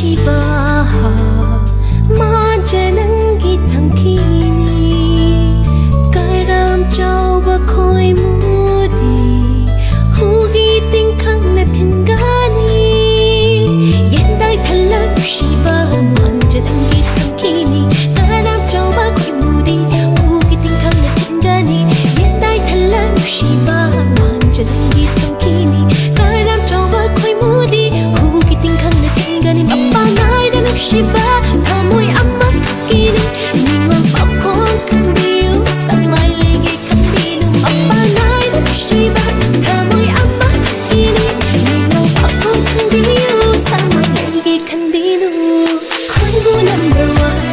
ꯅꯨꯡꯁꯤꯕ ꯃꯥꯟꯖ ꯅꯪꯒꯤ ꯊꯝꯈꯤꯅꯤ ꯀꯔꯝ ꯆꯥꯎꯕ ꯈꯣꯏꯃꯨꯗꯤ ꯍꯨꯒꯤ ꯇꯤꯡꯈꯪꯅ ꯊꯤꯟꯒꯅꯤ ꯌꯦꯟꯗꯥꯏ ꯊꯜꯂ ꯅꯨꯡꯁꯤꯕ ꯃꯥꯟꯖ ꯅꯪꯒꯤ ꯊꯝꯈꯤ니 그람 좁아 qui무디 우기 띵강나 팅가니 옛날 달라 누시바 만져 당기 통키니 그람 좁아 qui무디 우기 띵강나 팅가니 아빠 나이다 누시바 다모이 안마 깎이니 닝얼 빡콘 칸비우 쌍말리게 칸비누 아빠 나이다 누시바 다모이 안마 깎이니 닝얼 빡콘 칸비우 쌍말리게 칸비누 한국 number one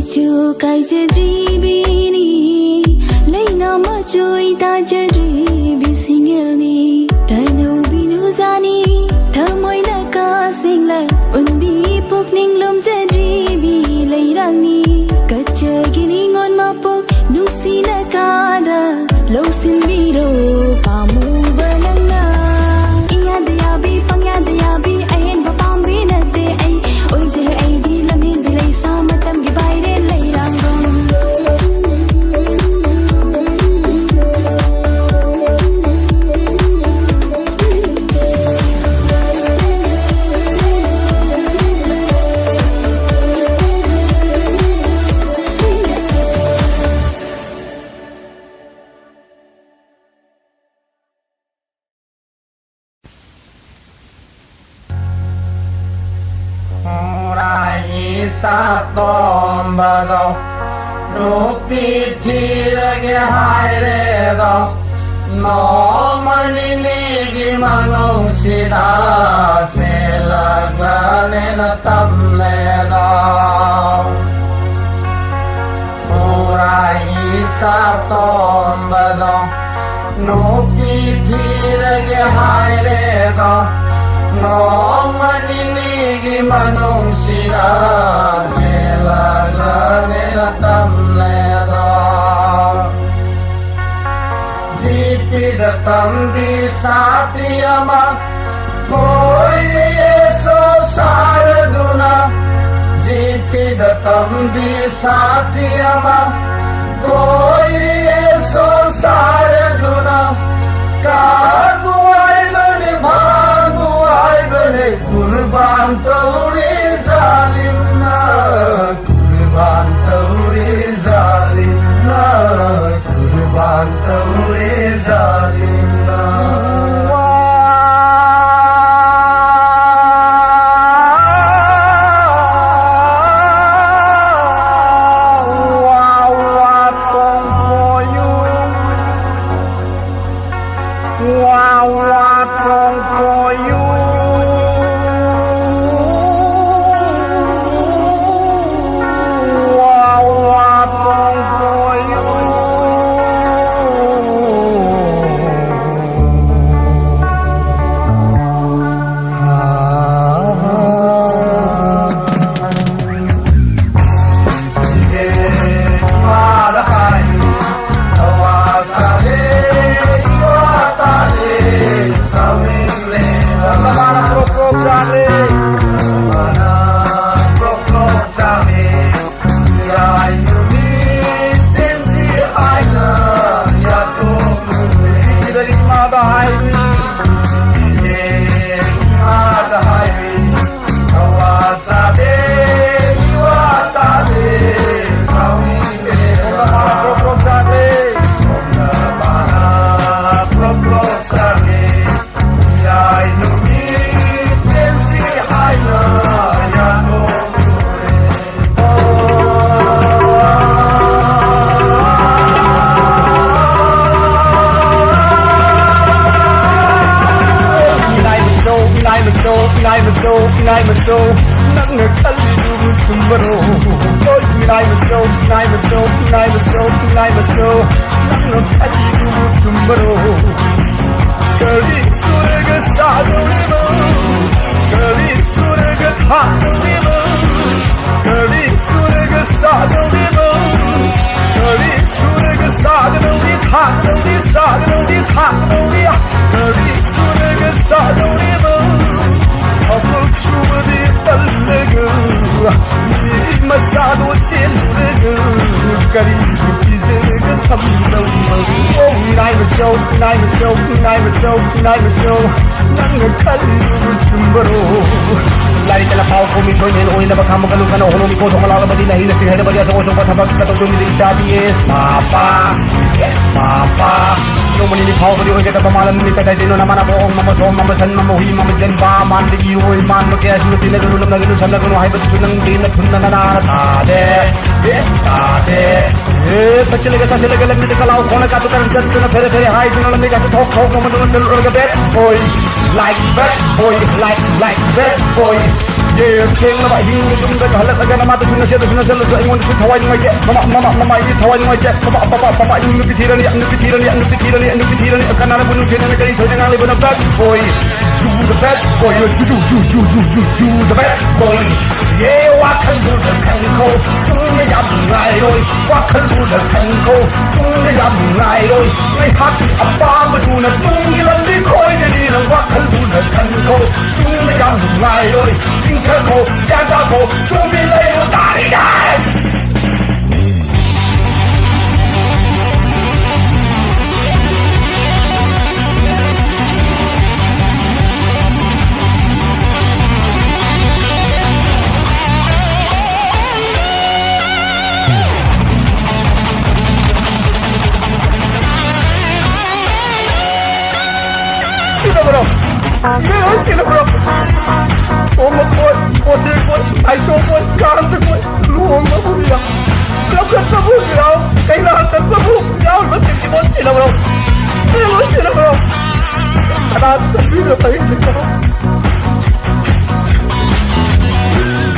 chu kai je dribi ni leina ma choi ta je dribi single ni tano binu zani thamoi la ka sing la unbi pok ning lom je dribi leirang ni kache gini ngon ma pok nu si la ka da lo sin bi ro pa mu balang na iya de ya bi pang ya de ya bi ai hen ba pam bi na de ai oi je ai di lam hin di lai sa ma tam gi bai re lai rang gong sa tom ba do no pi thi ra ge hai re do no mani ni gi mano si da se la ga ne na tam le do ora hi sa tom ba do no pi thi ra ge hai re do no mani ni gi manong sila sila gane na tam le do jipi da tam bi satriyama koi yeso saraduna jipi da tam bi satriyama koi yeso saraduna kaguai bane bhaguai bane kurban tauri zalim na kurban tauri zalim na kurban tauri zalim na Pinay maso, nang nagtalilong sumbaro. Oy, pinay maso, pinay maso, pinay maso, pinay maso, nang nagtalilong sumbaro. Galing suraga sa mo, galing suraga hatong mo, galing suraga sa mo, galing suraga sa hatong galing suraga sa mo. Afuk şuadi tallega ni masado chenlega kari izega thamna oh nai masho nang khali tumbaro lai kala pau ko mi boy nen oina bakam kalu kana hono mi ko thomala badi nahi na singhe badi so so pathabak ka to mi sabi es papa no mani ni pau badi hoye ta malam ni ta dino na mana bo mama so mama san mama hui mama jen ba man di oi man ma kya sinu tine gulu nam naginu sam naginu hai badi sunang din na thunna na ta de yes ta de Pachiliga sa sila galang nito kalaw kung nakatutan dyan ito na pere-pere high doon na lamig at tok-tok naman doon ng bad boy like bad boy like bad boy yeah king na ba hindi doon naghalat aga na matas na siya sa ingon sa tawag ng jet mama ini tawag ng jet papa yung nupitiran niya kanara bunong siya na nagkalito niya nga liban ng bad boy do the bad boy do the bad boy yeah wakan do the kanko na yam ngai roi wakan do the kanko na yam ngai roi ngai hati apa madu na tung ilang di koi ni na wakan do the kanko na yam ngai roi tingka ko jaga ko sumi lai mo tari guys Sino bro? Oma ko, pote ko, ay so ko, karante ko, luong na po niya. Lakat na po niya, kailangan na po niya. Masiki mo, sino bro? Sino bro? Kanaat na sino tayo nito.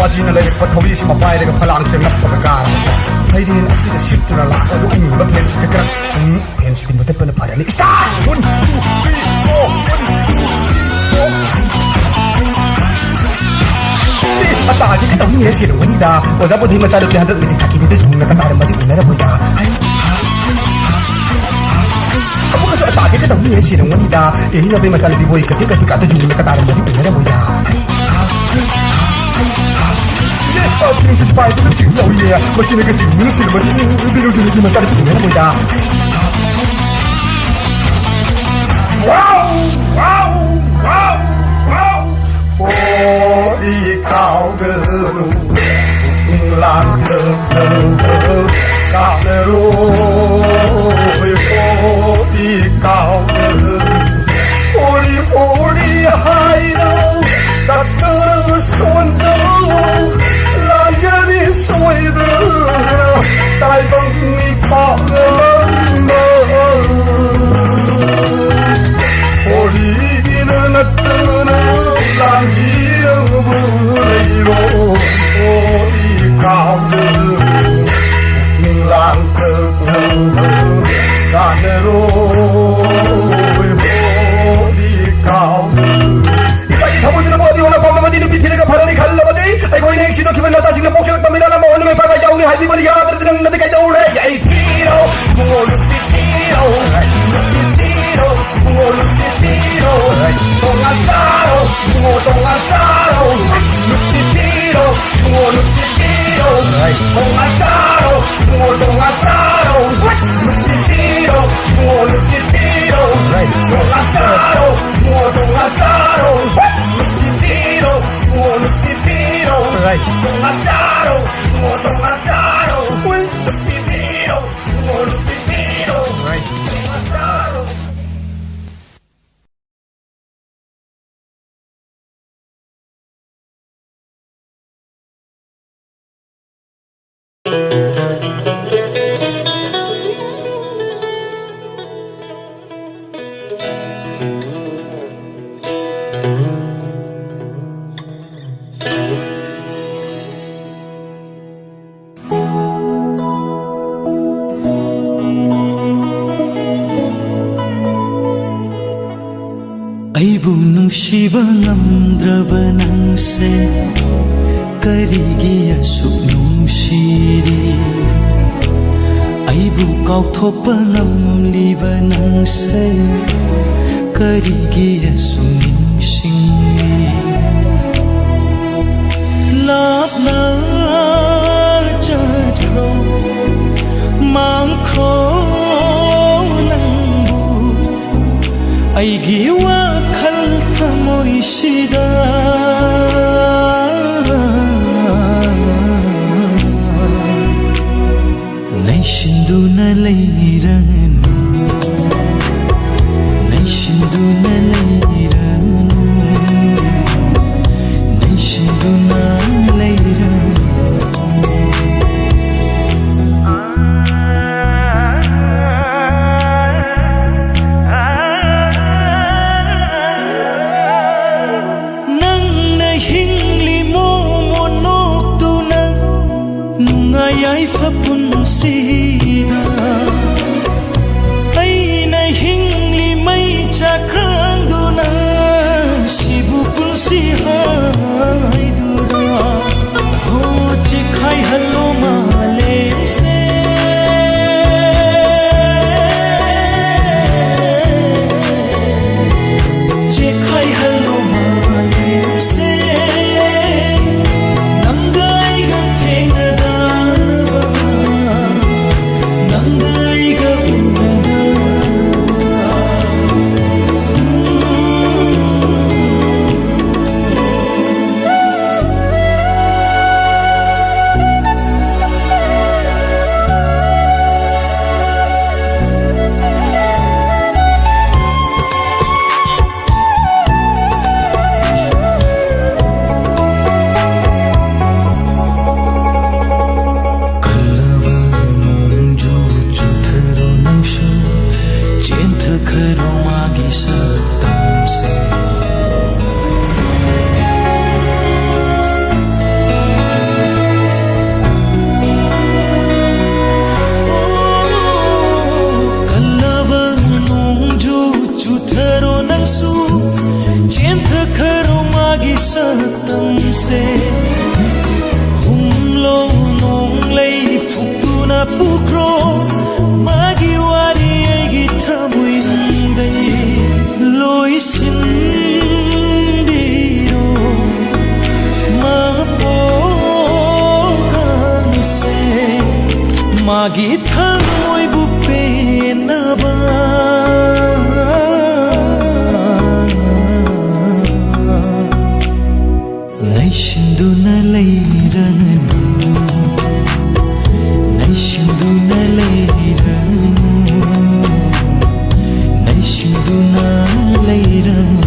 Pati na lang ipatawi si papay na kapalang siyang napagkakaroon. Ay din ang sinasip na laka doon yung bagyan sa kagrat. Pensi din mo tayo pa na parang start! 1, 2, 3, 4, 1, 2, 3 Atake kita punya sih wanita. Oza pun hima salu lihat lebih kaki itu juga kata mati benar boya. Kamu kasih atake kita punya sih wanita. Ini lebih masalah di boy ketika kata juga kata mati benar boya. Princess Pie itu sih oh iya masih nak sih masih biru masalah itu benar boya. Wow. Oh, ikaw guru lang kalero oh, ikaw guru Ori hai no takar sonjo lagani soidu tai bang ni pa Ori na tana langirang burairo oh ikaw nilang kanero oh ikaw Ikay habol din mo di wala pa mamadi ni pitila ka para ni khalla bade ay koi nek sido kiben nasa sing na poksel pamira la mo ni pa jaw ni hadi bali ya dar din na kay daw re ay tiro mo tiro Aibu nungsiba ngamdraba nangse karigi asuk nungsiri Aibu kauthopa ngamliba nangse karigi asuk ningsingli Lapna jadro mangkho nangbu Aigi wakal thamoy sida Naisinduna lairanu Naisinduna lairanu Naisinduna lairanu yaifha punsida aina hingli mai chakrangduna sibu punsi haidura ho chikhai hallo malem se chikhai hallo malem se magi thamoy bu penaba naishinduna leiranu naishinduna leiranu naishinduna leiranu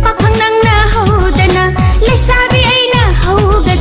Pakhang nang na ho dana, le sabi ay na ho.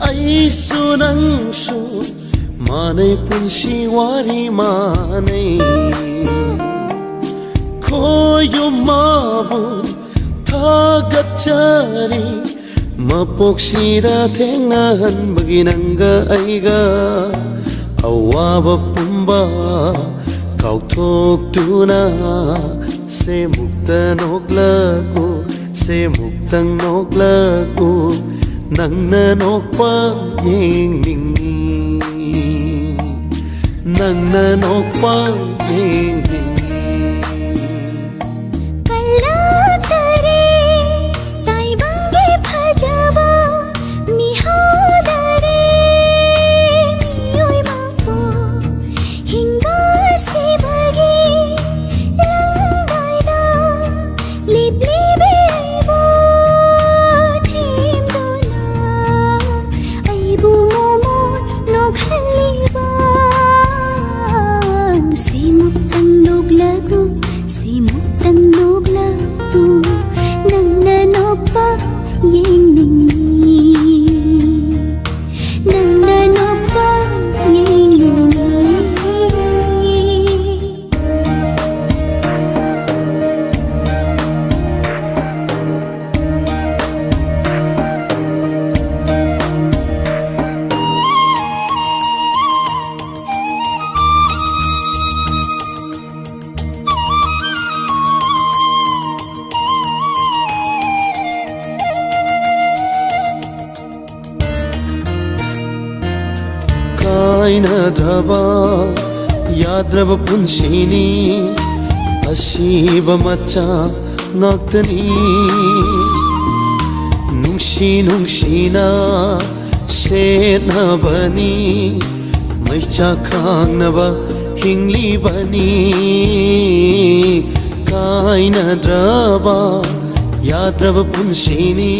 ꯑꯩꯁꯨ ꯅꯪꯁꯨ ꯃꯥꯟꯅꯩ ꯄꯨꯟꯁꯤ ꯋꯥꯔꯤ ꯃꯥꯟꯅꯩ ꯈꯣꯏꯌꯨꯝ ꯃꯥꯕꯨ ꯊꯥꯒꯠꯆꯔꯤ ꯃꯄꯣꯛꯁꯤꯗ ꯊꯦꯡꯅꯍꯟꯕꯒꯤ ꯅꯪꯒ ꯑꯩꯒ ꯑꯋꯥꯕ ꯄꯨꯝꯕ ꯀꯥꯎꯊꯣꯛꯇꯨꯅ ꯁꯦꯃꯨꯛꯇ ꯅꯣꯛꯂꯛꯎ ꯁꯦꯃꯨꯛꯇꯪ ꯅꯣꯛꯂꯛꯎ ꯅꯪꯅ ꯅꯣꯛꯄ ꯌꯦꯡꯅꯤꯡꯉꯤ ꯅꯪꯅ ꯅꯣꯛꯄ ꯌꯦꯡꯅꯤꯡꯉꯤ याद्रब पुंसिनी असीब मचा ꯉꯥꯛꯇꯅꯤ ꯅꯨꯡꯁꯤ ꯅꯨꯡꯁꯤꯅ ꯁꯦꯠꯅꯕꯅꯤ ꯃꯩꯆꯥꯛ ꯈꯥꯡꯅꯕ ꯍꯤꯡꯂꯤꯕꯅꯤ ꯀꯥꯏꯅꯗ꯭ꯔꯕ ꯌꯥꯗ꯭ꯔꯕ ꯄꯨꯟꯁꯤꯅꯤ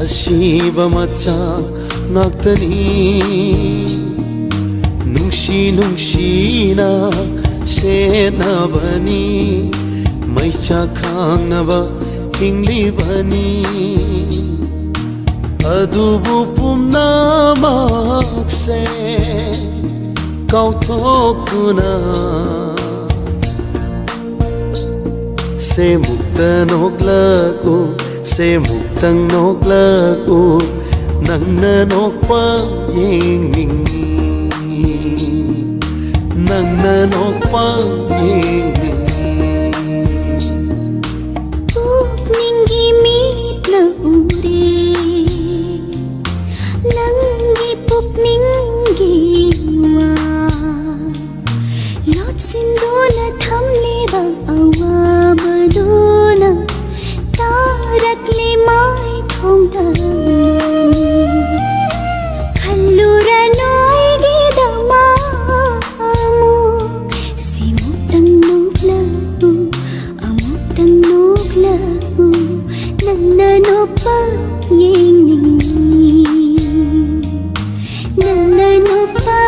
ꯑꯁꯤꯕ ꯃꯆꯥ ꯉꯥꯛꯇꯅꯤ ꯅꯨꯡꯁꯤ ꯅꯨꯡꯁꯤꯅ ꯁꯦꯠꯅꯕꯅꯤ ꯃꯩꯆꯥꯛ ꯈꯥꯡꯅꯕ ꯍꯤꯡꯂꯤꯕꯅꯤ ꯑꯗꯨꯕꯨ ꯄꯨꯝꯅꯃꯛꯁꯦ ꯀꯥꯎꯊꯣꯛꯇꯨꯅ ꯁꯦ ꯃꯨꯛꯇ ꯅꯣꯛꯂꯛꯎ ꯁꯦ ꯃꯨꯛꯇꯪ ꯅꯣꯛꯂꯛꯎ ꯅꯪꯅ ꯅꯣꯛꯄ ꯌꯦꯡꯅꯤꯡꯉꯤ ꯅꯪꯅ ꯅꯣꯛꯄ ꯌꯦꯡꯅꯤꯡꯉꯤ ꯄꯨꯛꯅꯤꯡꯒꯤ ꯃꯤꯠꯅ ꯎꯔꯦ ꯅꯪꯒꯤ ꯄꯨꯛꯅꯤꯡꯒꯤ ꯋꯥ ꯂꯣꯠꯁꯤꯟꯗꯨꯅ ꯊꯝꯂꯤꯕ ꯑꯋꯥꯕꯗꯨꯅ ꯇꯥꯔꯛꯂꯤ ꯃꯥꯏꯊꯣꯡꯗ ꯈꯜꯂꯨꯔꯅꯨ ꯑꯩꯒꯤꯗꯃꯛ ꯑꯃꯨꯛ ꯁꯤꯃꯨꯛꯇꯪ ꯅꯣꯛꯂꯛꯎ ꯑꯃꯨꯛꯇꯪ ꯅꯣꯛꯂꯛꯎ ꯅꯪꯅ ꯅꯣꯛꯄ ꯌꯦꯡꯅꯤꯡꯉꯤ ꯅꯪꯅ ꯅꯣꯛꯄ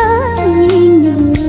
ꯌꯦꯡꯅꯤꯡꯉꯤ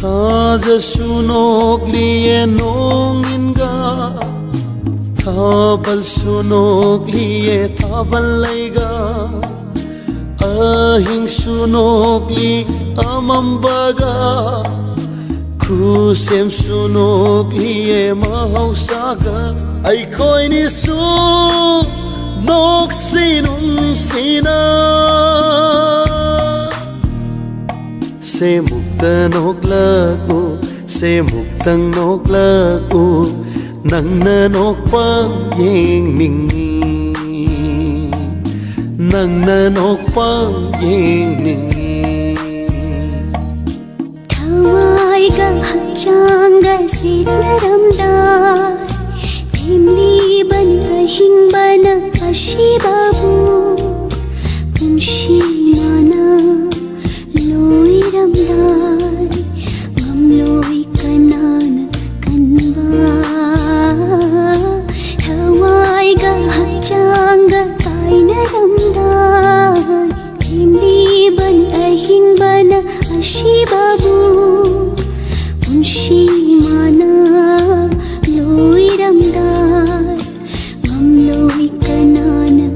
ꯊꯥꯖꯁꯨ ꯅꯣꯛꯂꯤꯌꯦ ꯅꯣꯡꯏꯟꯒ ꯊꯥꯕꯜꯁꯨ ꯅꯣꯛꯂꯤꯌꯦ ꯊꯥꯕꯜ ꯂꯩꯒ ꯑꯍꯤꯡꯁꯨ ꯅꯣꯛꯂꯤ ꯑꯃꯝꯕꯒ ꯈꯨꯁꯦꯝꯁꯨ ꯅꯣꯛꯂꯤꯌꯦ ꯃꯍꯧꯁꯥꯒ ꯑꯩꯈꯣꯏꯅꯤꯁꯨ ꯅꯣꯛꯁꯤ ꯅꯨꯡꯁꯤꯅ ꯁꯦ ꯃꯨꯛꯇ ꯅꯣꯛꯂꯛꯎ ꯁꯦ ꯃꯨꯛꯇꯪ ꯅꯣꯛꯂꯛꯎ ꯅꯪꯅ ꯅꯣꯛꯄ ꯌꯦꯡꯅꯤꯡꯉꯤ ꯅꯪꯅ ꯅꯣꯛꯄ ꯌꯦꯡꯅꯤꯡꯉꯤ ꯊꯋꯥꯏꯒ ꯍꯛꯆꯥꯡꯒ ꯁꯦꯠꯅꯔꯝꯗꯥꯏ ꯊꯦꯝꯂꯤꯕꯅꯤ ꯑꯍꯤꯡꯕꯅ ꯑꯁꯤꯕꯕꯨ ꯄꯨꯟꯁꯤꯅ ꯂꯣꯏꯔꯝꯗꯥꯏ ꯉꯝꯂꯣꯏ ꯀꯅꯥꯅ ꯀꯟꯕ ꯊꯋꯥꯏꯒ ꯍꯛꯆꯥꯡꯒ ꯀꯥꯏꯅꯔꯝꯗꯥꯏ ꯊꯦꯝꯂꯤꯕꯅꯤ ꯑꯍꯤꯡꯕꯅ ꯑꯁꯤꯕꯕꯨ ꯄꯨꯟꯁꯤꯃꯅ ꯂꯣꯏꯔꯝꯗꯥꯏ ꯉꯝꯂꯣꯏ ꯀꯅꯥꯅ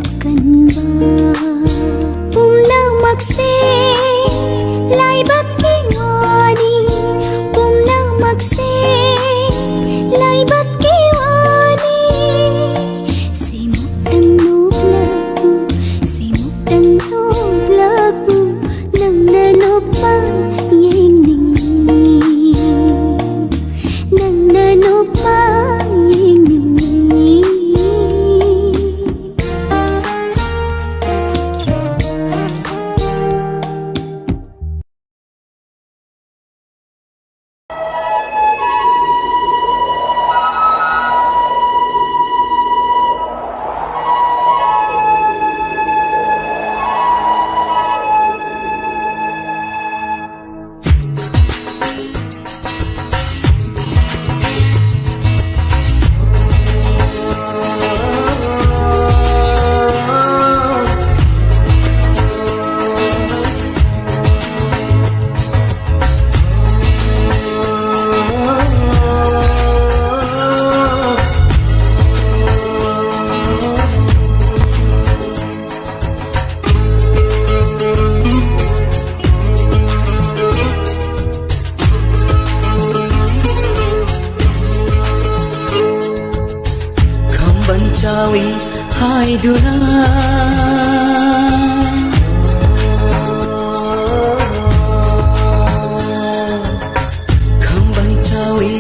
Khamban chawi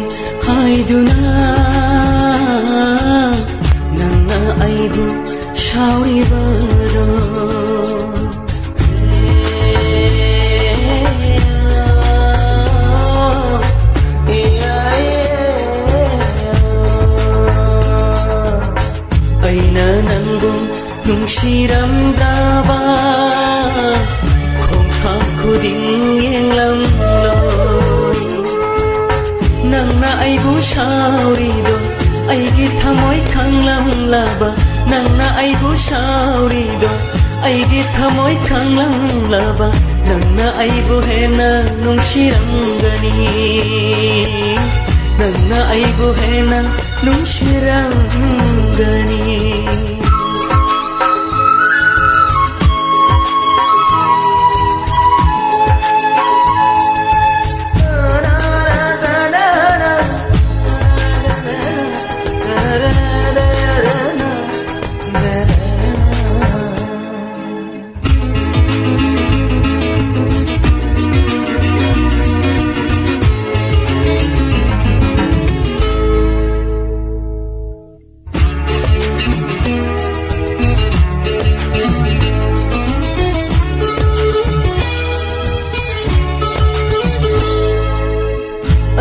haiduna nangna aibu shauri baro aina nangbu nungsiramdaba khongkhang khuding yenglam loi nangna aibu shauri do aigi thamoi khanglam laba nangna aibu shauri do aigi thamoi khanglam laba nangna aibu hena nungsiramgani nangna aibu hena nungsiramgani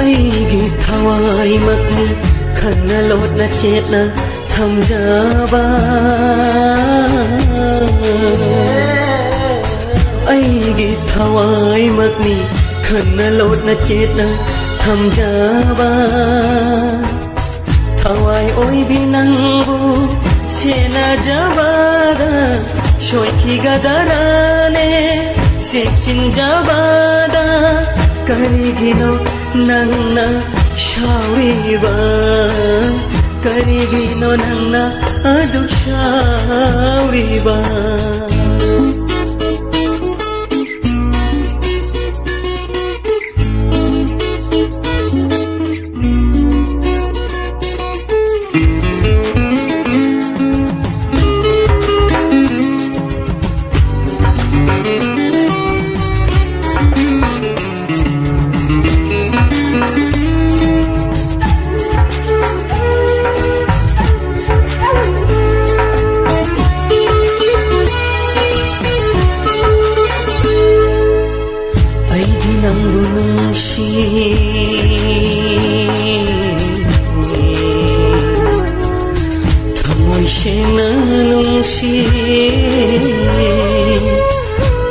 aigi thawai makni khanna lot na chet na thamjaba aigi thawai makni khanna lot na chet na thamjaba thawai oi binangbu sena jabada shoi ki gadarane seksin jabada karigino nangna shauriba karigino nangna aduk shauriba thamoi sena nungsi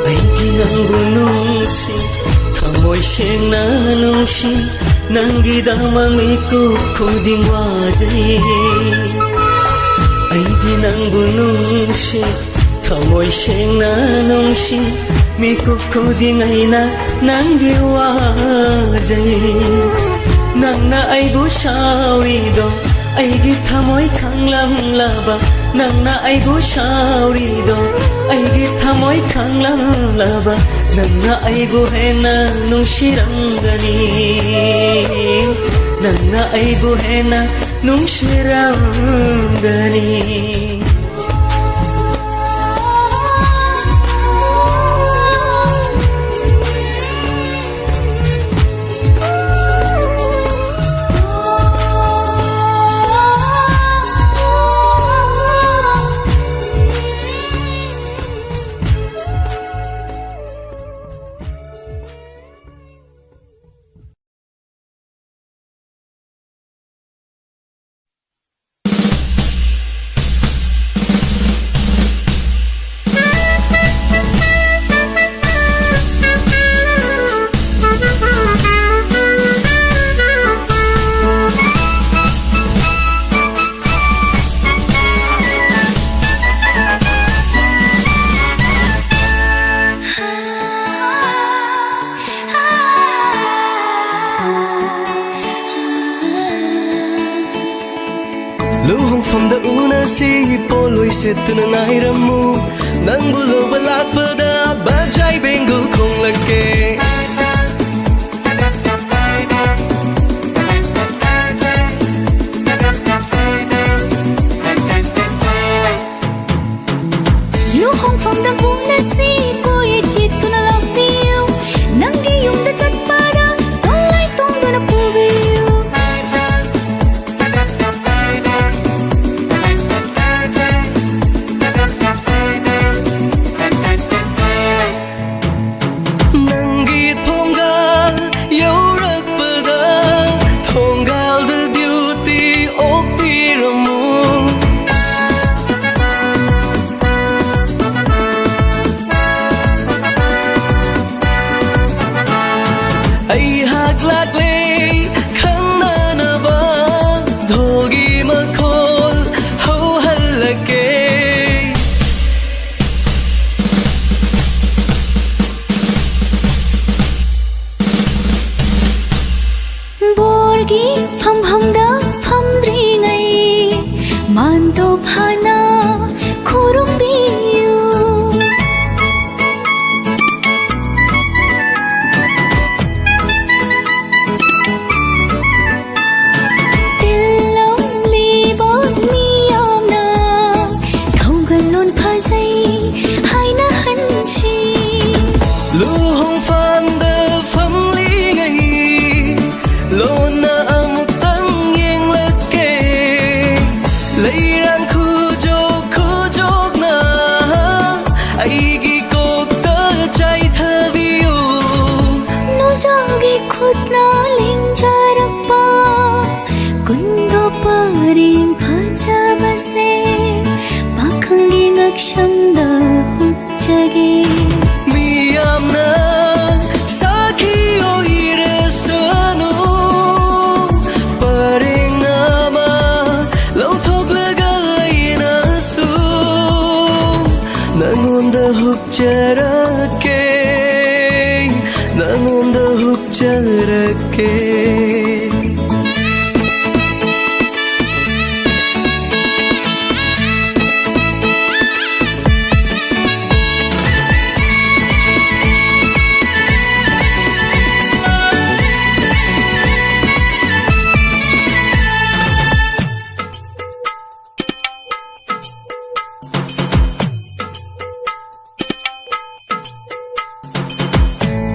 aigi nangbu nungsi thamoi sena nungsi nangi damang iku khuding wajai aigi nangbu nungsi thamoi sena nungsi miku khuding aina nangi wajai nangna aibu shauri do aigi thamoi khanglam laba nangna aibu shauri do aigi thamoi khanglam laba nangna aibu hena nungshirangani nangna aibu hena nungshirangani Luhungfamda unasi poloi setuna ngairamu nang bulo balak pada bajai benggul kong leke luhongfamda unasi poet kituna love you nangi yumda chatpada tolai tongduna pubiyu nangi thongal yaurakpada thongal da duty okpiramu ai hak lakle khangna na ba thogi makhol ho halake borgi famhamda famdri ngai manto phana khurumbiyu tillam liba miyamna thaugalon phajai haina hanchi luhong fan da famli ngai lona amutang yeng lake leirang khujok na aigi kok ta chai thabiu nojagi khutna lingjarakpa kundo parim phajabase pakhangi ngakshamda hujjage miyamna sakhi oirasanu parengama lauthok lagaina su nangonda hupcharake nangonda hupcharake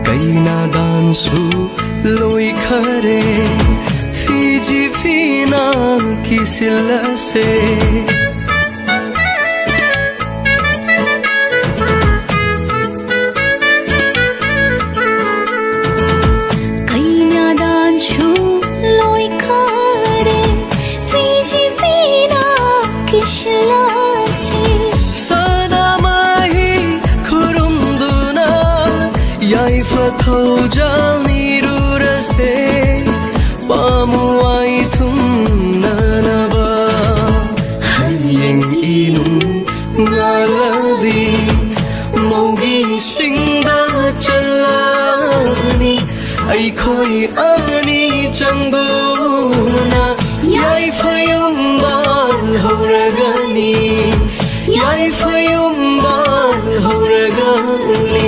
kaina dansu loi khare fiji fina kisila se kaina danshu loi khare fiji fina kishlasi sana mahi khurumduna yaifa thojani rurase pamuai thum nanaba hayeng inum ngaladi mogi singda chalani ai khoi ani changduna yaifa yumbal horagani yaifa yumbal horagani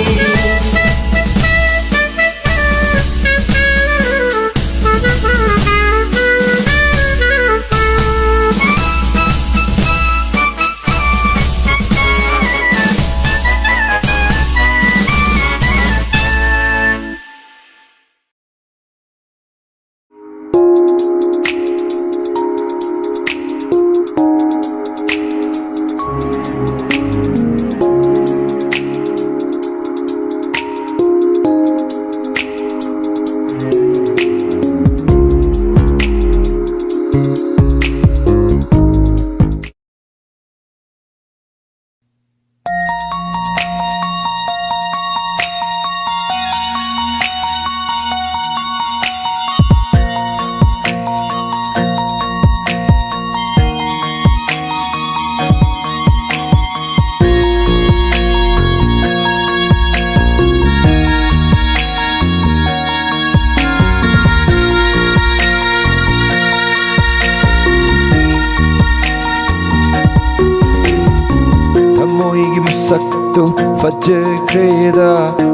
masakto fajakreda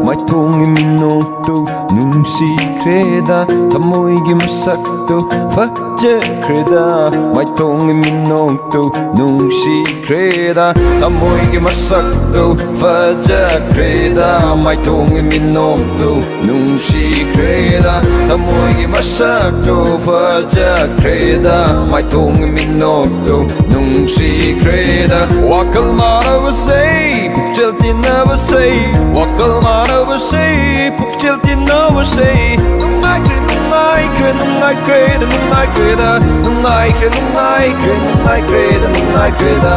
maithongi minokto nungsikreda tamoigi masakto fajakreda maithongi minokto nungsikreda tamoigi masakto fajakreda maithongi minokto nungsikreda tamoigi masakto fajakreda maithongi minokto nungsikreda wakal maravasay pukchal tinavasay wakal maravasay pukchal tinavasay nungay kreda nungay kreda nungay kreda nungay kreda nungay kreda nungay kreda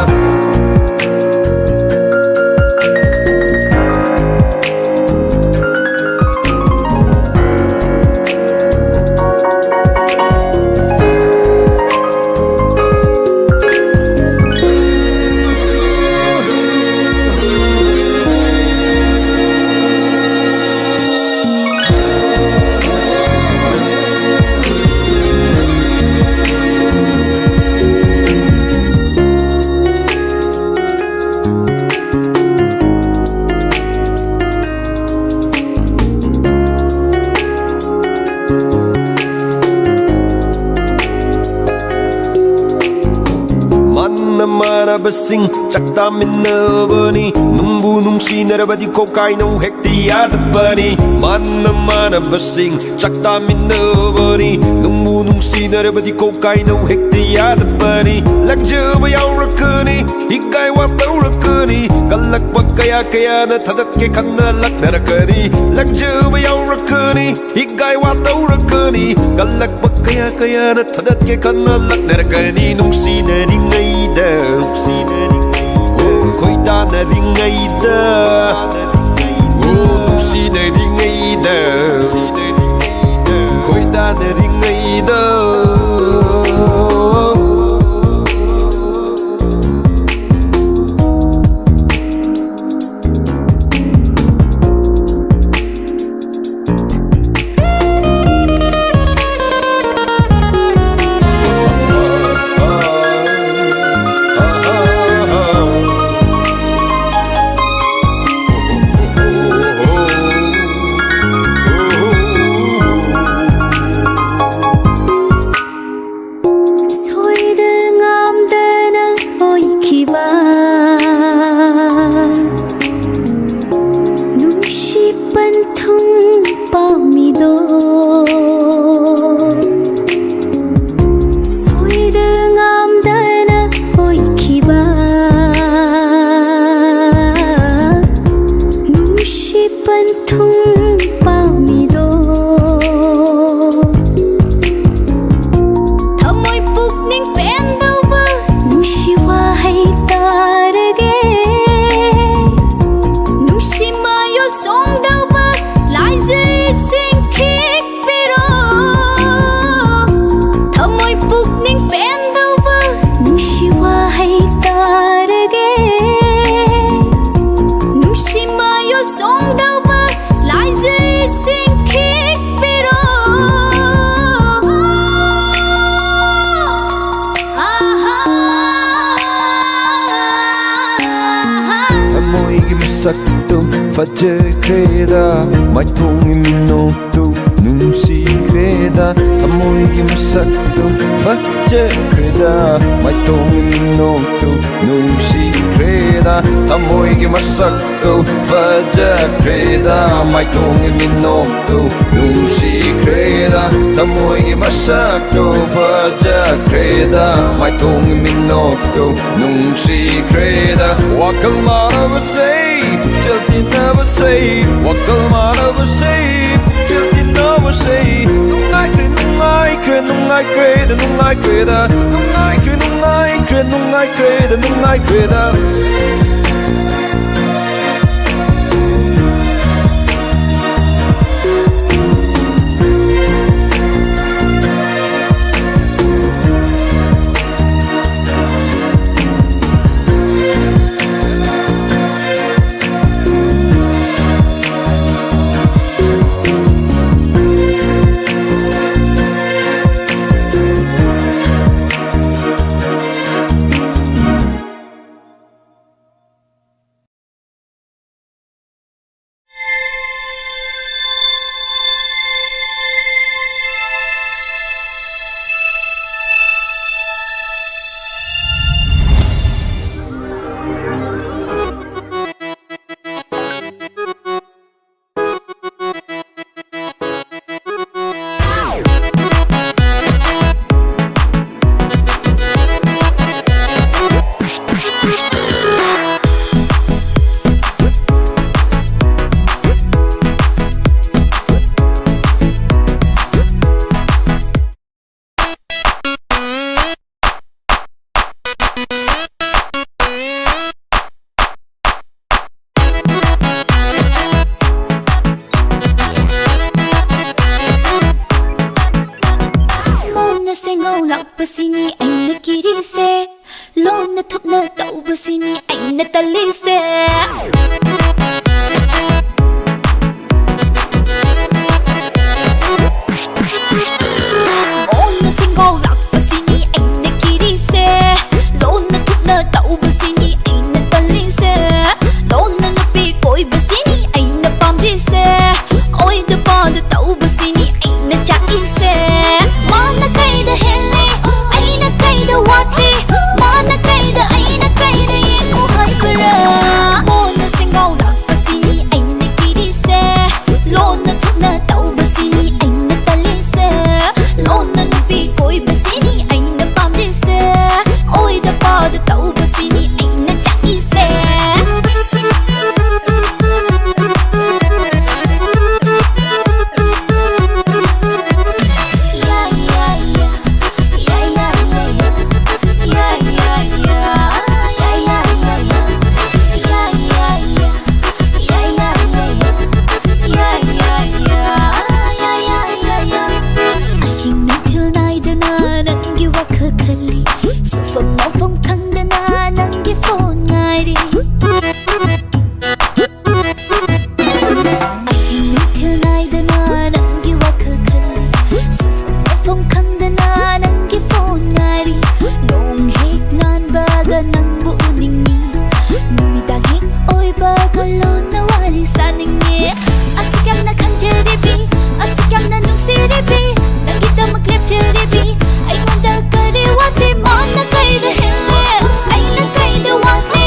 Sing chakta minabani numbu nungsi narabadi ko kai no hekti adabani mana basing chakta minabani numbu nungsi narabadi ko kai no hekti adabani lakjaba yaurakani hikai wa taurakani kalak bakaya kaya na thadat ke khanna lak narakani lakjaba yaurakani hikai wa taurakani kalak bakaya kaya na thadat ke khanna lak narakani nungsi naringai da khoi ta na ringai da nungsi na ringai da khoi ta na ringai da sakto fajakreda maithongi minokto nungsikreda amoigi masakto fajakreda maithongi minokto nungsikreda amoigi masakto fajakreda maithongi minokto nungsikreda amoigi masakto fajakreda maithongi minokto nungsikreda wakal maravasay pukchal tinavasay wakal maravasay pukchal tinavasay nungay kreda nungay kreda nungay kreda nungay kreda nungay kreda nungay kreda nungay kreda ꯂꯣꯟꯅ ꯊꯨꯞꯅ ꯇꯧꯕꯁꯤꯅꯤ ꯑꯩꯅ ꯇꯜꯂꯤꯁꯦ ꯃꯣꯟꯅ ꯁꯤꯡꯒꯥꯎ ꯂꯥꯛꯄꯁꯤꯅꯤ ꯑꯩꯅ ꯀꯤꯔꯤꯁꯦ ꯂꯣꯟꯅ ꯊꯨꯞꯅ ꯇꯧꯕꯁꯤꯅꯤ ꯑꯩꯅ ꯇꯜꯂꯤꯁꯦ ꯂꯣꯟꯅ ꯅꯨꯄꯤ ꯀꯣꯏꯕꯁꯤꯅꯤ ꯑꯩꯅ ꯄꯥꯝꯗ꯭ꯔꯤꯁꯦ ꯑꯣꯏꯗ ꯄꯥꯗ ꯇꯧꯕꯁꯤꯅꯤ ꯑꯩꯅ ꯆꯥꯛꯏꯁꯦ ꯃꯥꯅ ꯀꯩꯗ ꯍꯦꯜꯂꯤ ꯑꯩꯅ ꯀꯩꯗ ꯋꯥꯠꯂꯤ ꯃꯥꯅ ꯀꯩꯗ ꯑꯩꯅ ꯀꯩꯗ ꯌꯦꯡꯉꯨ ꯍꯥꯏꯕꯔꯥ ꯃꯣꯟꯅ ꯁꯤꯡꯒꯥꯎ ꯂꯥꯛꯄꯁꯤꯅꯤ ꯑꯩꯅ ꯀꯤꯔꯤꯁꯦ ꯂꯣꯟꯅ ꯊꯨꯞꯅ ꯇꯧꯕꯁꯤꯅꯤ ꯑꯩꯅ ꯇꯜꯂꯤꯁꯦ ꯂꯣꯟꯅ ꯅꯨꯄꯤ ꯀꯣꯏꯕꯁꯤꯅꯤ ꯑꯩꯅ ꯄꯥꯝꯗ꯭ꯔꯤꯁꯦ ꯑꯣꯏꯗ ꯄꯥꯗ ꯇꯧꯕꯁꯤꯅꯤ ꯑꯩꯅ ꯆꯥꯛꯏꯁꯦ Sufam nofam khangdana nangi phone ngairi Aking thil naidana nangi wakhal khali Sufam nofam khangdana nangi phone ngairi Nong hek nan baga nangbu uningi Numidang hek oi baga lon na wari saningi Asikam na khanjaribi asikam na nungsiribi Nagita maklipjaribi ay manda kare wate mana kaida hele aina kaida wate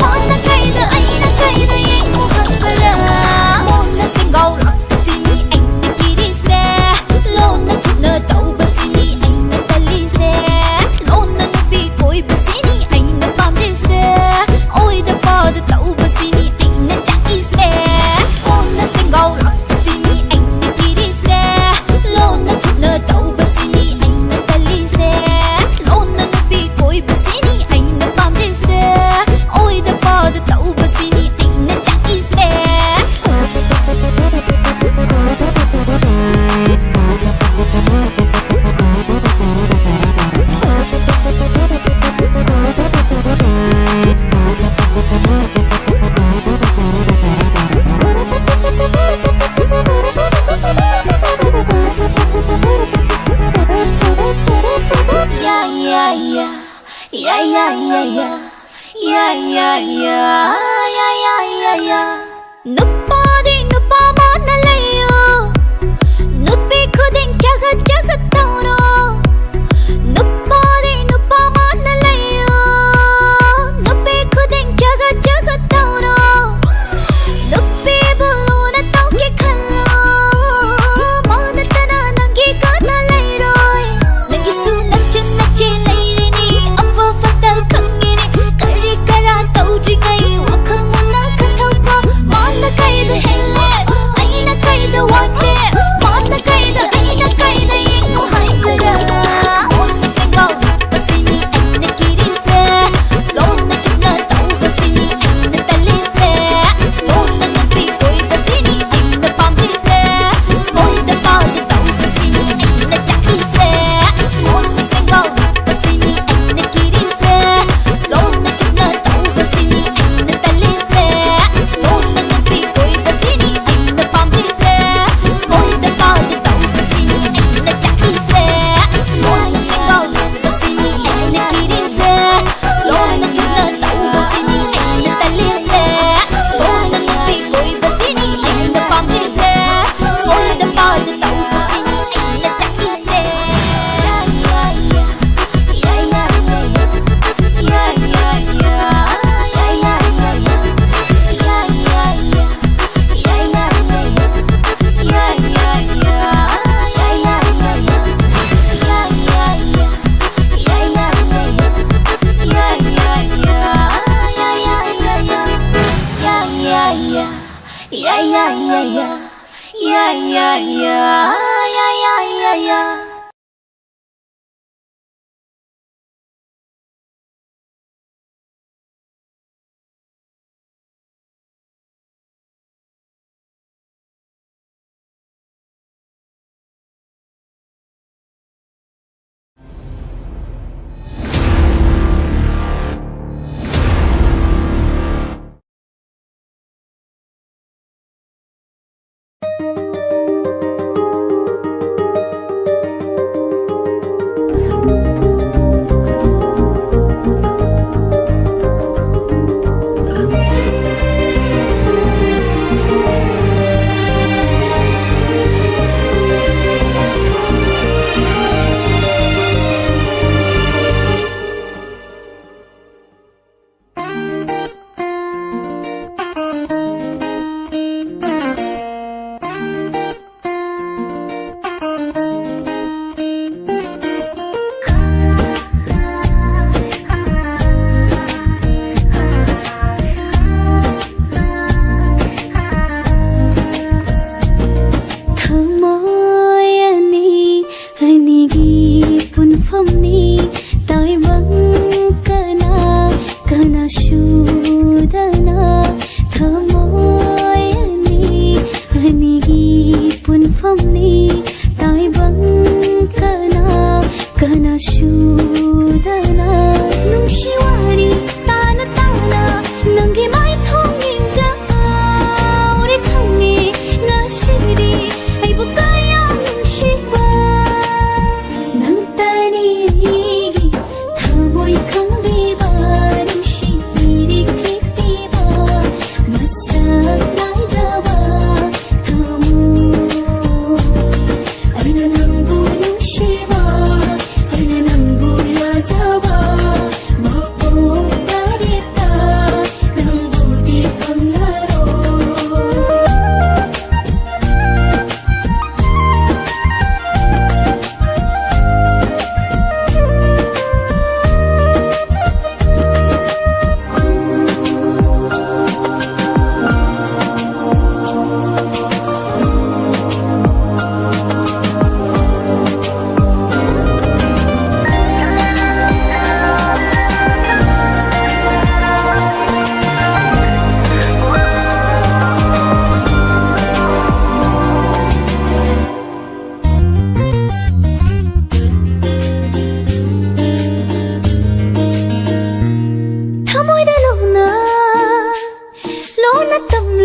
mana kaida aina kaida yengu hakara mona singau rakasini aina kirise lona thuna taubasini aina talise lona nupi koi basini aina pamrise oida pada taubasini aina chaise mona singau rakasini aina kirise lona thuna taubasini aina talise lona nupi koi basini aina pamrise oida pada taubasini aina chaise Nupadi nupa mana layo Nupi khuding jagat jagat tauno Nupadi nupa mana layo Nupi khuding jagat jagat tauno Nupi bulu na tau ki khalo Mana tana nangi kana layroi Nangi su nachi nachi layrini Appa fatal khangini Kari kara tau jingai Wakhal muna khathau pa Mana kaida hele aina kaida wate Mana kaida aina kaida yengu haikara Mona singau basini aina kirise Lona thuna tau basini aina talise Lona nupi koi basini aina pamrise Oida pada tau basini aina chaise Mona singau basini aina kirise Lona thuna tau basini aina talise Lona nupi koi basini aina pamrise Oida pada tau basini aina chaise Mona singau basini aina kirise Lona thuna tau basini aina talise Lona nupi koi basini aina pamrise Oida pada tau basini aina chaise yeah.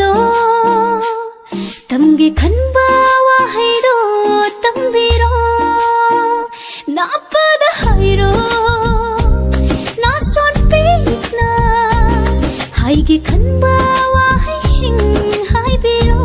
लो तमगे खनबा वाहैदो तंबिरो नापद हाइरो ना सोन पेना हाइगे खनबा वाहैशिंग हाइबिरो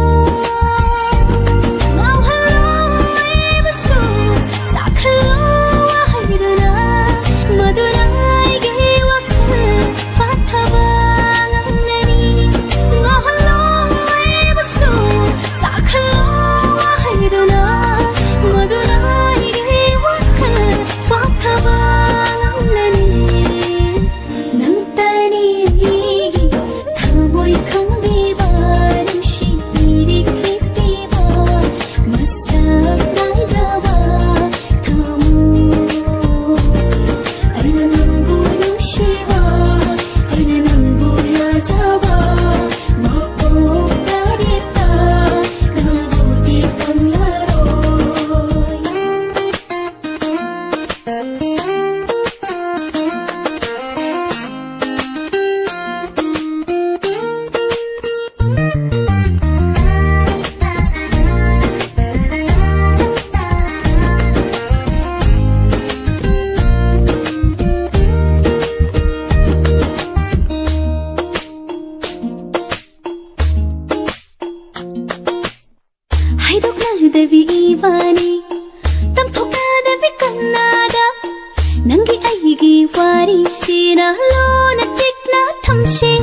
Nangi aigi wari sina lona chikna thamshi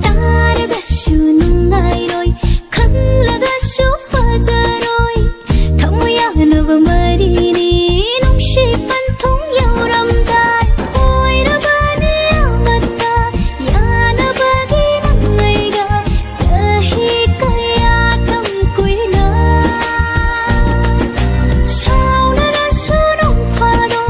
taraga shu nungai roi khamlaga shu fajaroi thamuya nav marini nungshi panthung yauram dai oi rabani amata yana bagi nangai ga sahi kaya tham kuina shauna na sunung fado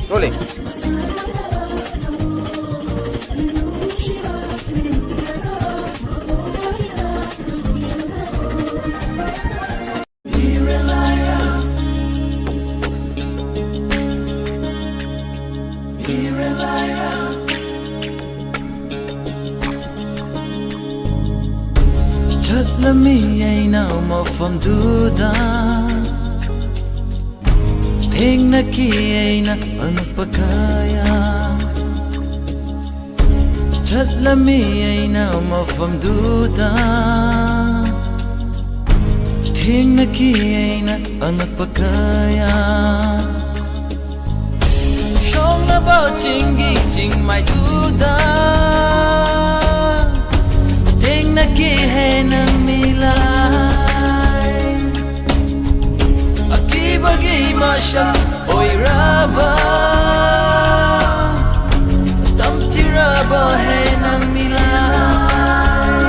Rolling. Chatlami aina mafam duda Thengna ki aina anupakaya Chatlami aina mafam duda Thengna ki aina anupakaya Shong na bao chingi ching mai duda Thengna ki hai na milai Akibagi masyak oi raba Tamti raba hai na milai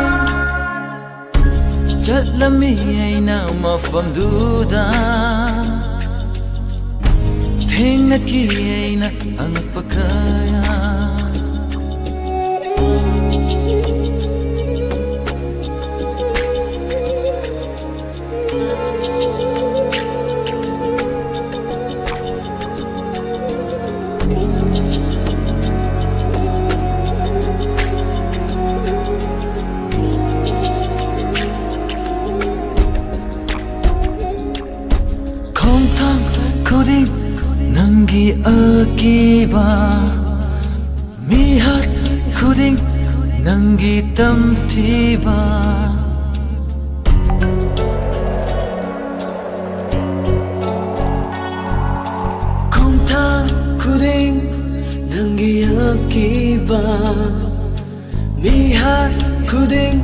Chatlami aina mafam duda Thengna ki aina angpakaya 콩탕 코딩 난기 어기바 미핫 코딩 난기 땀티바 Kuding nangi akiba mihat kuding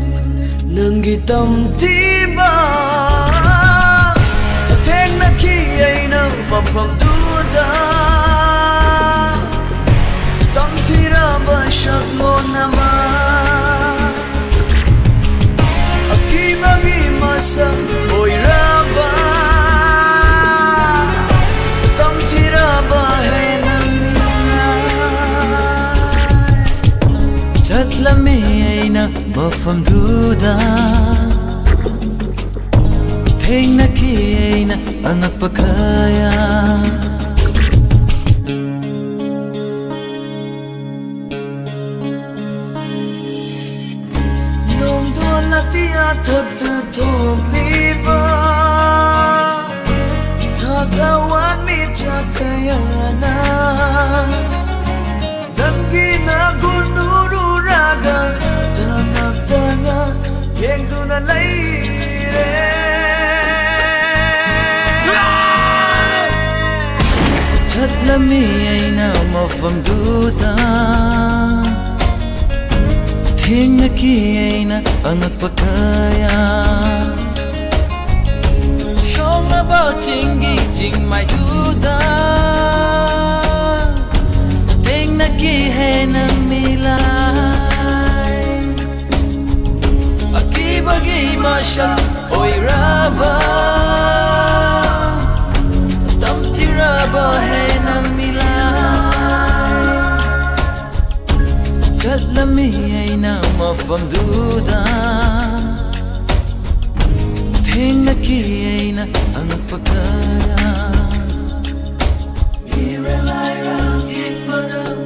nangi tamtiba Teng na kiyay ng mapam duda Tamtira ba siyak mo naman Akibagi masa oy raba Lami ay na mafam duda Ting na kiyay na ang nagpakaya Nung dola tiyatag tutong liba Tatawag mi kaya na Nanggi na gunuru raga Tanga Yang tu na laire Chat lami ay na mafam duda Ting na kiyay na ang nagpakaya Shong na ba chingi ching may duda Nakihay ng milay Akibagi masya oy raba Tamti raba hay ng milay Chat lami ay na mafam duda Ting nakiyay na ang pagkaya Miralaira hikmana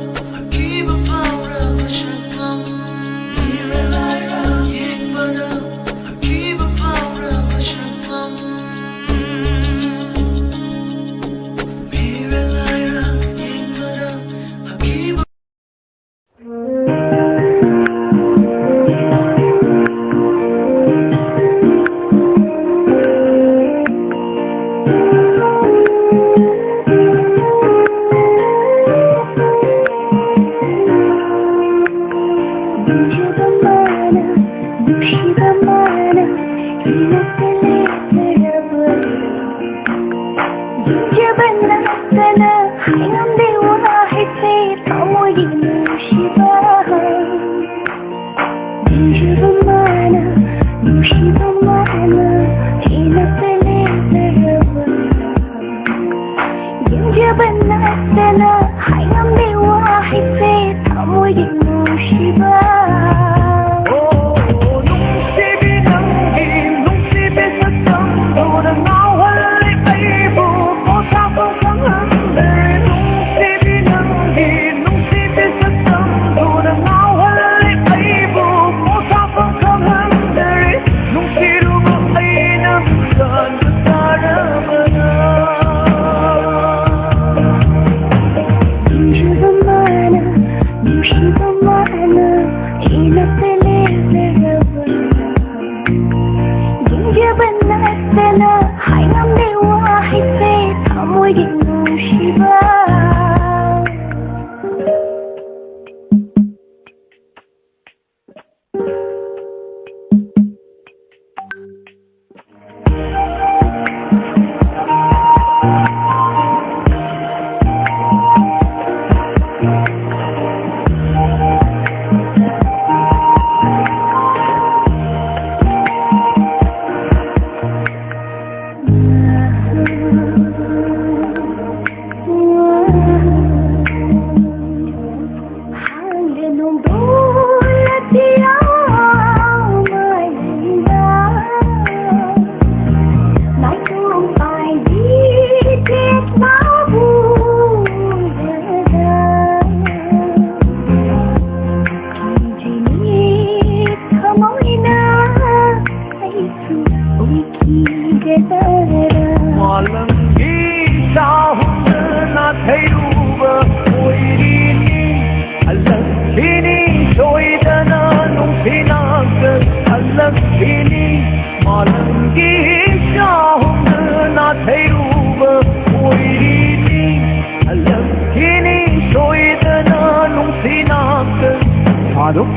Malam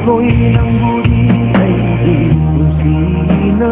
ako'y nang budi ay di kusina.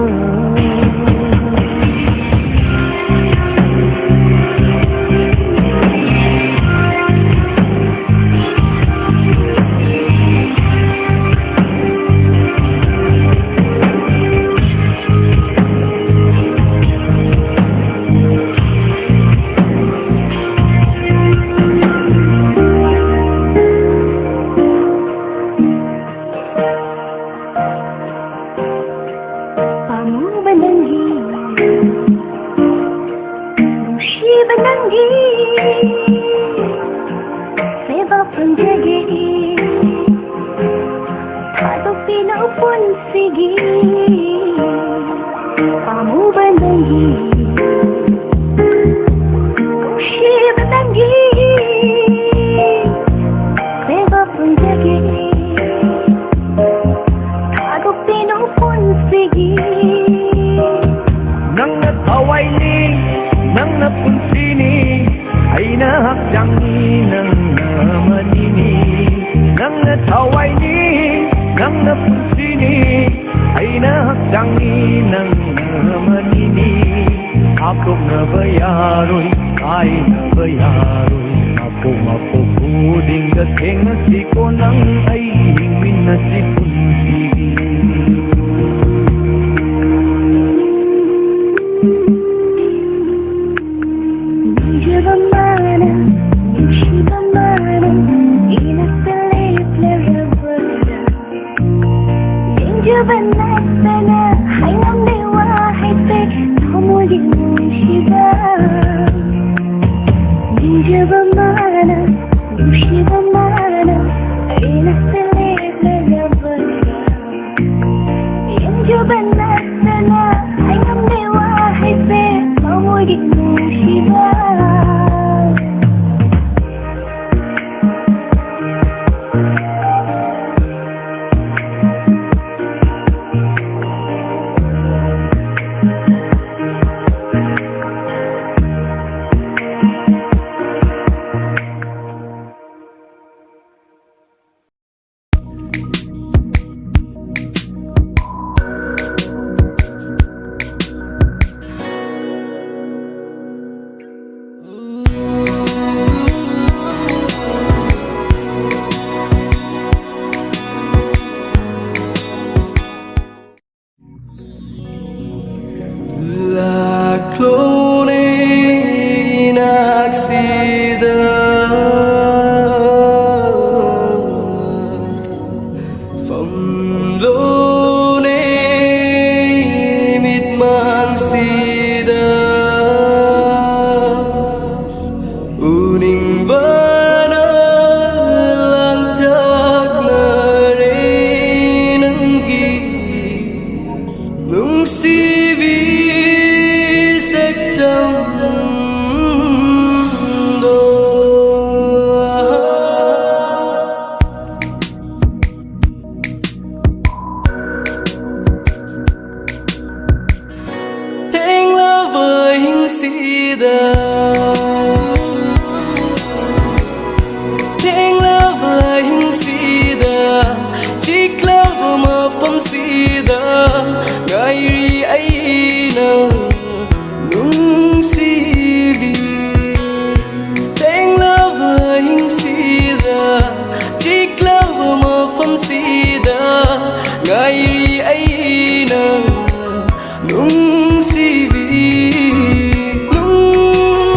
nung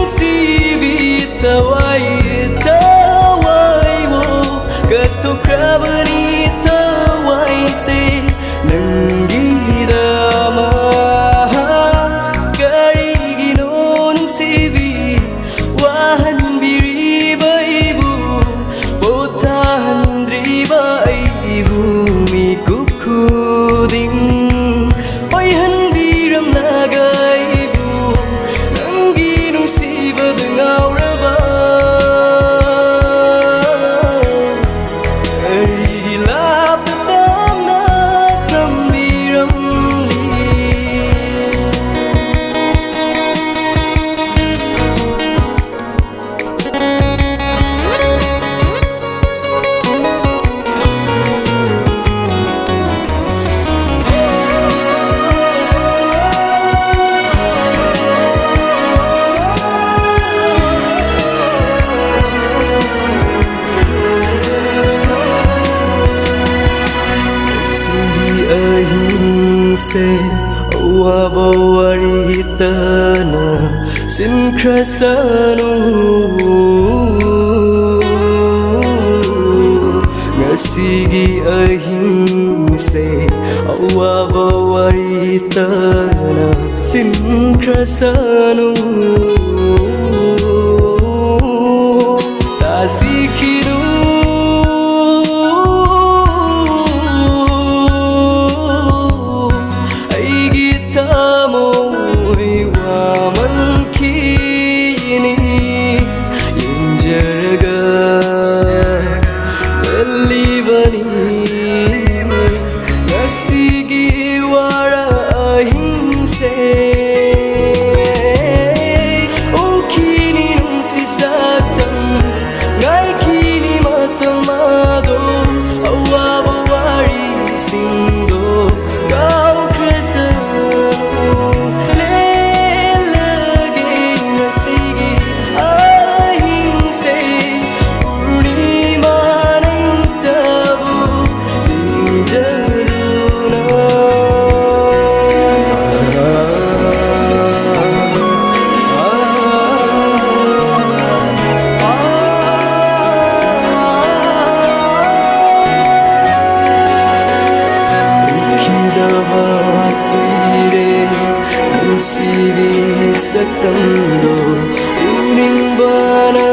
si tana sin krasanu ngasigi ahingse awaba waritana sin krasanu tasikiru sakando uning bana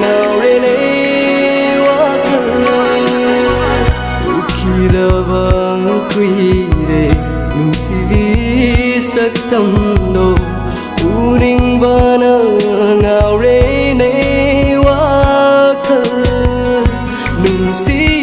naurene wakala ukila bang kuire nungsivi sakando uning bana naurene wakala nungsivi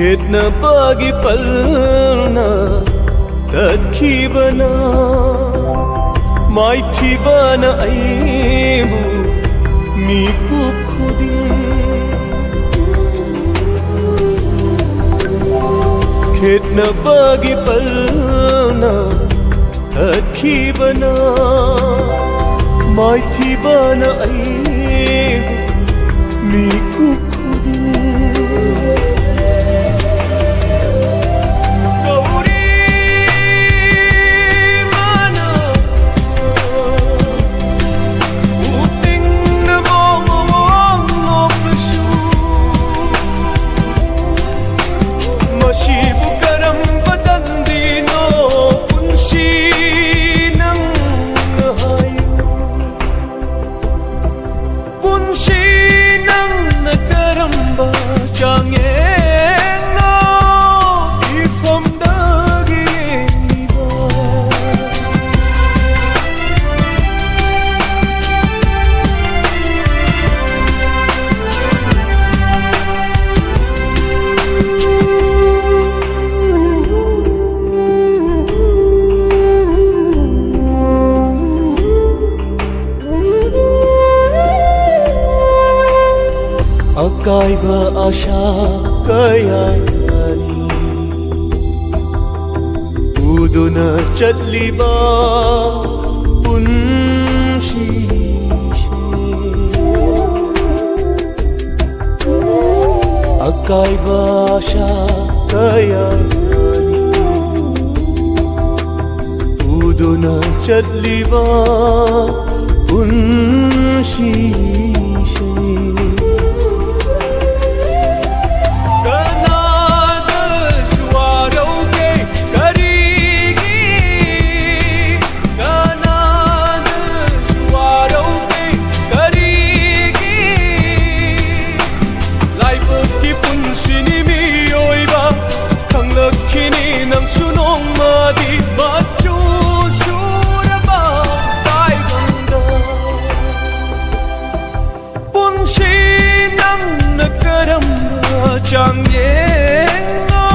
खेद्नबगी पलना तत्खिबना माइथिबना आइबु मिकुप खुदिं खेद्नबगी पलना तत्खिबना माइथिबना आइबु मिकुप खुदिं Akaiba asha kayani Uduna chatliba punshishe Akaiba asha kayani Uduna chatliba punshishe Chẳng nhẹ ngó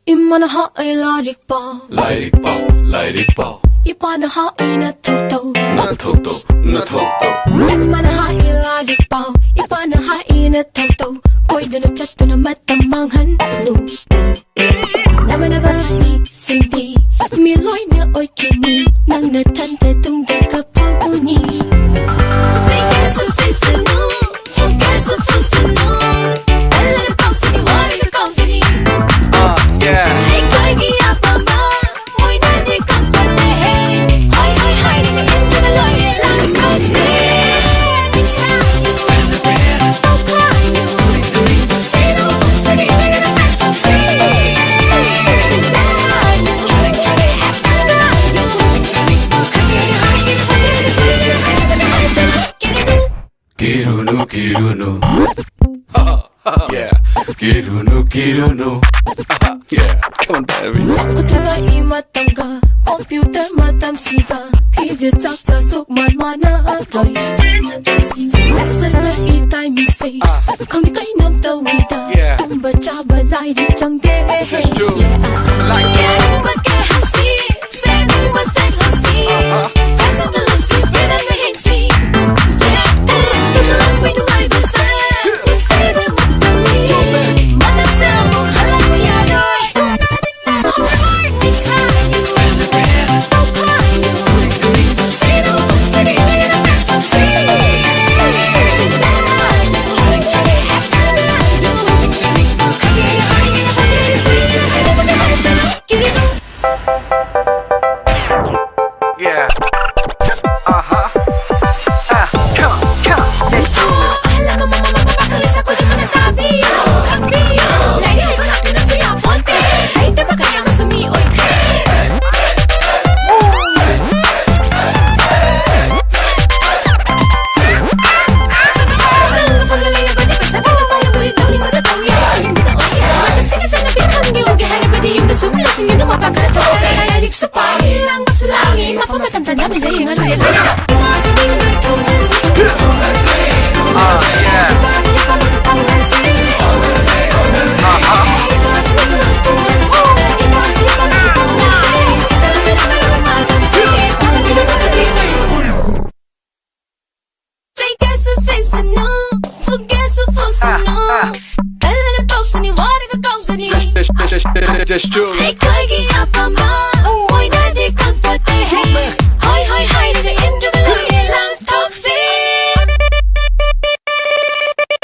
Imana ha ai light it ball Ipana ha ai na thok to Imana ha ai light it ball Ipana ha ai na thok to Koi duna chat duna matam manghan nu Nama na babi simpi Mi loi na oi kini Nang na tan te tung de ka pa uni Say yes so say so no Forget so so no Ella na kong sini wari ka kong sini Yeah. Hey, koi ki apa ma? Moi na di kang pate hey. Hai hai hai ni ka in na loi ye lang kong se. Oh cry you. Say no, say ni lang na kang kong se. Kirunu. Yeah. Kirunu. Yeah. Come on, baby. Ko taga imatanga computer matamsiga Pije chaksa suk mana agoy matamsiga Nasala itay mistakes Kung di kayo nam tawida Tumba chaba lai di chang de Just do like Kaya ba kaya hasi Sen ba stay hasi Fans of the love si Fred ang nahingsi Yeah, ito lang pinuhay ba sa Stay there magdami Matamsa mo halang mo yaroy Just do Ay kagi apa ma Oy na di kang pati hey Hoy hoy hoy naga indra galoy lang toxic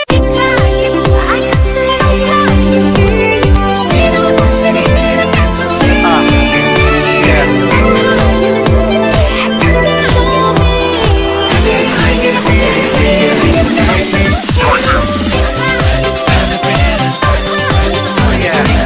Ikayo I can say ikayo Sino mo sinili na toxic Yeah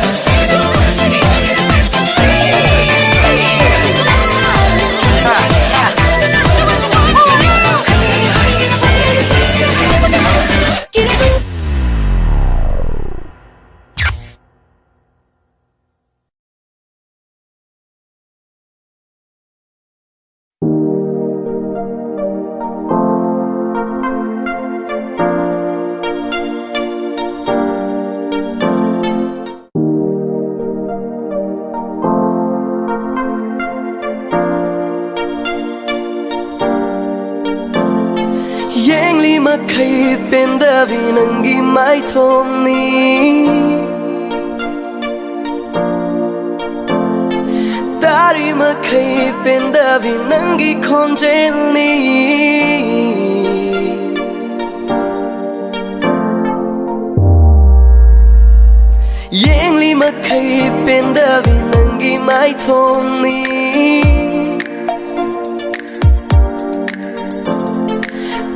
Kay pendavi nangi mai thong ni Dari ma kay pendavi nangi konjel ni Yeng li ma kay pendavi nangi mai thong ni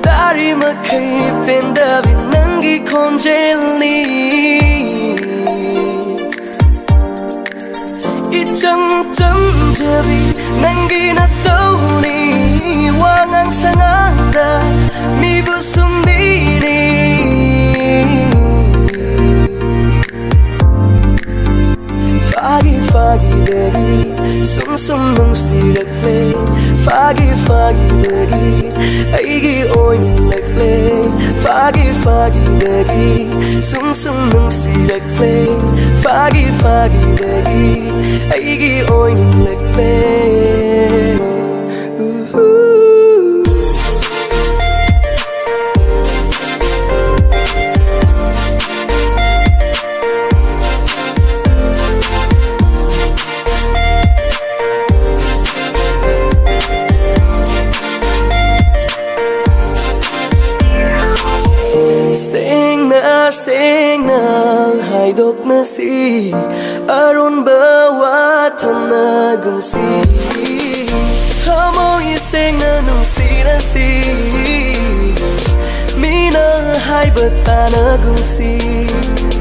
Dari makai pendavi nangi konjel ni Ichang chang jabi nangi na tau ni Wangang sanganda mi busum diri Fagi fagi dari sum sum nung sirak le Fagi fagi dari aigi oy like le Fagi fagi dari sum sum nung sirak le Fagi fagi dari aigi oy like le Sing na hai dok na si Aron bawa tham na gung si Hamo yi sing na nung si na si Mina hai bata na gung si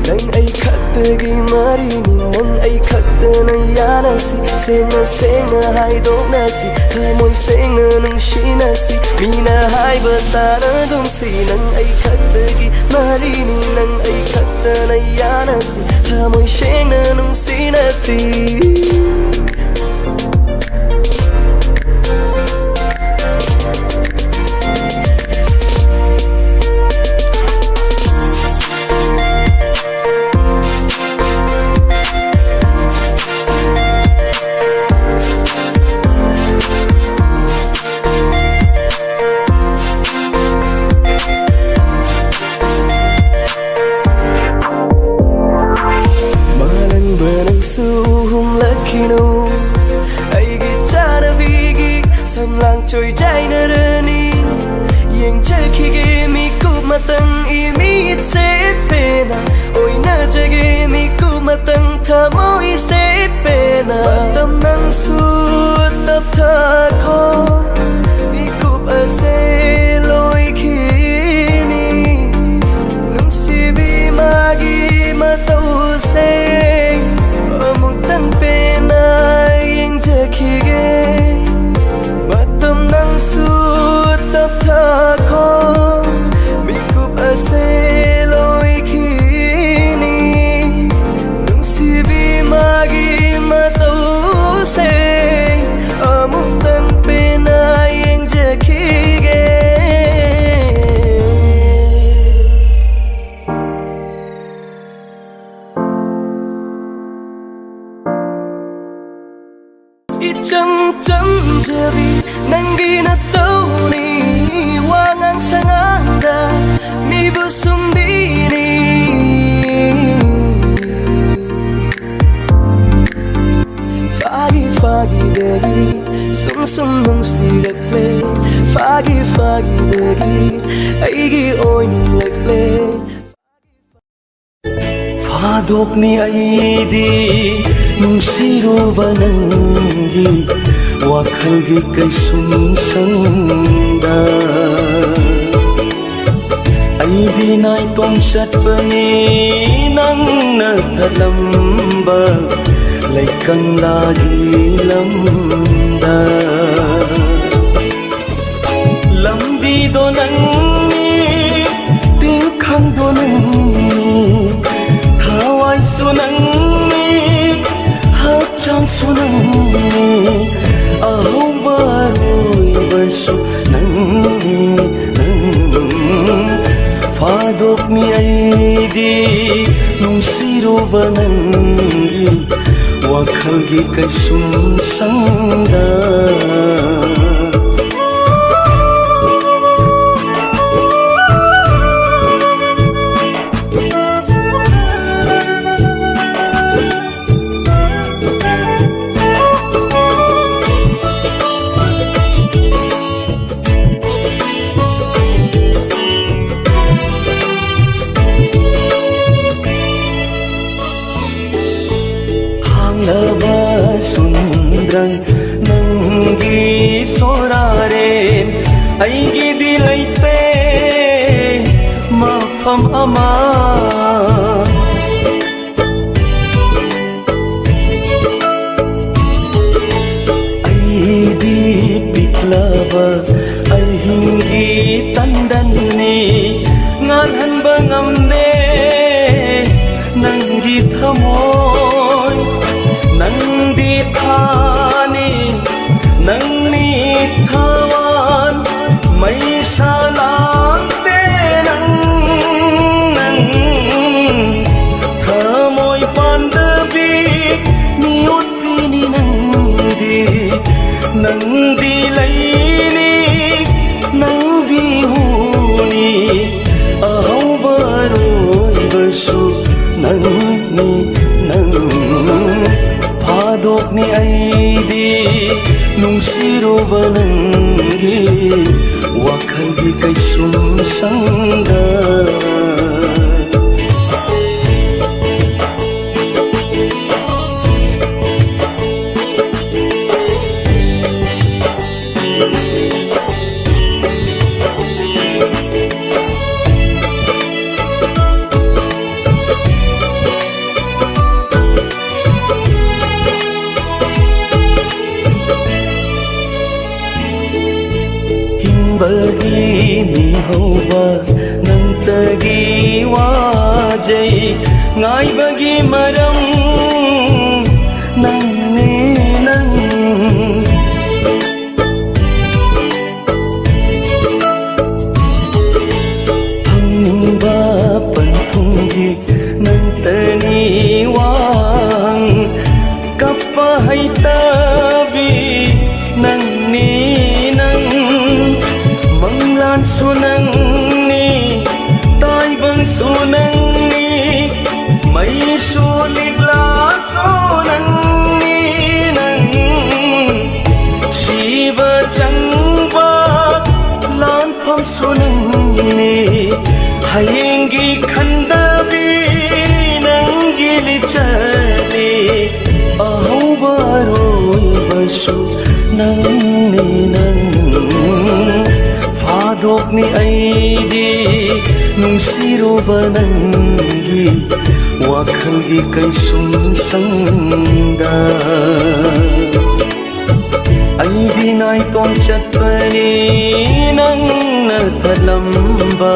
Nang ay kaktagi marini Nang ay kakta na yana si Sing na hai dok na si Hamoy sing na nung si na si Mina hai bata na gung si Nang ay kaktagi marini Nang ay kakta na yana si Hamoy sing na nung si na si trôi trái nơ niยังเจอขี้เกมีกูมาตั้งอีมีเซเปนะโอ้ยน่าจะเกมีกูมาตั้งเธอโมยเซเปนะตำนังสูดตับเธอคอมีกูอาเซลอยขี้นี่นุ่งสีบีมากีมาตัวเซมุกตั้งเป็นนะยังเจอขี้เกมาตำนังสูดตับเธอคอมีกูอาเซลอยขี้นี่นุ่งสีบีมากีมาตัวเซมุกตั้งเป็นนะยังเจอขี้เกJam-jam-jabi nanggi na tau ni wangang sanganga ni busum dini Fagi-fagi dari sum-sum nung sirakle Fagi-fagi dari aigi oy nung lakle Fadok ni aidi nungsiruba nanggi wakhalgi kay sumsangda aidi nai tom satpani nang nathalamba laikang lagi lamda lambi do nangni tingkhang do nangni thawai sunangni hachang sunangni ahau baroi bersu nangni fadok ni aidi nungsiruba nanggi wakhalgi kay sumsangda sundrang nanggi sorare aigi dilaite mafam ama aidi piklaba ahingi tandanni ngalhan bangamne nanggi thamoy nangdi thani nangni thawan mai salang te nang thamoy pandabi niut pini nangdi laini nangdi huni ahau baroi bersu nangni Fadok ni aidi nungsiruba nanggi wakhalgi kay sumsangda bagi ni hoba nang tagi wajai ngai bagi maram nang ni nang ba panthunggi nang tani wang kapahai tabi nang ni sunang ni tai bang sunang ni mai sulit la ꯃꯐꯝꯁꯨ ꯅꯪꯅꯤ ꯍꯌꯦꯡꯒꯤ ꯈꯟꯗꯕꯤ ꯅꯪꯒꯤ ꯂꯤꯆꯠꯅꯤ ꯑꯍꯧꯕ ꯑꯔꯣꯏꯕꯁꯨ ꯅꯪꯅꯤ ꯅꯪ ꯐꯥꯗꯣꯛꯅꯤ ꯑꯩꯗꯤ ꯅꯨꯡꯁꯤꯔꯨꯕ ꯅꯪꯒꯤ ꯋꯥꯈꯜꯒꯤ ꯀꯩꯁꯨꯝꯁꯪꯗ ꯑꯩꯗꯤ ꯅꯥꯏꯇꯣꯝ ꯆꯠꯄꯅꯤ ꯅꯪꯅ ꯊꯜꯂꯝꯕ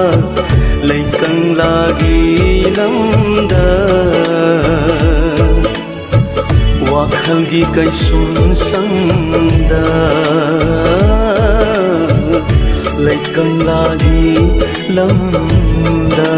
ꯂꯩꯀꯪꯂꯥꯒꯤ ꯂꯝꯗ ꯋꯥꯈꯜꯒꯤ ꯀꯩꯁꯨꯝꯁꯪꯗ ꯂꯩꯀꯪꯂꯥꯒꯤ ꯂꯝꯗ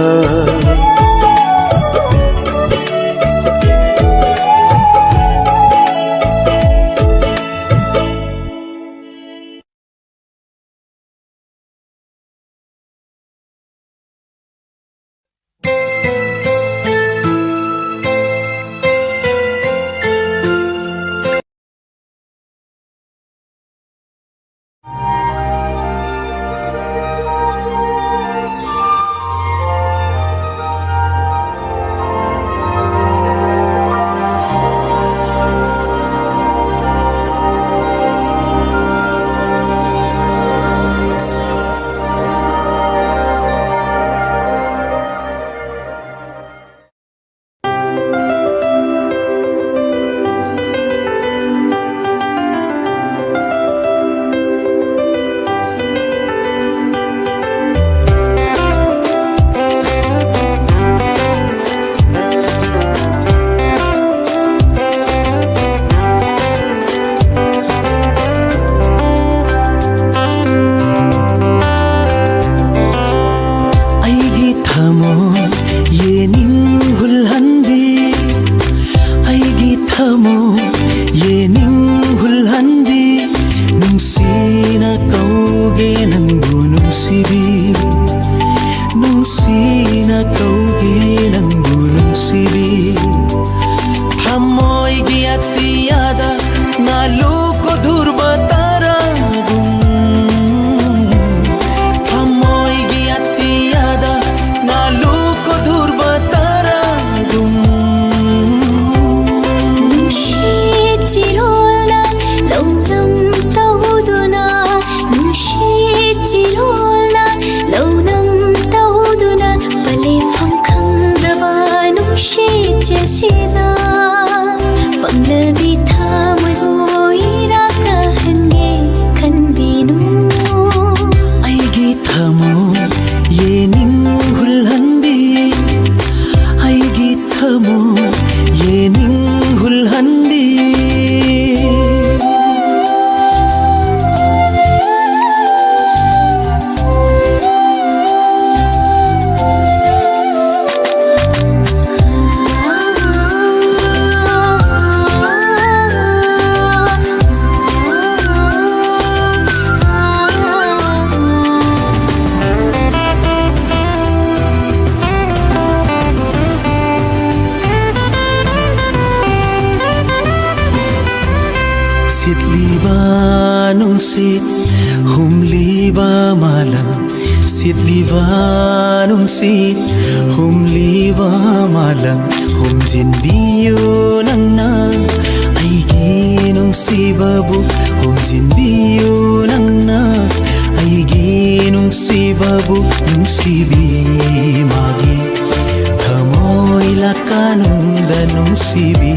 nungsit humliba malam sitliba nungsit humliba malam humjin biyo nang na ay ginungsibabu humjin biyo nang na ay ginungsibabu nungsibi magi thamoy lakanunda nungsibi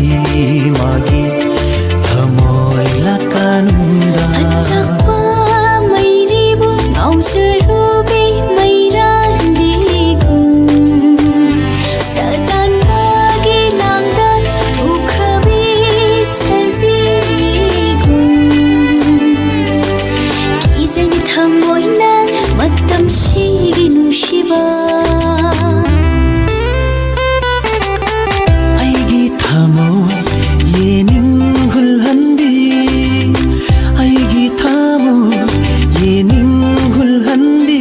magi thamoy lakanunda achakpa mairibu ngausarubi mairandi sadan magi langda ukhrabi sajigu kizani thamoyna matam shigi nushiba aigi thamoy yening hulhandi aigi thamoy yening hulhandi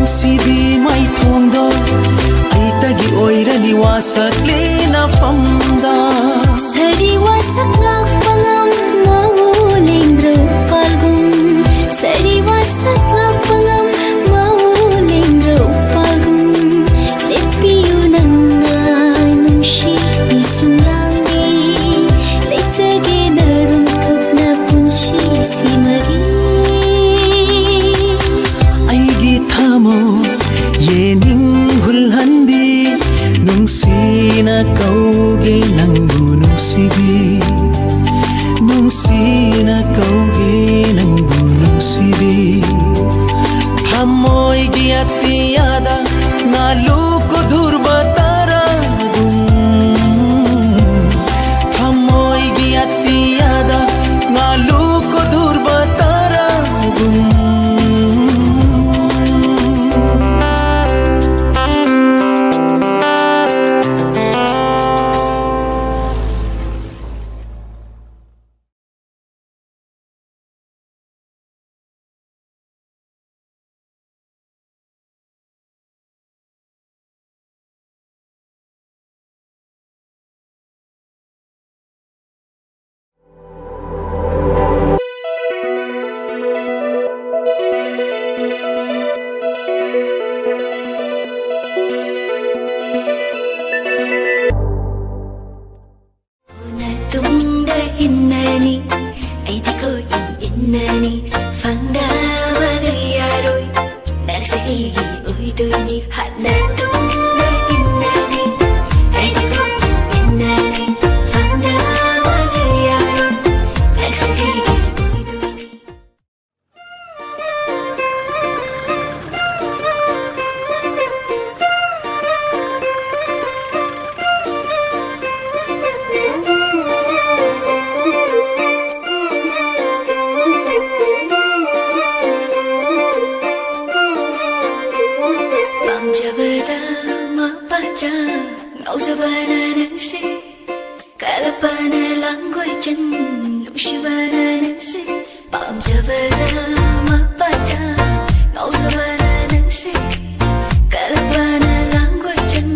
ꯅꯨꯡꯁꯤꯕꯤ ꯃꯥꯏꯊꯣꯡꯗꯣ ꯑꯩꯇꯒꯤ ꯑꯣꯏꯔꯅꯤ ꯋꯥꯁꯛꯂꯦꯅ ꯐꯝꯗ ꯁꯔꯤ ꯋꯥꯁꯛ ꯉꯥꯛꯄ ꯉꯝꯃꯕꯨ ꯂꯦꯡꯗ꯭ꯔꯣ ꯄꯥꯜꯒꯨꯝ ꯁꯔꯤ ꯋꯥꯁꯛ ꯉꯥꯛꯄ ꯉꯝꯃꯕꯨ ꯂꯦꯡꯗ꯭ꯔꯣ ꯄꯥꯜꯒꯨꯝ ꯂꯦꯞꯄꯤꯌꯨ ꯅꯪꯅ ꯅꯨꯡꯁꯤ ꯁꯨꯡꯂꯥꯡꯅꯤ ꯂꯩꯖꯒꯦ ꯅꯔꯨꯝ ꯊꯨꯞꯅ ꯄꯨꯟꯁꯤ ꯁꯤꯃꯔꯤ ꯑꯩꯒꯤ ꯊꯃꯣꯏ ꯌꯦꯅꯤꯡ ꯍꯨꯜꯍꯟꯕꯤ ꯅꯨꯡꯁꯤꯅ ꯀꯧꯒꯦ ꯅꯪꯕꯨ ꯅꯨꯡꯁꯤꯕꯤ ꯅꯨꯡꯁꯤꯅ ꯀꯧꯒꯦ ꯅꯪꯕꯨ ꯅꯨꯡꯁꯤꯕꯤ ꯊꯃꯣꯏꯒꯤ ꯑꯇꯤꯌꯥꯗ ꯉꯥꯂꯨ ꯀꯨꯗꯨꯔꯕ ꯇꯔꯥꯒꯨꯝ ꯊꯃꯣꯏꯒꯤ ꯑꯇꯤꯌꯥꯗ ꯉꯥꯂꯨ ꯀꯨꯗꯨꯔꯕ ꯇꯔꯥꯒꯨꯝ ꯇꯨꯡꯗ ꯏꯟꯅꯅꯤ ꯑꯩꯗꯤꯀꯣ ꯏꯟꯅꯅꯤ ꯐꯪꯗꯕꯒ ꯌꯥꯔꯣꯏ ꯅꯪꯁꯦ ꯑꯩꯒꯤ ꯑꯣꯏꯗꯣꯏꯅꯤ ꯍꯥꯟꯅ ꯇꯨꯡꯗ ꯏꯟꯅꯅꯤ ꯑꯩꯗꯤꯀꯣ ꯏꯟꯅꯅꯤ ꯐꯪꯗꯕꯒ ꯌꯥꯔꯣꯏ ꯅꯪꯁꯦ ꯑꯩꯒꯤ ꯑꯣꯏꯗꯣꯏꯅꯤ ꯄꯥꯝꯖꯕꯗ ꯃꯄꯥꯆꯥ ꯉꯥꯎꯖꯕꯅ ꯅꯪꯁꯦ ꯀꯜꯄꯅ ꯂꯥꯡꯒꯣꯏꯆꯟ ꯅꯨꯡꯁꯤꯕꯅ ꯅꯪꯁꯦ ꯄꯥꯝꯖꯕꯗ ꯃꯄꯥꯆꯥ ꯉꯥꯎꯖꯕꯅ ꯅꯪꯁꯦ ꯀꯜꯄꯅ ꯂꯥꯡꯒꯣꯏꯆꯟ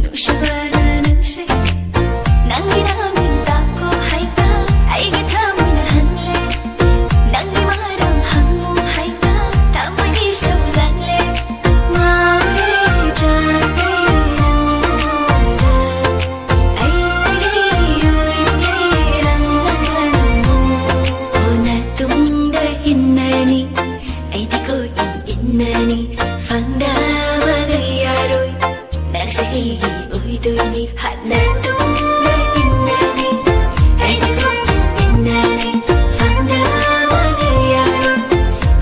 ꯅꯨꯡꯁꯤꯕꯅ ꯅꯪꯁꯦ ꯅꯪꯒꯤ ꯅꯃꯤꯡ ꯇꯥꯛꯀꯣ ꯍꯥꯏꯇꯥ ꯑꯩꯒꯤ ꯊꯃꯣꯏꯅ ꯍꯪꯂꯦ ꯅꯪꯒꯤ ꯃꯔꯝ ꯍꯪꯉꯨ ꯍꯥꯏꯇꯥ ꯊꯃꯣꯏꯒꯤ ꯁꯧꯂꯪꯂꯦ ꯐꯪꯗꯕꯒ ꯌꯥꯔꯣꯏ ꯅꯪꯁꯦ ꯑꯩꯒꯤ ꯑꯣꯏꯗꯣꯏꯅꯤ ꯍꯥꯟꯅ ꯇꯨꯡꯗ ꯏꯟꯅꯅꯤ ꯑꯩꯗꯤꯀꯣ ꯏꯟꯅꯅꯤ ꯐꯪꯗꯕꯒ ꯌꯥꯔꯣꯏ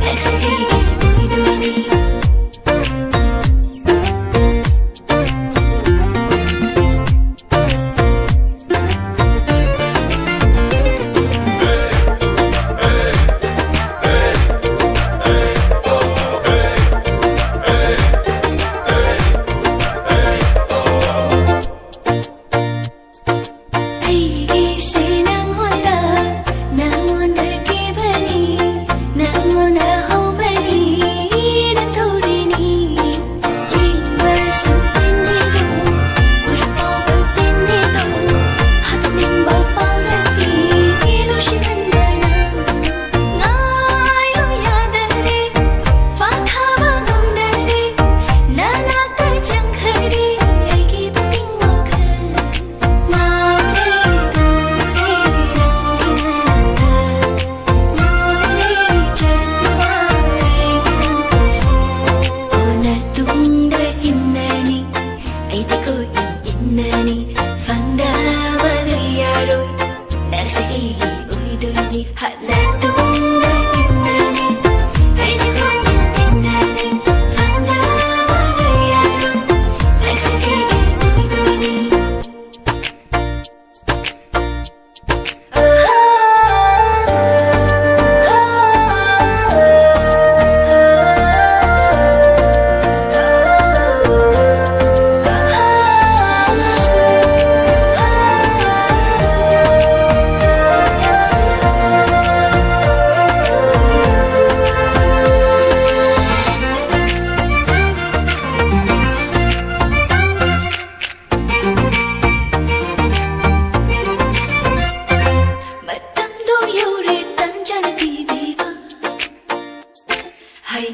ꯅꯪꯁꯦ ꯑꯩꯒꯤ ꯑꯣꯏꯗꯣꯏꯅꯤ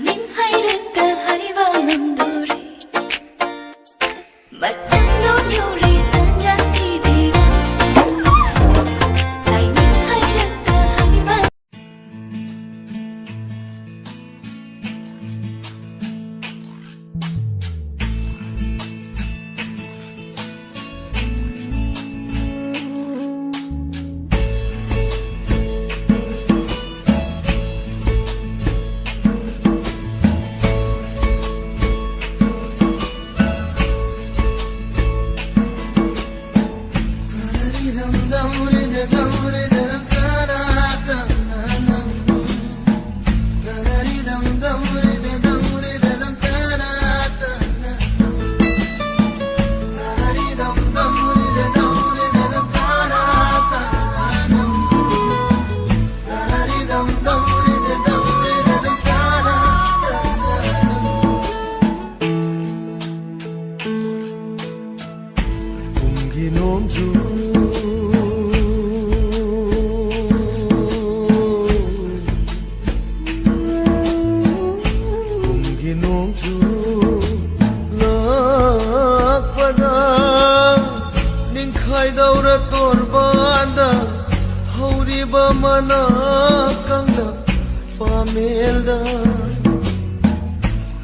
ꯍꯥꯏꯅꯤꯡ ꯍꯥꯏꯔꯒ ꯍꯥꯏꯕ ꯉꯝꯗꯣꯔꯦ ꯃꯇꯝꯗꯣ ꯌꯧꯔꯦ ꯇꯟꯖꯥ ꯊꯤꯕꯤꯕ ꯍꯥꯏꯅꯤꯡ ꯍꯥꯏꯔꯒ ꯍꯥꯏꯕ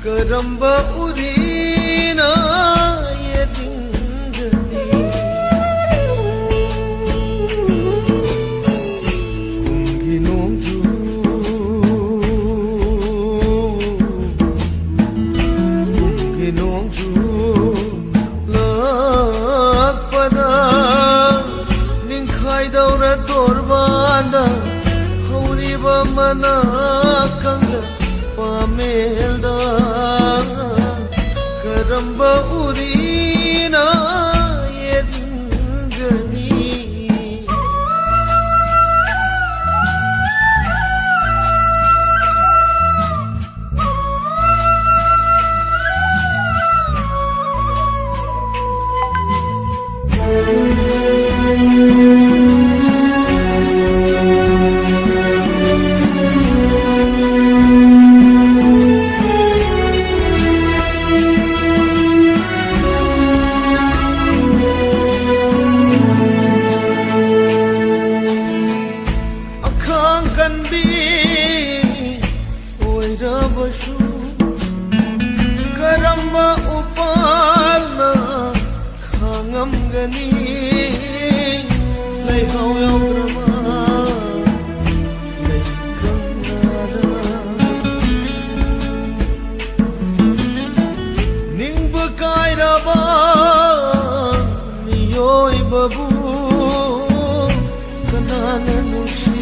Karamba urina yedingani Kungi nongju Kungi nongju Lakpada Ningkhai daura torbanda Hauriba mana kangla Pamelda Karamba urina yedingani Karamba upalna khangamgani Laihau yaudrama Laikangada Ningba kairaba Miyoi babu Kanana nushi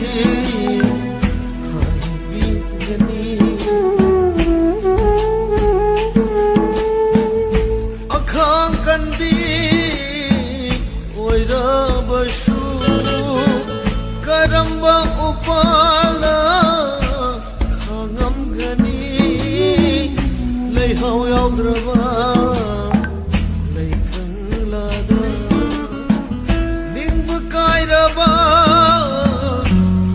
Karamba upala khangamgani Laihau yaudraba Laikanglada Ningba kairaba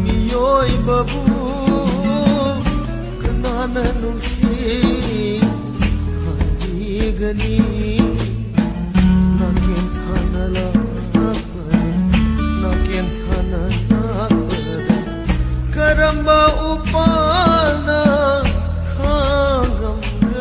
Miyoi babu Kanana nushi Hanigani Nakin thanala Karamba upalna khangamgani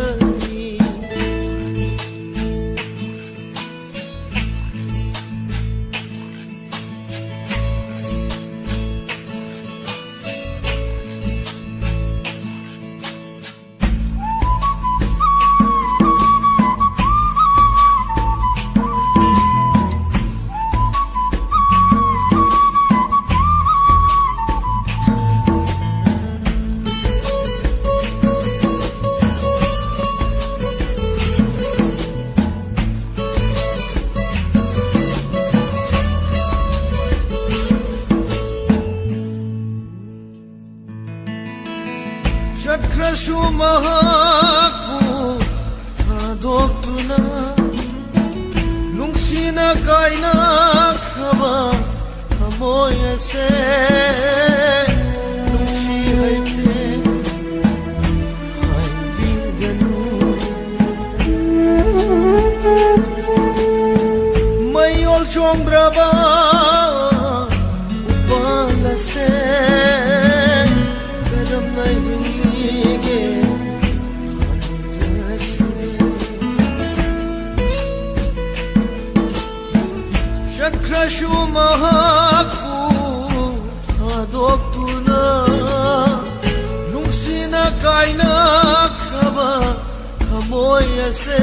Chakrashu mahaku thadoktuna Nungsina kaina khaba hamoy ase Nungsi haite hai chongdraba upala se karam na hinge Shakrashu mahaku thadok-tuna Nungsina kaina khaba khamoy ase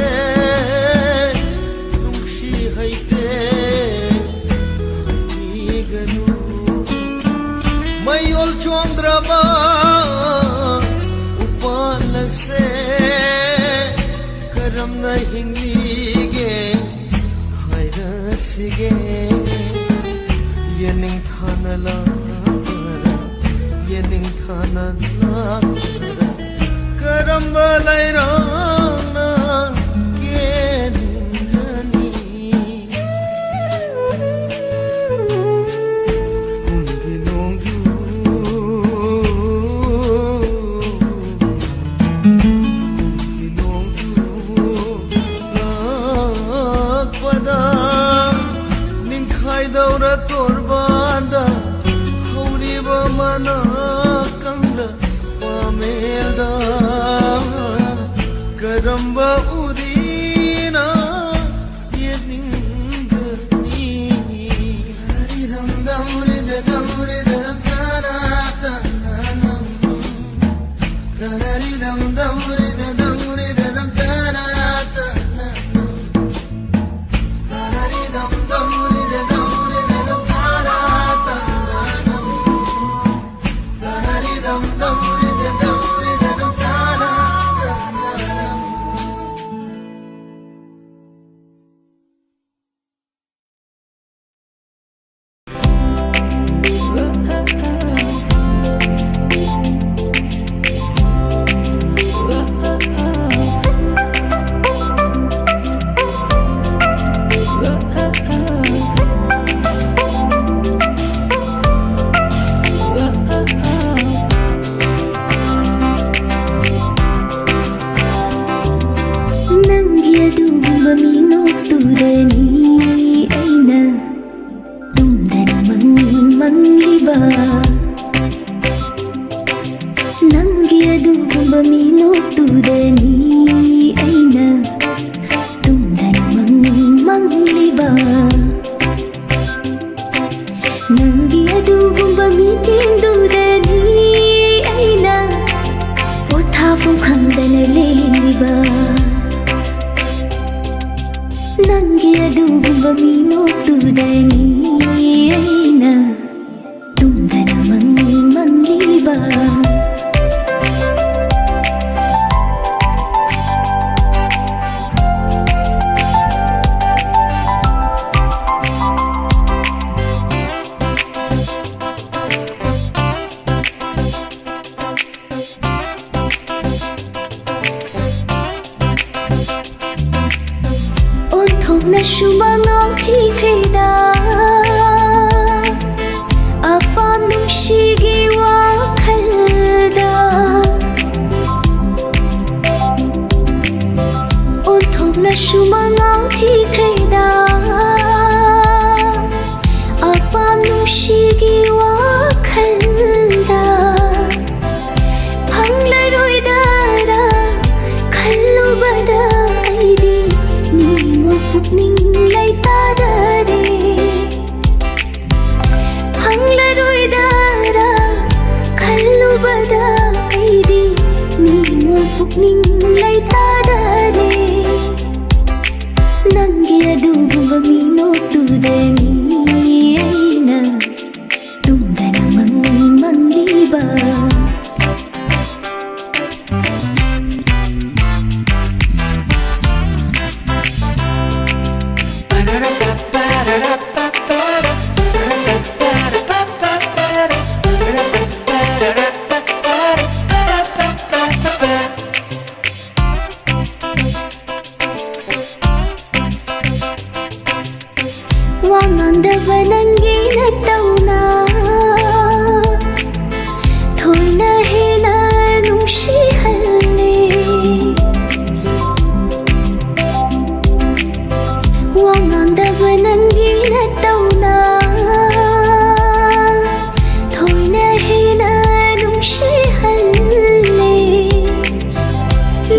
Nungshi haite haiganu Mayol chondraba upal se karam na hinglige Sige yening thana la yening thana la karamba lairana ke ningani kungi nongju kungi nongju lakpada Daura torbanda hauriba mana kangda pamelda karamba urina yeningani hariram damrida damrida tarata nanam tararidam damrida damrida tarata nanam tararidam damrida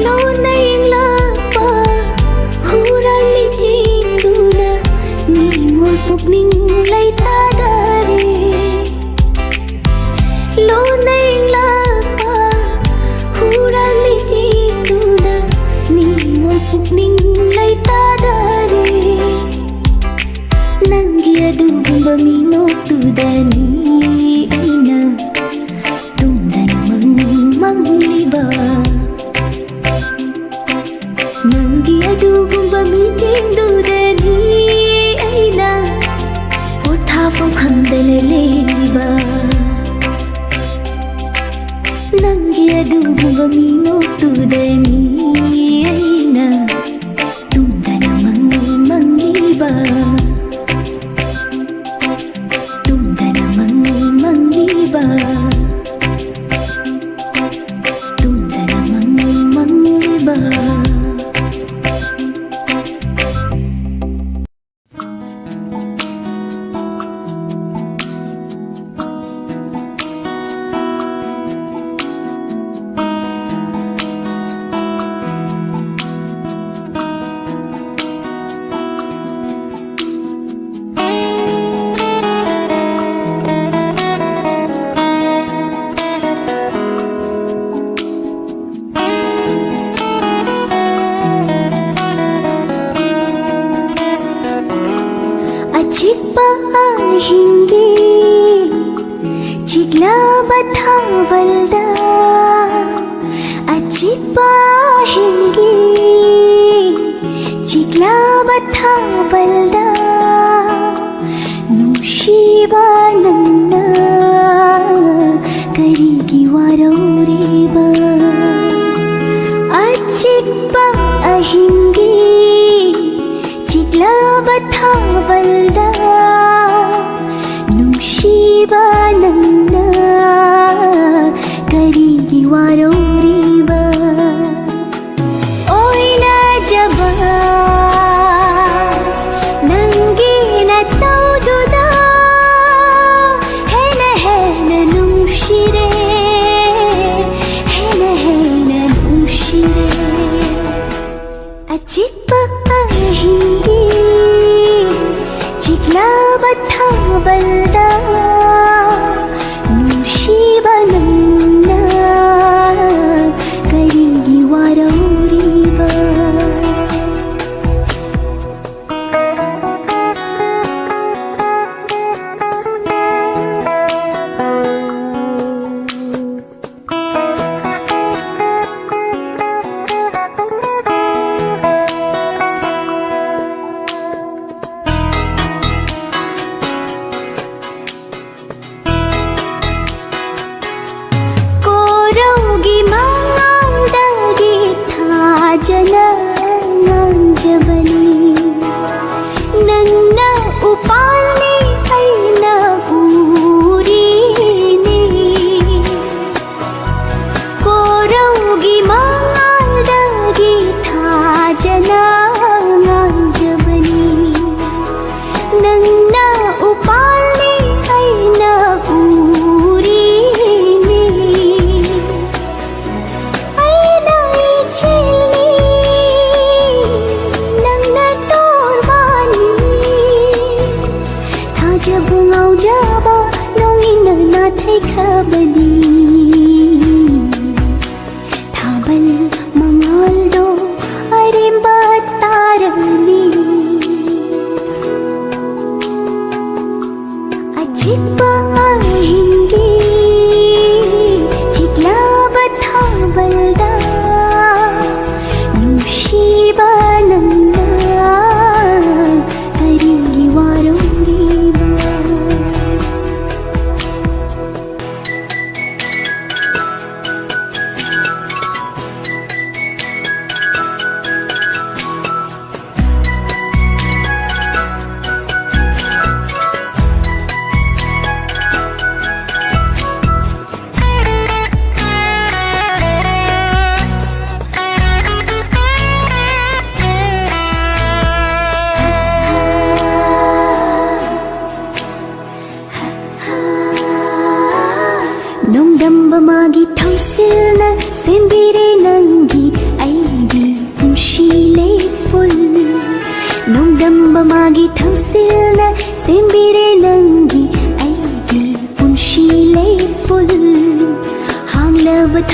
Lonay lapa Hural mitinduna Ni mo pugning lay tadare Lonay lapa Hural mitinduna Ni mo pugning lay tadare Nanggi adubong baminok tudani Aina Tundan mangliba Nanggi adubong bamiting dudani Aina Uthapong khamdana leliba Nanggi adubong baminok tudani Aina Tundan mangliba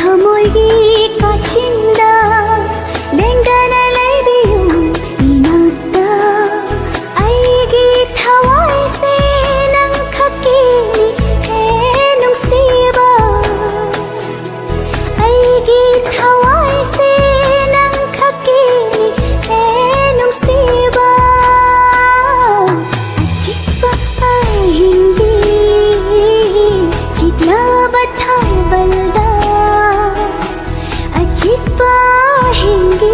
ಥಮೊಯ್ಗಿ ಕಾಚಿಂದ ಲೆಂಗನ ಲೈಬಿಯು ಇನಾತ್ತ ಐಗಿ ಥವಾಯ್ಸೆ ನಂ ಖಕ್ಕೇಲಿ ಹೇ ನುಂಗ್ಸಿಬಾ ಐಗಿ ಥವಾಯ್ಸೆ ನಂ ಖಕ್ಕೇಲಿ ಹೇ ನುಂಗ್ಸಿಬಾ ಅಚಿಪ್ಪ ಹಿಂಗಿ ಚಿಟ್ಲಾ ಬಥಾ ಬಲ್ದಾ ಅಚಿಪ್ಪ ಹಿಂಗಿ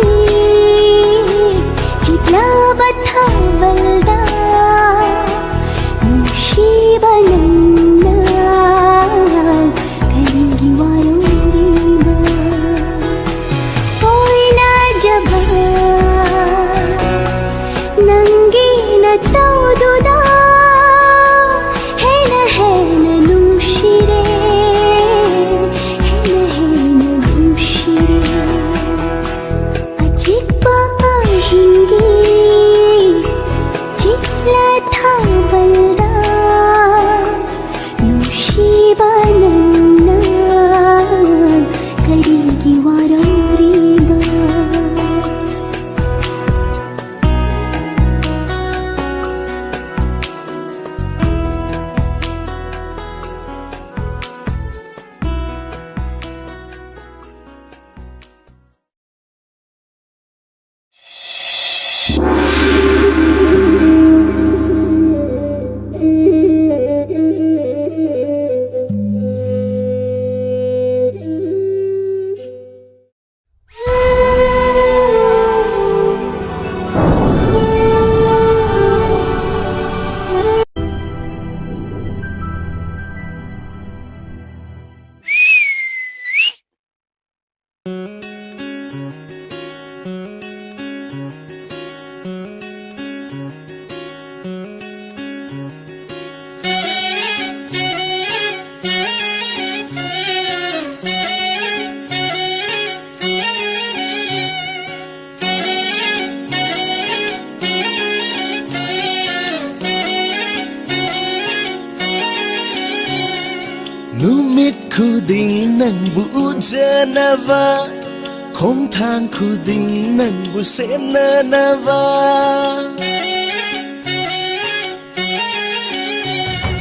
ಚಿಟ್ಲಾ ಬಥಾ ಬಲ್ದಾ ಮುಷೀಬನನ್ನ ಕರಿಂಗಿ ವಾರೋರಿಬ ಹೋಯ್ನ ಜಬ ನಂಗೇನ ತೌದುದಾ ಹೆನ ಹೆನ ನುಷಿರೆ ಹೆನ ಹೆನ ನುಷಿರೆ ಅಚಿಪ್ಪ ಹಿಂಗಿ ಚಿಟ್ಲ ಥಾ ಬಲ್ದಾ ನುಷಿಬನನ್ನ ಕರಿಂಗಿ ವಾರೋರಿಬ Numit khuding nang bu janava Khom thang khuding nang bu senanava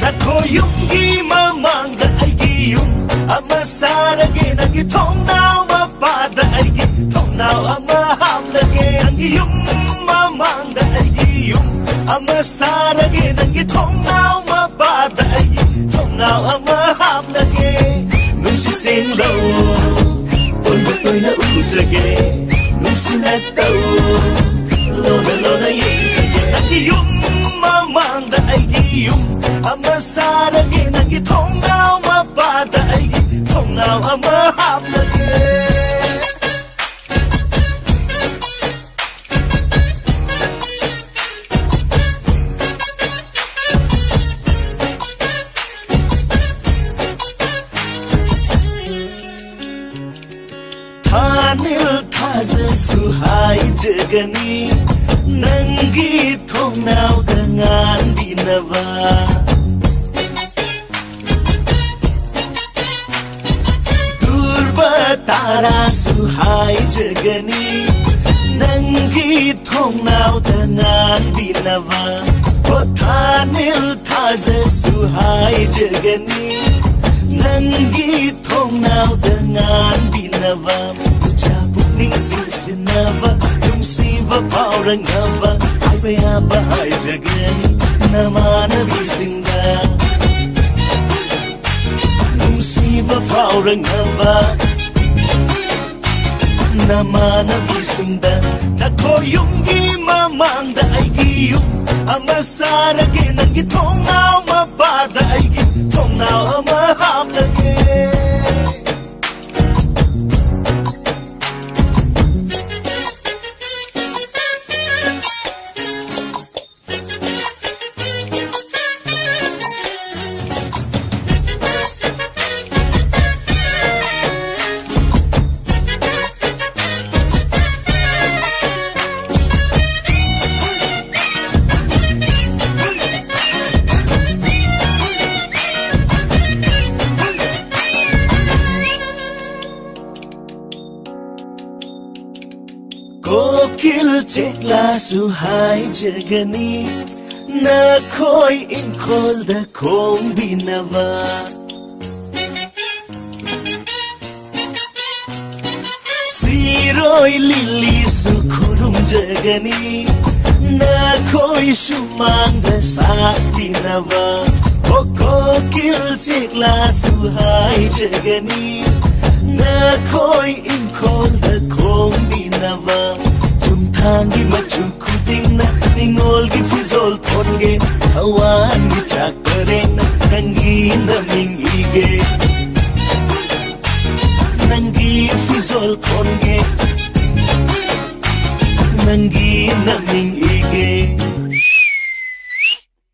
Nakho yung gi mamang da ay gi yung Ama sarage nang gi thong nao ma ba da ay gi Thong nao ama ham lage nang gi yung mamang da ay gi yung Ama sarage nang gi thong nao ma ba da ay gi Thong nao ama ham lage Nung si sen lo Ôi một tôi na u jage Nung si na tau Lo na yi jage Nang gi yung mamang da ay gi yung Ama sarage nang gi thong nao ma ba da ay gi Thong nao ama ham lage Thanil thaza suhai jagani Nangi thong nao dangan dinava Durba tara suhai jagani Nangi thong nao dangan dinava Thanil thaza suhai jagani Nangi thong nao dangan dinava Ucapuk ning sinsinava Yung siva paurangava Ay bayaba ay jagani Namana visinda Yung siva paurangava Namana visinda Nako yung gi mamang da ay gi yung Ama sarage nang gi thong nao mabada ay gi Thong nao ama ham lage Kokil cekla suhai jagani Na koi in kol da kong binava Siroi lili su kurum jagani Na koi shumang da sakti nava Kokil cekla suhai jagani Na koi in kol da kong binava Tangi machu kuding na ningol gi fizol thonge hawan gi chak pareng na nangi naming ige nangi fizol thonge nangi naming ige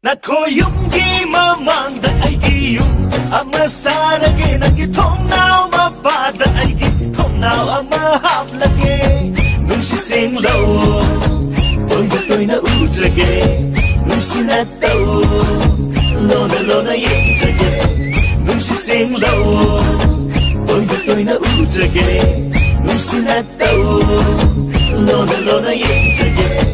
na koyum gi mamang da ai gi yum ama sara ge na gi thong naw ma ba da ai gi thong naw ama hap lage nung si sing low tôi na u jage nung si na tau lona yeng jage nung si sing low tôi na u jage nung si na tau lona yeng jage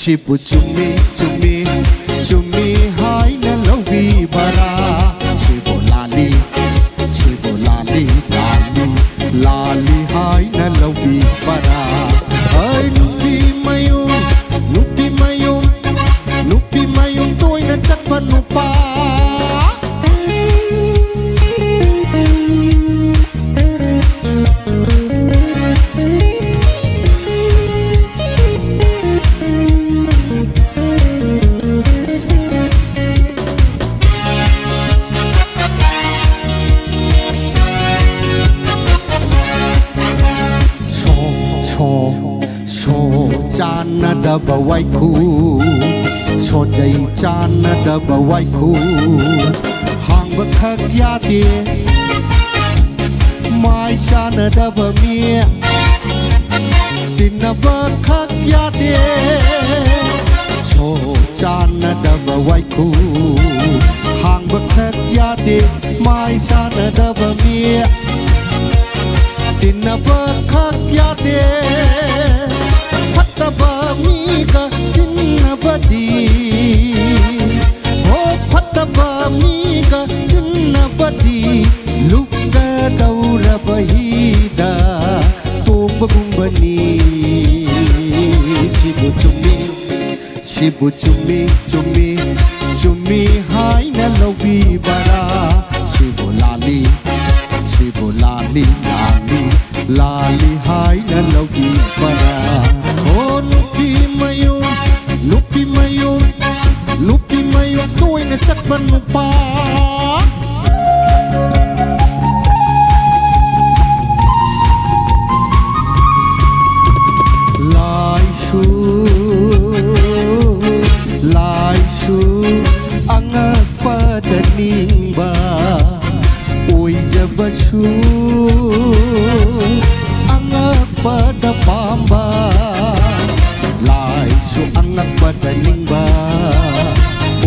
Chibu chumi hai na lovi bara chibu lali lali hai na lovi bara ai nupi mayum tôi na chat pa nupa daba wai khu so jai chan na daba wai khu hang ba khak ya ti mai cha na daba mi tin na ba khak ya ti so chan na daba wai khu hang ba khak ya ti mai cha na daba mi tin na ba khak ya ti Fataba mika tinnabadi Oh fataba mika tinnabadi Lukka daura bahida Tomba gumbani Shibu chumi hai na lovi bara Shibu lali lali hai na lovi bara Oh nupi mayum tôi na chat ban nupa lai su angak pada nimba oi jabasu angak pada pamba lai su angak pada nimba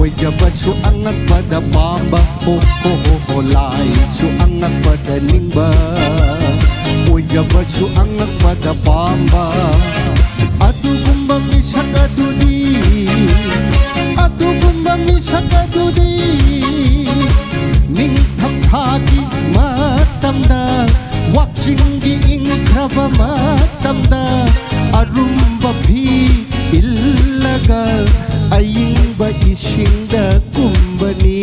oi jabasu angak pada pamba ꯐꯖꯕꯁꯨ ꯑꯉꯛꯄꯗ ꯄꯥꯝꯕ ꯑꯗꯨꯒꯨꯝꯕ ꯃꯤꯁꯛ ꯑꯗꯨꯗꯤ ꯅꯤꯡꯊꯝ ꯊꯥꯒꯤ ꯃꯇꯝꯗ ꯋꯥꯛꯆꯤꯡꯒꯤ ꯏꯪꯈ꯭ꯔꯕ ꯃꯇꯝꯗ ꯑꯔꯨꯝꯕ ꯐꯤ ꯏꯜꯂꯒ ꯑꯏꯪꯕ ꯏꯁꯤꯡꯗ ꯀꯨꯝꯕꯅꯤ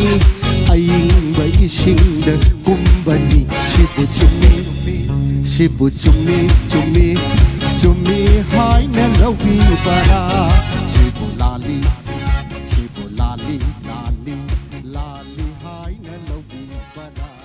ꯑꯏꯪꯕ ꯏꯁꯤꯡꯗ ꯀꯨꯝꯕꯅꯤ sibu chumi chumi chumi haina lawibara sibu lali lali lali haina lawibara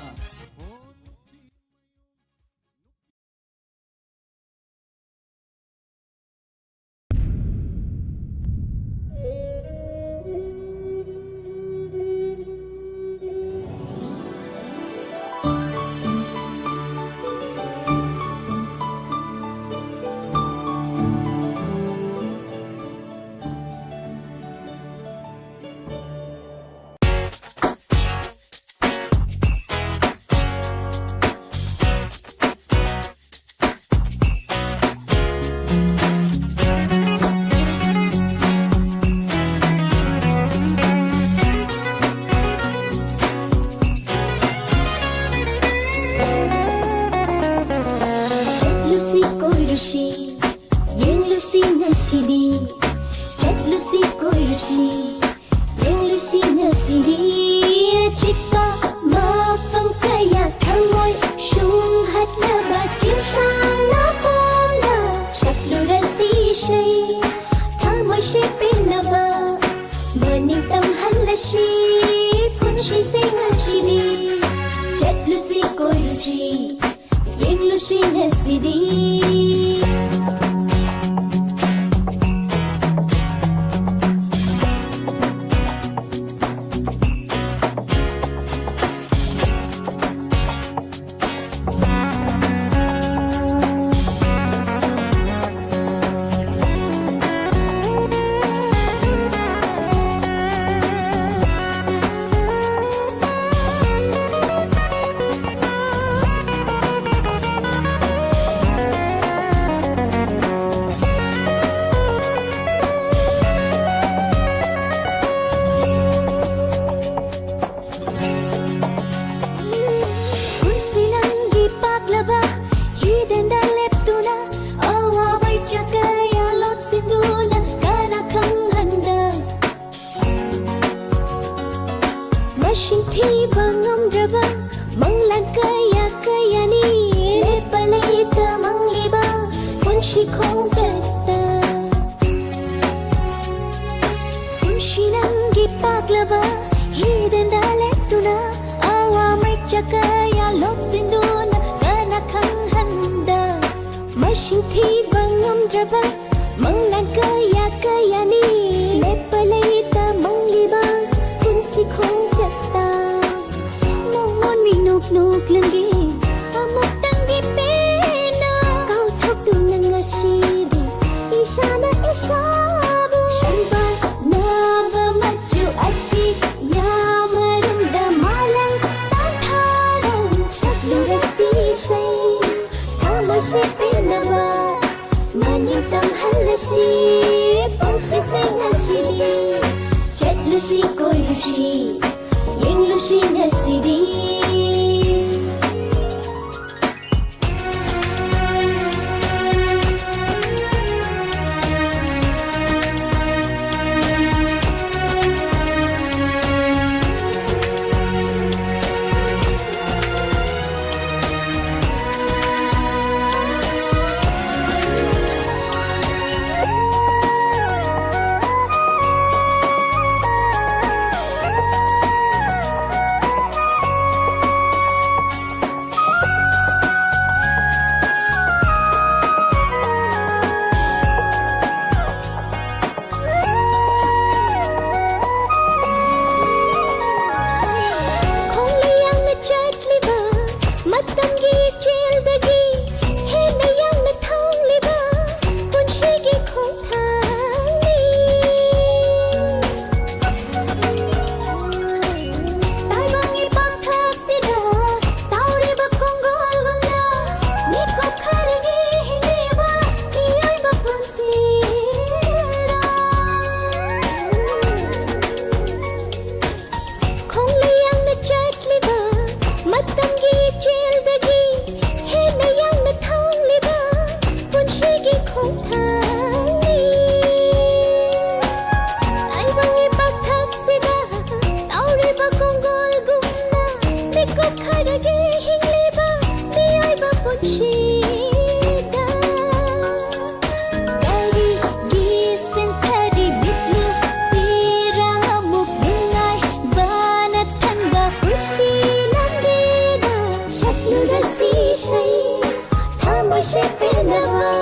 ꯊꯃꯣꯏꯁꯦ ꯄꯦꯟꯅꯕ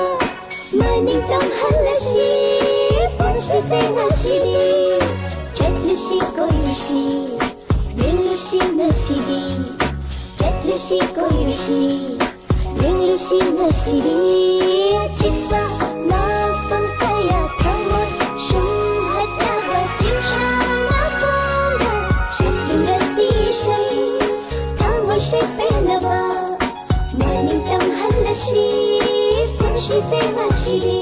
ꯃꯅꯤꯡꯇꯝ ꯍꯜꯂꯁꯤ ꯄꯨꯟꯁꯤꯁꯦ ꯉꯁꯤꯗꯤ ꯆꯠꯂꯨꯁꯤ ꯀꯣꯏꯔꯨꯁꯤ ꯂꯦꯡꯂꯨꯁꯤ ꯉꯁꯤꯗꯤ ꯆꯠꯂꯨꯁꯤ ꯀꯣꯏꯔꯨꯁꯤ ꯂꯦꯡꯂꯨꯁꯤ ꯉꯁꯤꯗꯤ ꯑꯆꯤꯛꯄ ꯃꯐꯝ ꯀꯌꯥ ꯊꯃꯣꯏ ꯁꯨꯝꯍꯠꯂꯕ ꯆꯤꯡꯁꯥꯡ ꯃꯄꯥꯟꯗ ꯁꯛꯂꯨꯔꯁꯤ ꯏꯁꯩ ꯊꯃꯣꯏꯁꯦ ꯄꯦꯟꯅꯕ ꯃꯅꯤꯡꯇꯝ ꯍꯜꯂꯁꯤ ꯄꯨꯟꯁꯤꯁꯦ ꯉꯁꯤꯗꯤ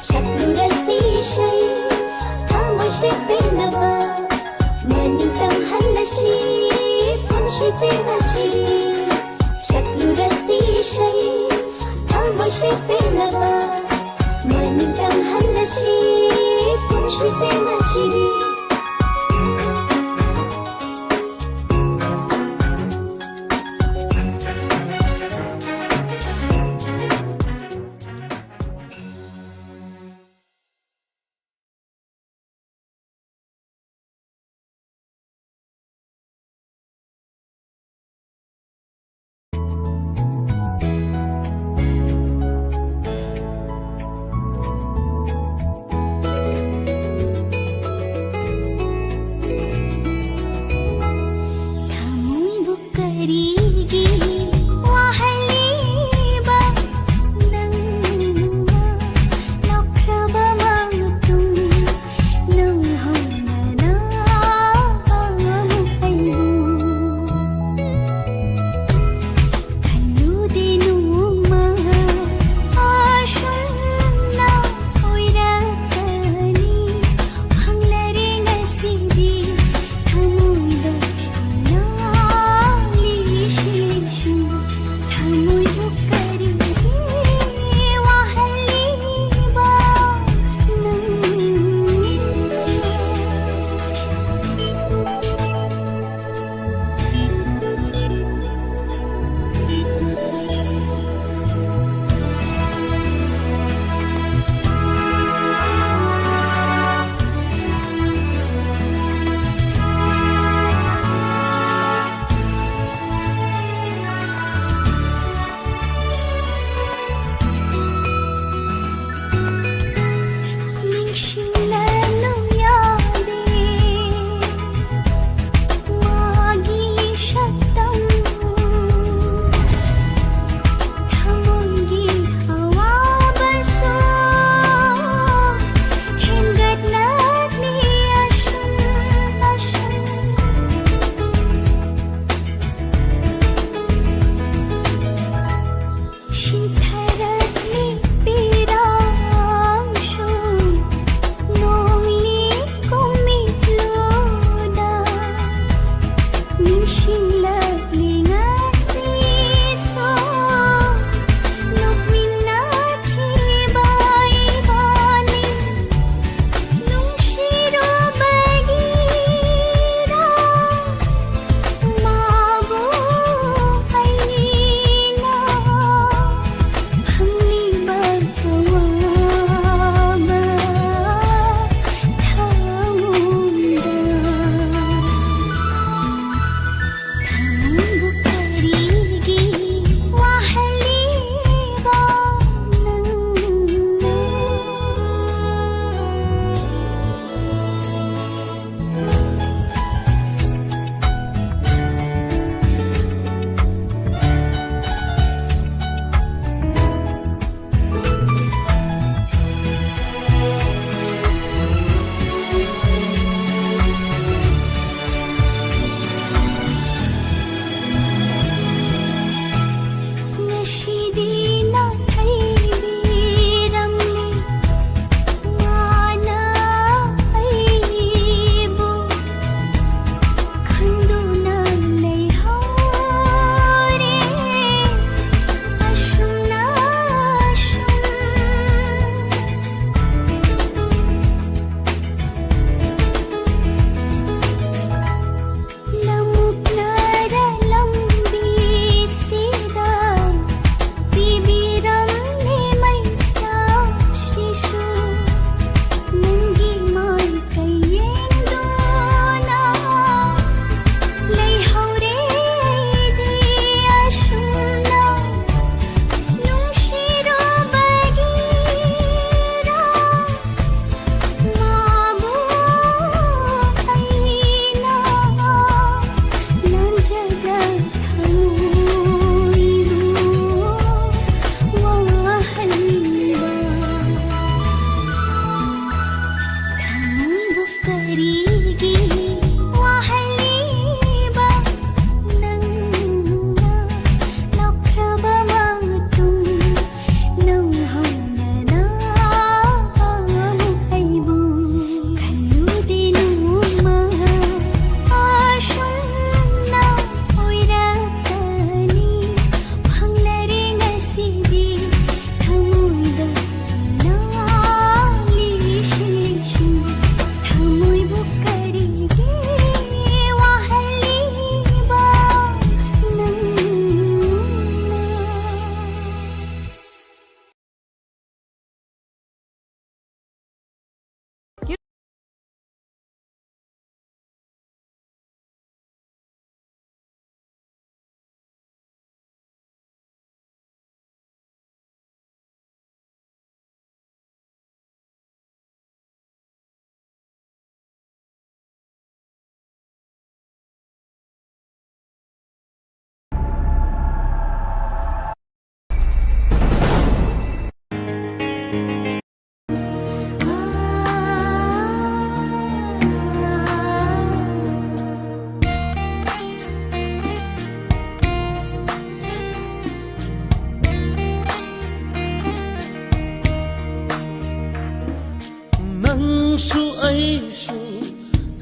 ꯁꯛꯂꯨꯔꯁꯤ ꯏꯁꯩ ꯊꯃꯣꯏꯁꯦ ꯄꯦꯟꯅꯕ ꯃꯅꯤꯡꯇꯝ ꯍꯜꯂꯁꯤ ꯄꯨꯟꯁꯤꯁꯦ ꯉꯁꯤꯗꯤ ꯁꯛꯂꯨꯔꯁꯤ ꯏꯁꯩ ꯊꯃꯣꯏꯁꯦ ꯄꯦꯟꯅꯕ ꯃꯅꯤꯡꯇꯝ ꯍꯜꯂꯁꯤ ꯄꯨꯟꯁꯤꯁꯦ ꯉꯁꯤꯗꯤ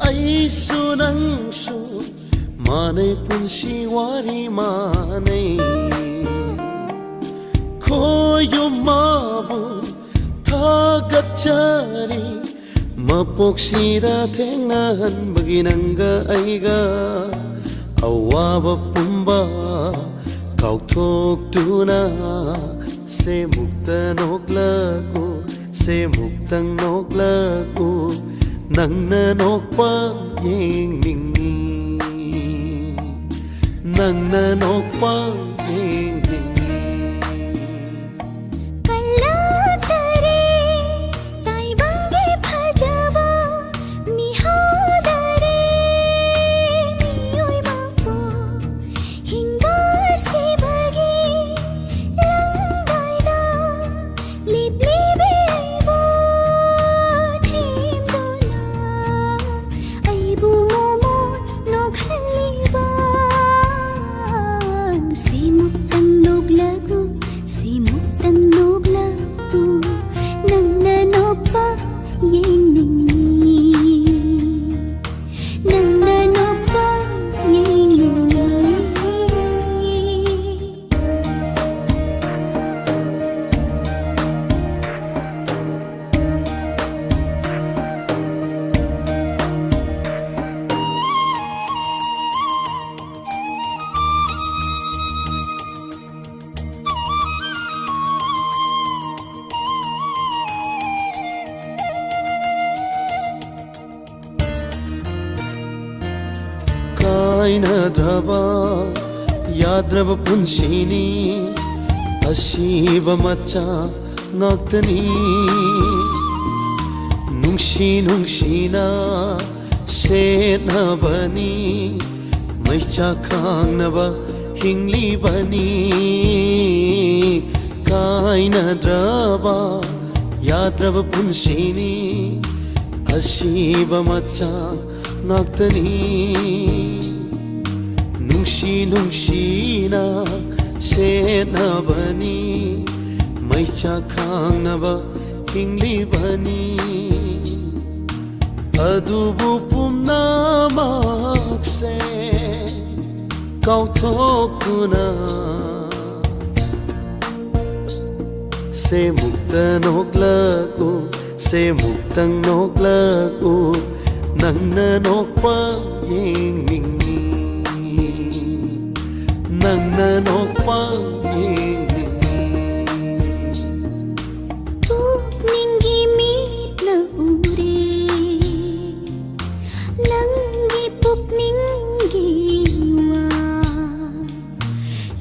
ꯑꯩꯁꯨ ꯅꯪꯁꯨ ꯃꯥꯟꯅꯩ ꯄꯨꯟꯁꯤ ꯋꯥꯔꯤ ꯃꯥꯟꯅꯩ ꯈꯣꯏꯌꯨꯝ ꯃꯥꯕꯨ ꯊꯥꯒꯠꯆꯔꯤ ꯃꯄꯣꯛꯁꯤꯗ ꯊꯦꯡꯅꯍꯟꯕꯒꯤ ꯅꯪꯒ ꯑꯩꯒ ꯑꯋꯥꯕ ꯄꯨꯝꯕ ꯀꯥꯎꯊꯣꯛꯇꯨꯅ ꯁꯦꯃꯨꯛꯇ ꯅꯣꯛꯂꯛꯎ ꯁꯦꯃꯨꯛꯇꯪ ꯅꯣꯛꯂꯛꯎ ꯅꯪꯅ ꯅꯣꯛꯄ ꯌꯦꯡꯅꯤꯡꯉꯤ ꯅꯪꯅ ꯅꯣꯛꯄ ꯌꯦꯡꯅꯤꯡꯉꯤ ꯌꯥꯗ꯭ꯔꯕ ꯄꯨꯟꯁꯤꯅꯤ ꯑꯁꯤꯕ ꯃꯆꯥ ꯉꯥꯛꯇꯅꯤ ꯅꯨꯡꯁꯤ ꯅꯨꯡꯁꯤꯅ ꯁꯦꯠꯅꯕꯅꯤ ꯃꯩꯆꯥ ꯈꯥꯡꯅꯕ ꯍꯤꯡꯂꯤꯕꯅꯤ ꯀꯥꯏꯅꯗ꯭ꯔꯕ ꯌꯥꯗ꯭ꯔꯕ ꯄꯨꯟꯁꯤꯅꯤ ꯑꯁꯤꯕ ꯃꯆꯥ ꯉꯥꯛꯇꯅꯤ ꯅꯨꯡꯁꯤ ꯅꯨꯡꯁꯤꯅ ꯁꯦꯠꯅꯕꯅꯤ ꯃꯩꯆꯥ ꯈꯥꯡꯅꯕ ꯍꯤꯡꯂꯤꯕꯅꯤ ꯑꯗꯨꯕꯨ ꯄꯨꯝꯅꯃꯛꯁꯦ ꯀꯥꯎꯊꯣꯛꯇꯨꯅ ꯁꯦꯃꯨꯛꯇ ꯅꯣꯛꯂꯛꯎ ꯁꯦꯃꯨꯛꯇꯪ ꯅꯣꯛꯂꯛꯎ ꯅꯪꯅ ꯅꯣꯛꯄ ꯌꯦꯡꯅꯤꯡꯉꯤ ꯅꯪꯅ ꯅꯣꯛꯄ ꯌꯦꯡꯅꯤꯡꯉꯤ ꯄꯨꯛꯅꯤꯡꯒꯤ ꯃꯤꯠꯅ ꯎꯔꯦ ꯅꯪꯒꯤ ꯄꯨꯛꯅꯤꯡꯒꯤ ꯋꯥ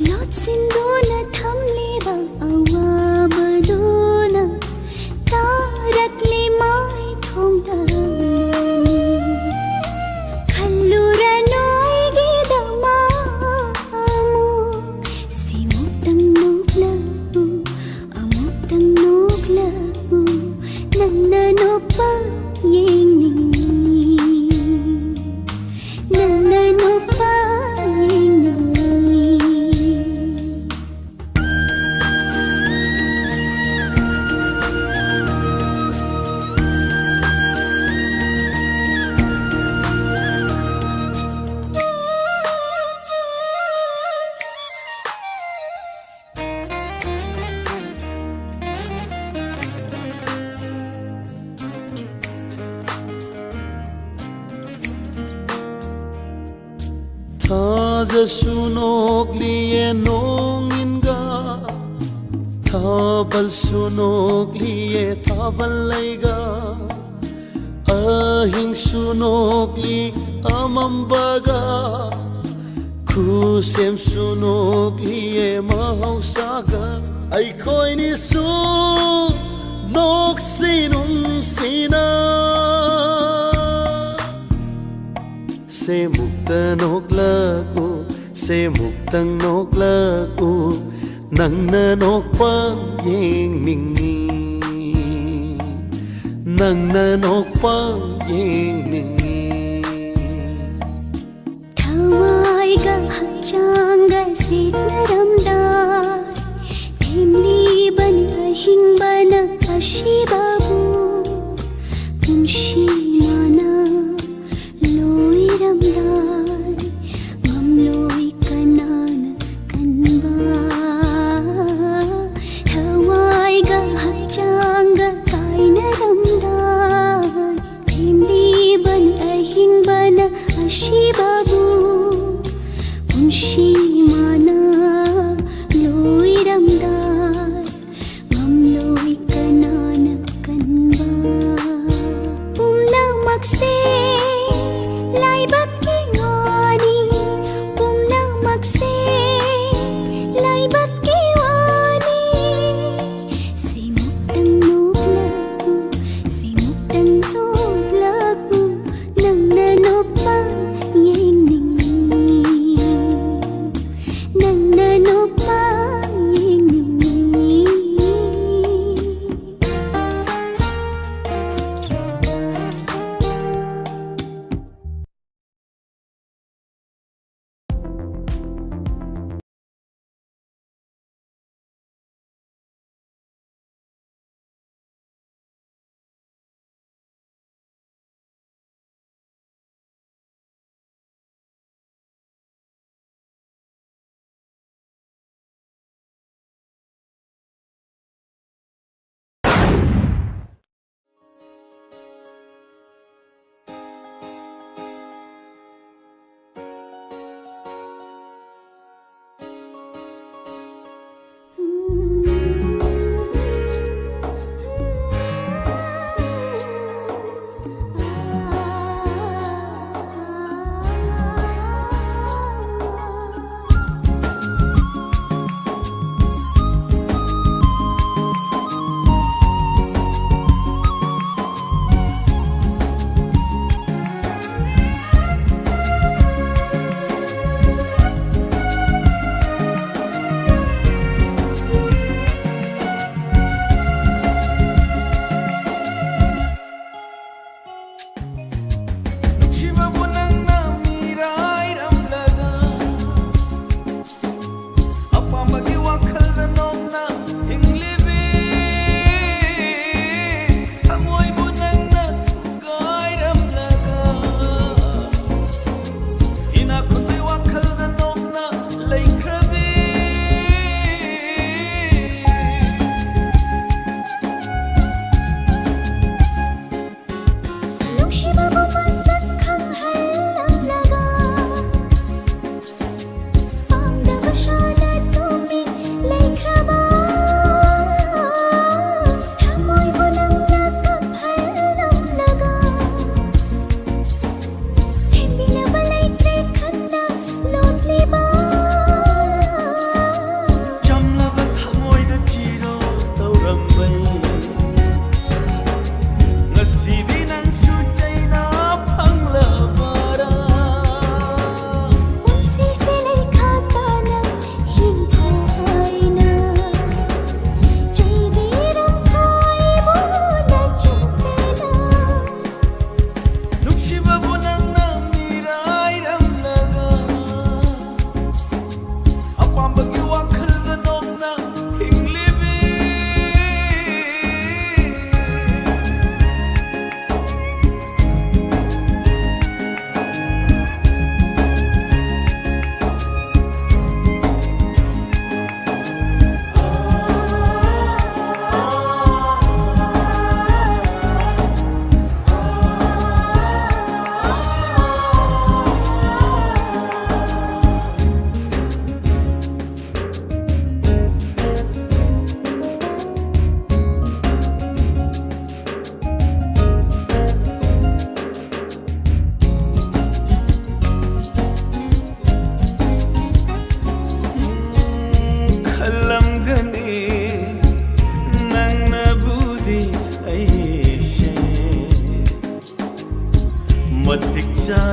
ꯂꯣꯠꯁꯤꯟꯗꯨꯅ ꯊꯝꯂꯤꯕ ꯑꯋꯥꯕꯗꯨꯅ ꯇꯥꯔꯛꯂꯤ ꯃꯥꯏꯊꯣꯡꯗ थाजसु नोक्लिये नोंगिनगा थाबलसु नोक्लिये थाबलैगा अहिंसु नोक्लि अमंबगा खुसेमसु नोक्लिये महौसागा अइखोइनिसु नोक्सिनुंसिना सेमुक्ता नोक्लकु सेमुक्तं नोक्लकु नंगना नोक्पा येंगनिंगी नंगना नोक्पा येंगनिंगी थवाइगा हचांगा सेतरमदा थेमली बन अहिंग बन अशिबाबु पुंशी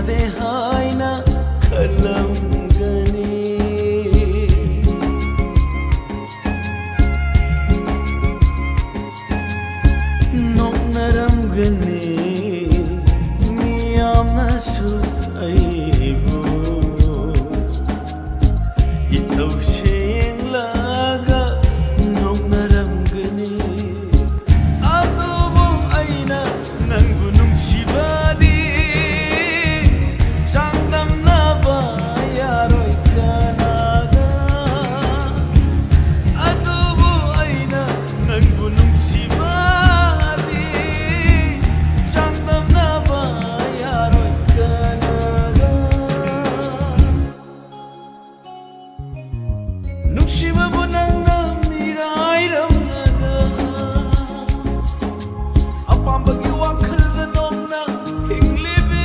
ꯌꯥꯗꯦ ꯍꯥꯏꯅ ꯈꯜꯂꯝꯒꯅꯤ ꯅꯣꯛꯅꯔꯝꯒꯅꯤ ꯃꯤꯌꯥꯝꯅꯁꯨ ꯑꯩꯕꯨ ꯏꯊꯧꯁꯦ ꯌꯦꯡꯂꯒ ꯅꯣꯛꯅꯔꯝꯒꯅꯤ ꯑꯗꯨꯕꯨ ꯑꯩꯅ ꯅꯪꯕꯨ ꯅꯨꯡꯁꯤꯕꯗꯤ ꯆꯥꯡꯗꯝꯅꯕ ꯌꯥꯔꯣꯏ ꯀꯅꯥꯒ ꯑꯗꯨꯕꯨ ꯑꯩꯅ ꯅꯪꯕꯨ ꯅꯨꯡꯁꯤꯕꯗꯤ ꯆꯥꯡꯗꯝꯅꯕ ꯌꯥꯔꯣꯏ ꯀꯅꯥꯒ ꯅꯨꯡꯁꯤꯕꯕꯨ ꯅꯪꯅ ꯃꯤꯔꯥꯏꯔꯝꯂꯒ ꯑꯄꯥꯝꯕꯒꯤ ꯋꯥꯈꯜꯗ ꯅꯣꯡꯅ ꯍꯤꯡꯂꯤꯕꯤ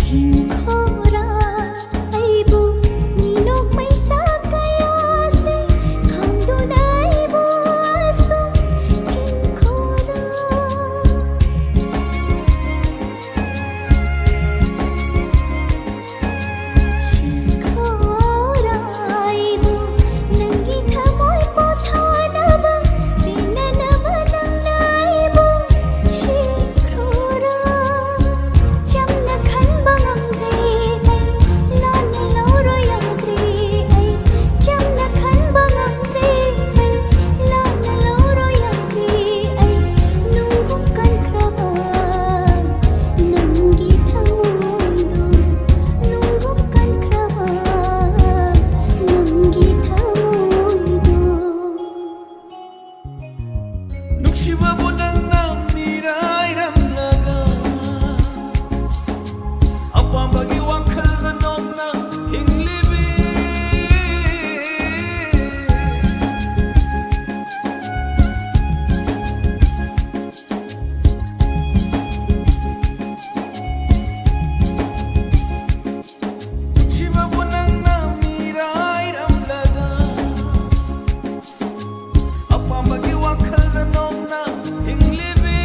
Hingkhora aibu minok mai sa kaya se khamduna aibu asu hingkhora Hingkhora aibu nangi thamoi pothanaba rinanaba nangaibu Hingkhora Chamna khanba ngamdre ai lana lauroi amdre ai Chamna khanba ngamdre ai lana lauroi amdre ai Nungum kankraba nangi thamoido Nungum kankraba nangi thamoido ꯅꯨꯡꯁꯤꯕꯕꯨ ꯅꯪꯅ ꯃꯤꯔꯥꯏꯔꯝꯂꯒ ꯑꯄꯥꯝꯕꯒꯤ ꯋꯥꯈꯜꯗ ꯅꯣꯡꯅ ꯍꯤꯡꯂꯤꯕꯤ ꯅꯨꯡꯁꯤꯕꯕꯨ ꯅꯪꯅ ꯃꯤꯔꯥꯏꯔꯝꯂꯒ ꯑꯄꯥꯝꯕꯒꯤ ꯋꯥꯈꯜꯗ ꯅꯣꯡꯅ ꯍꯤꯡꯂꯤꯕꯤ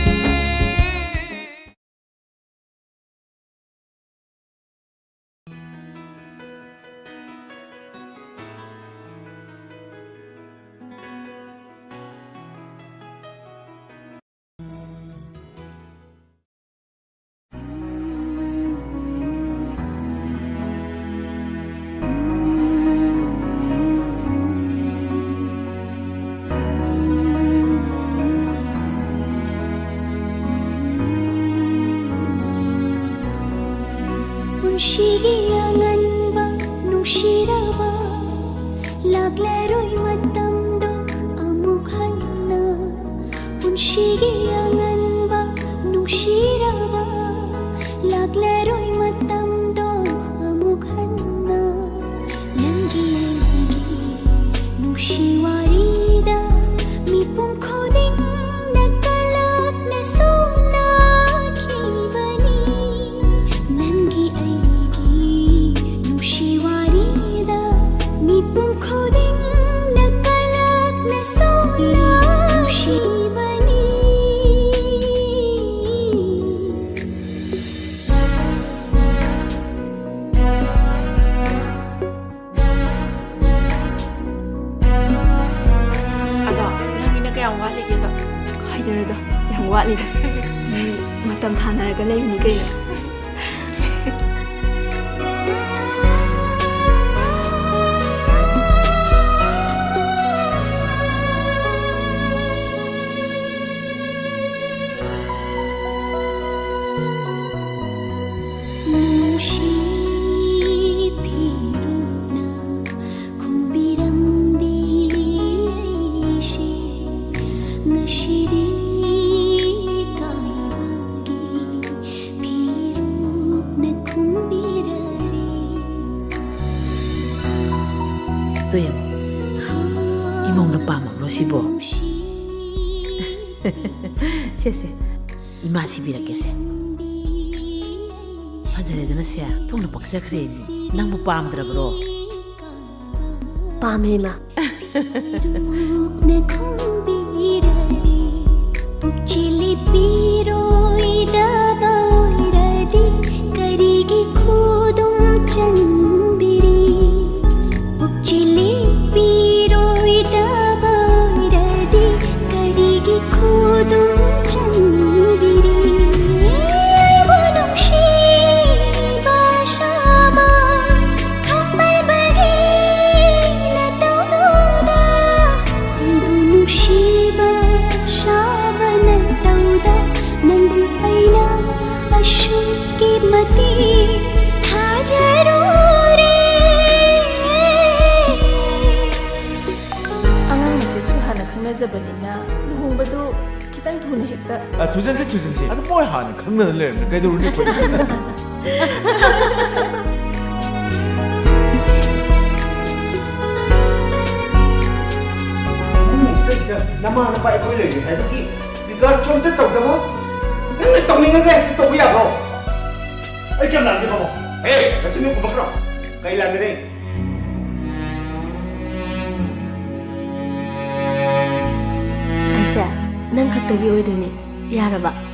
Punshigi anganba nushiraba lagleroi matamdo amuk hanna Punshigi anganba nushiraba lagleroi matamdo amuk hanna Nangi nushiwarida mipum khoding nakalak na sona khibani Nangi aigi nushiwarida mipum khoding nakalak na sona khibani ꯑꯗꯣ ꯅꯪꯒꯤꯅ ꯀꯌꯥꯝ ꯋꯥꯠꯂꯤꯒꯦꯕ ꯍꯥꯏꯖꯔꯗ ꯌꯥꯝ ꯋꯥꯠꯂꯤꯗ ꯃꯇꯝ ꯊꯥꯅꯔꯒ ꯂꯩꯕꯅꯤ ꯀꯩꯅꯣ She ꯃꯁꯛꯇꯣ ꯌꯦꯡꯉꯣ 이모는 빠먹로 씹어 쎄쎄 이마 시비랄게세 파자레드나 쎄 통로 박사 그래니 낭부 빰드라브로 ꯄꯥꯝꯃꯦ ꯏꯃꯥ 두잔세 아주 뭐야 하는 강난을 내는 그래도 우리 거기 나만 빨리 보이려 해야지 네가 좀 됐다 그러면 근데 동민은 게 또야 너 이렇게 하면 안 돼, 봐봐. 에이, 나 지금 못 바꾸라. 가일 안 되네. 아이사, 난 각덕이 오이더니 야라봐.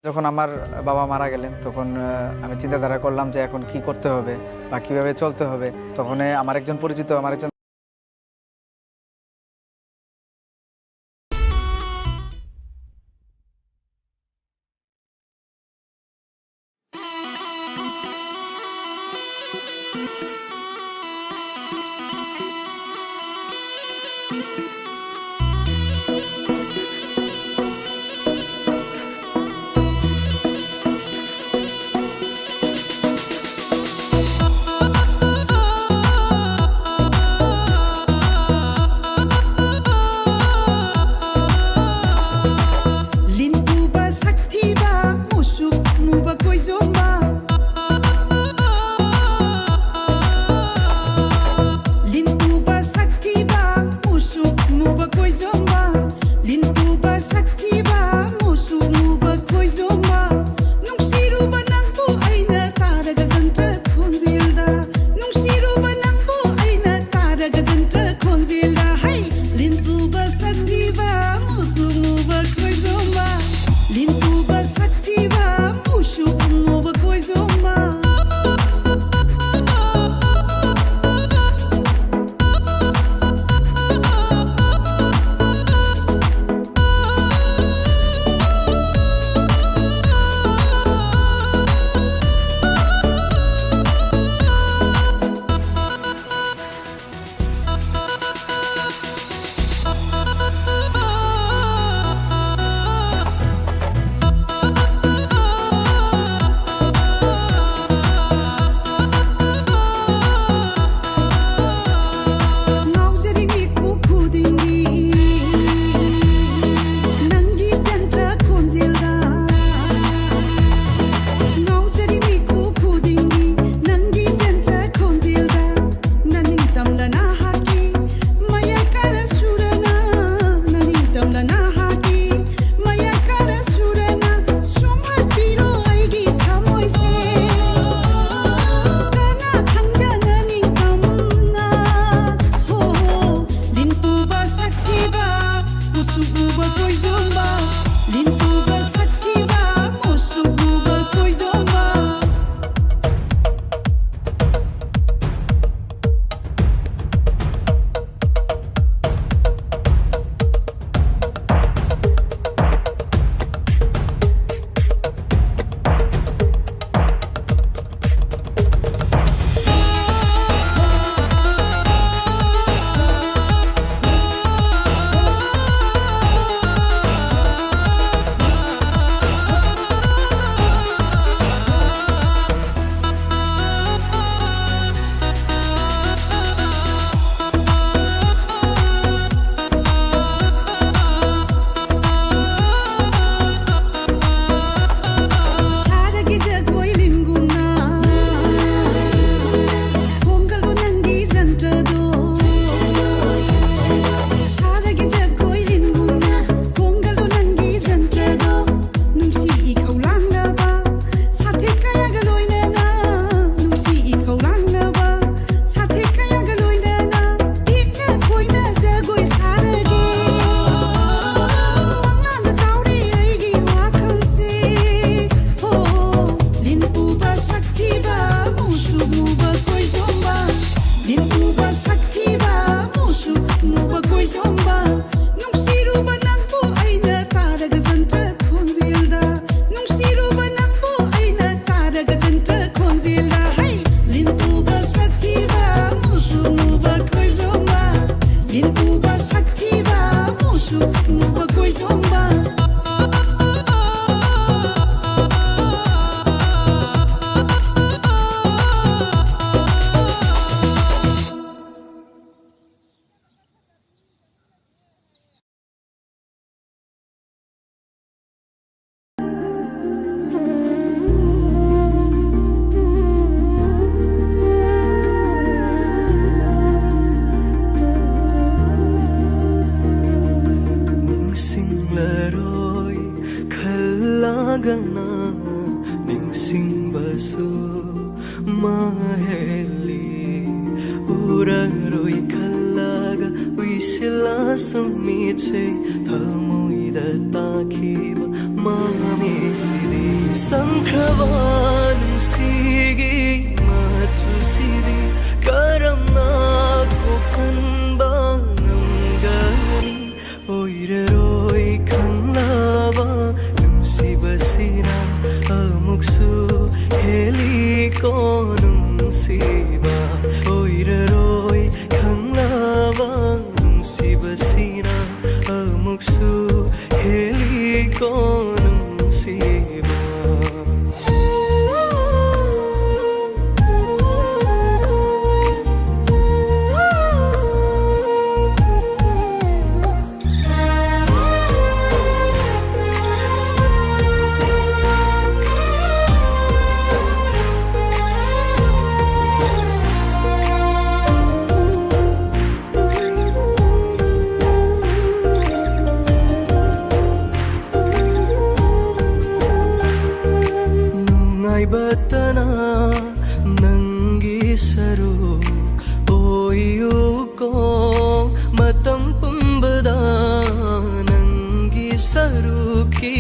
যখন আমার বাবা মারা গেলেন তখন আমি চিন্তাধারা করলাম যে এখন কি করতে হবে বা কিভাবে চলতে হবে তখন আমার একজন পরিচিত আমার একজন ꯊꯥꯒꯅ ꯅꯤꯡꯁꯤꯡꯕꯁꯨ ꯃꯍꯦꯜꯂꯤ ꯎꯔꯔꯣꯏ ꯈꯜꯂꯒ ꯎꯏꯁꯤꯜꯂ ꯁꯨꯝꯃꯤꯠꯁꯦ ꯊꯃꯣꯏꯗ ꯇꯥꯈꯤꯕ ꯃꯃꯤꯁꯤꯗꯤ ꯁꯪꯈ꯭ꯔꯕ ꯅꯨꯡꯁꯤꯒꯤ ꯃꯆꯨꯁꯤꯗꯤ ꯀꯔꯝꯅ ꯀꯣꯛꯍꯟꯕ ꯉꯝꯒꯅꯤ ꯑꯣꯏꯔꯔꯣꯏ ꯈꯪꯂꯕ ꯅꯨꯡꯁꯤꯕꯁꯤꯅ ꯑꯃꯨꯛꯁꯨ ꯍꯦꯜꯂꯤꯀꯣ ꯅꯨꯡꯁꯤꯕ ꯑꯣꯏꯔꯔꯣꯏ ꯈꯪꯂꯕ ꯅꯨꯡꯁꯤꯕꯁꯤꯅ ꯑꯃꯨꯛꯁꯨ ꯍꯦꯜꯂꯤꯀꯣ ꯅꯨꯡꯁꯤꯕ ꯅꯨꯡꯉꯥꯏꯕꯇꯅ ꯅꯪꯒꯤ ꯁꯔꯨꯛ ꯑꯣꯏꯌꯨꯀꯣ ꯃꯇꯝ ꯄꯨꯝꯕꯗ ꯅꯪꯒꯤ ꯁꯔꯨꯛꯀꯤ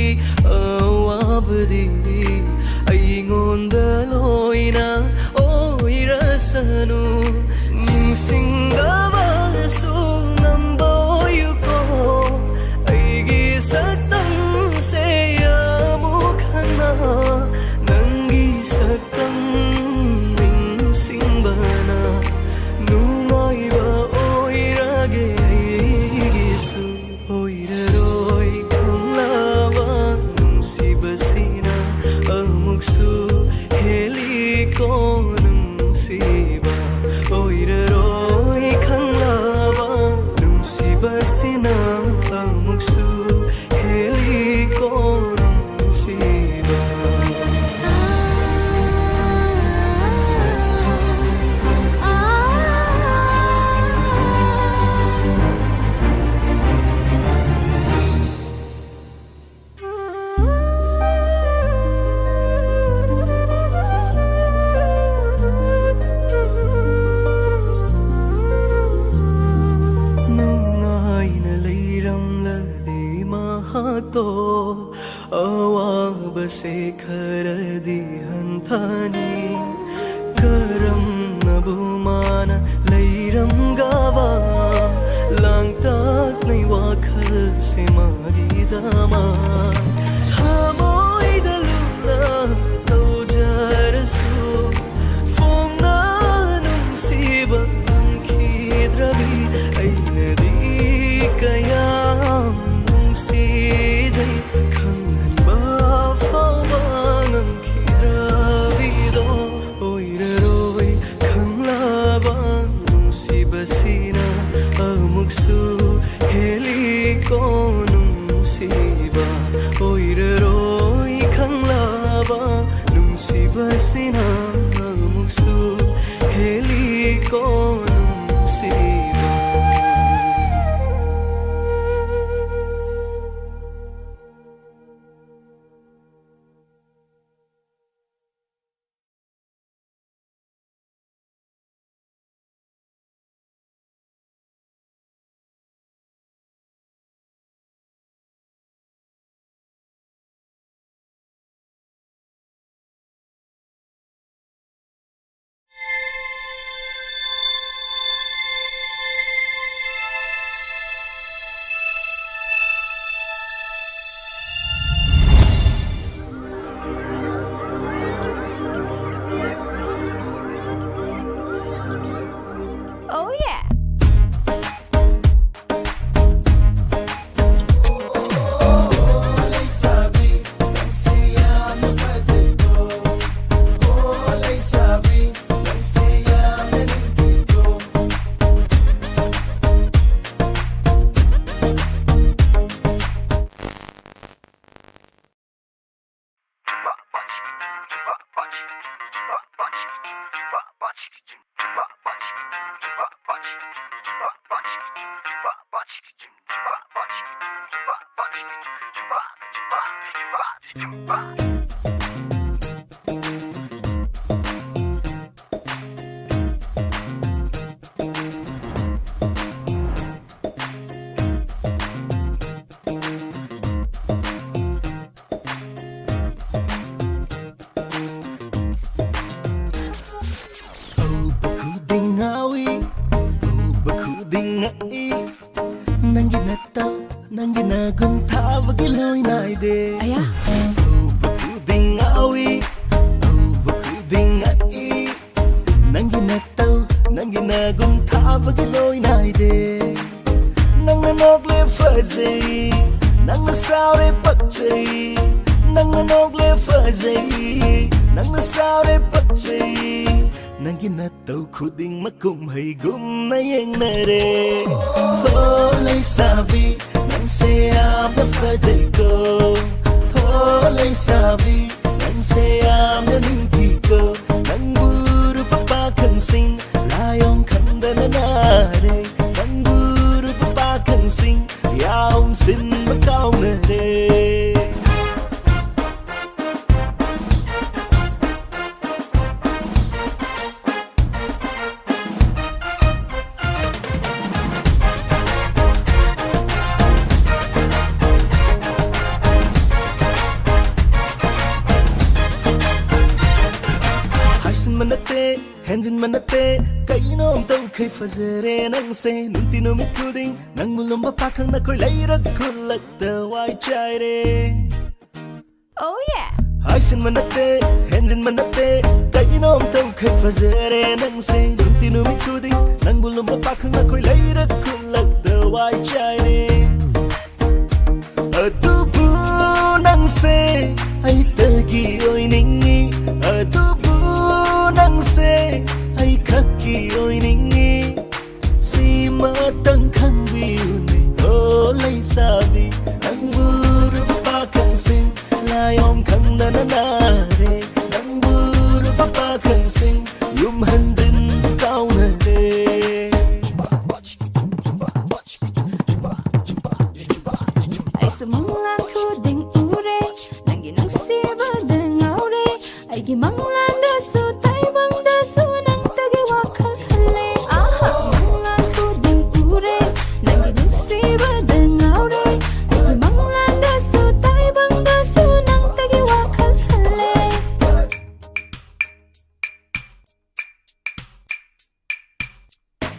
ꯑꯋꯥꯕꯗꯤ ꯑꯩꯉꯣꯟꯗ ꯂꯣꯏꯅ ꯑꯣꯏꯔꯁꯅꯨ ꯅꯤꯡꯁꯤꯡꯗꯕꯁꯨ ꯉꯝꯕ ꯑꯣꯏꯌꯨꯀꯣ ꯑꯩꯒꯤ ꯁꯛꯇꯝꯁꯦ ꯑꯃꯨꯛ ꯍꯟꯅ ꯅꯪꯒꯤ ꯁꯛꯇꯝ ꯅꯤꯡꯁꯤꯡꯕꯅ ꯅꯨꯡꯉꯥꯏꯕ ꯑꯣꯏꯔꯒꯦ ꯑꯩꯒꯤꯁꯨ ꯑꯣꯏꯔꯔꯣꯏ ꯈꯪꯂꯕ ꯅꯨꯡꯁꯤꯕꯁꯤꯅ ꯑꯃꯨꯛꯁꯨ ꯍꯦꯜꯂꯤꯀꯣ ꯅꯨꯡꯁꯤꯕ ꯑꯣꯏꯔꯔꯣꯏ ꯈꯪꯂꯕ ꯅꯨꯡꯁꯤꯕꯁꯤꯅ ꯑꯃꯨꯛꯁꯨ ꯍꯦꯜꯂꯤꯀꯣ ꯅꯨꯡꯁꯤꯕ ꯅꯨꯡꯉꯥꯏꯅ ꯂꯩꯔꯝꯂꯗꯤ ꯃꯍꯥꯛꯇꯣ ꯑꯋꯥꯕꯁꯦ ꯈꯔꯗꯤ ꯍꯟꯊꯅꯤ ꯀꯔꯝꯅꯕꯨ ꯃꯥꯅ ꯂꯩꯔꯝꯒꯕ ꯂꯥꯡꯇꯛꯅꯩ ꯋꯥꯈꯜꯁꯦ ꯃꯥꯒꯤꯗꯃꯛ ꯊꯃꯣꯏꯗ ꯂꯨꯞꯅ ꯇꯧꯖꯔꯁꯨ ꯐꯣꯡꯅ ꯅꯨꯡꯁꯤꯕ ꯐꯪꯈꯤꯗ꯭ꯔꯕꯤ ꯑꯩꯅꯗꯤ ꯀꯌꯥꯝ ꯅꯨꯡꯁꯤꯖꯩ ꯈꯪꯍꯟꯕ ꯐꯥꯎꯕ ꯉꯝꯈꯤꯗ꯭ꯔꯕꯤꯗꯣ ꯑꯣꯏꯔꯔꯣꯏ ꯈꯪꯂꯕ ꯅꯨꯡꯁꯤꯕꯁꯤꯅ ꯑꯃꯨꯛꯁꯨ ꯍꯦꯜꯂꯤꯀꯣ ꯅꯨꯡꯁꯤꯕ ꯑꯣꯏꯔꯔꯣꯏ ꯈꯪꯂꯕ ꯅꯨꯡꯁꯤꯕꯁꯤꯅ ꯑꯃꯨꯛꯁꯨ ꯍꯦꯜꯂꯤꯀꯣ ꯅꯨꯡꯁꯤꯕ Fazere nang se nunti no mikuding nang mulum ba pakang na koy layrak kulak the white chaire. Oh yeah. Haisin manate, hendin manate, kainom tau kay fazere nang se nunti no mikuding nang mulum ba pakang na koy layrak kulak the white chaire. Atubu nang se ay tagi oy ningi, atubu nang se ay kaki oy ningi. Si matang khang biu ne ho lai sabi nang buru pa khang sing lai om khang na na na re nang buru pa khang sing yum han din kau na re ai sumang lan khu ding ure nang gi nang si ba dang aure ai gi mang lan da su tai bang da su nang ta gi wa khal khale aha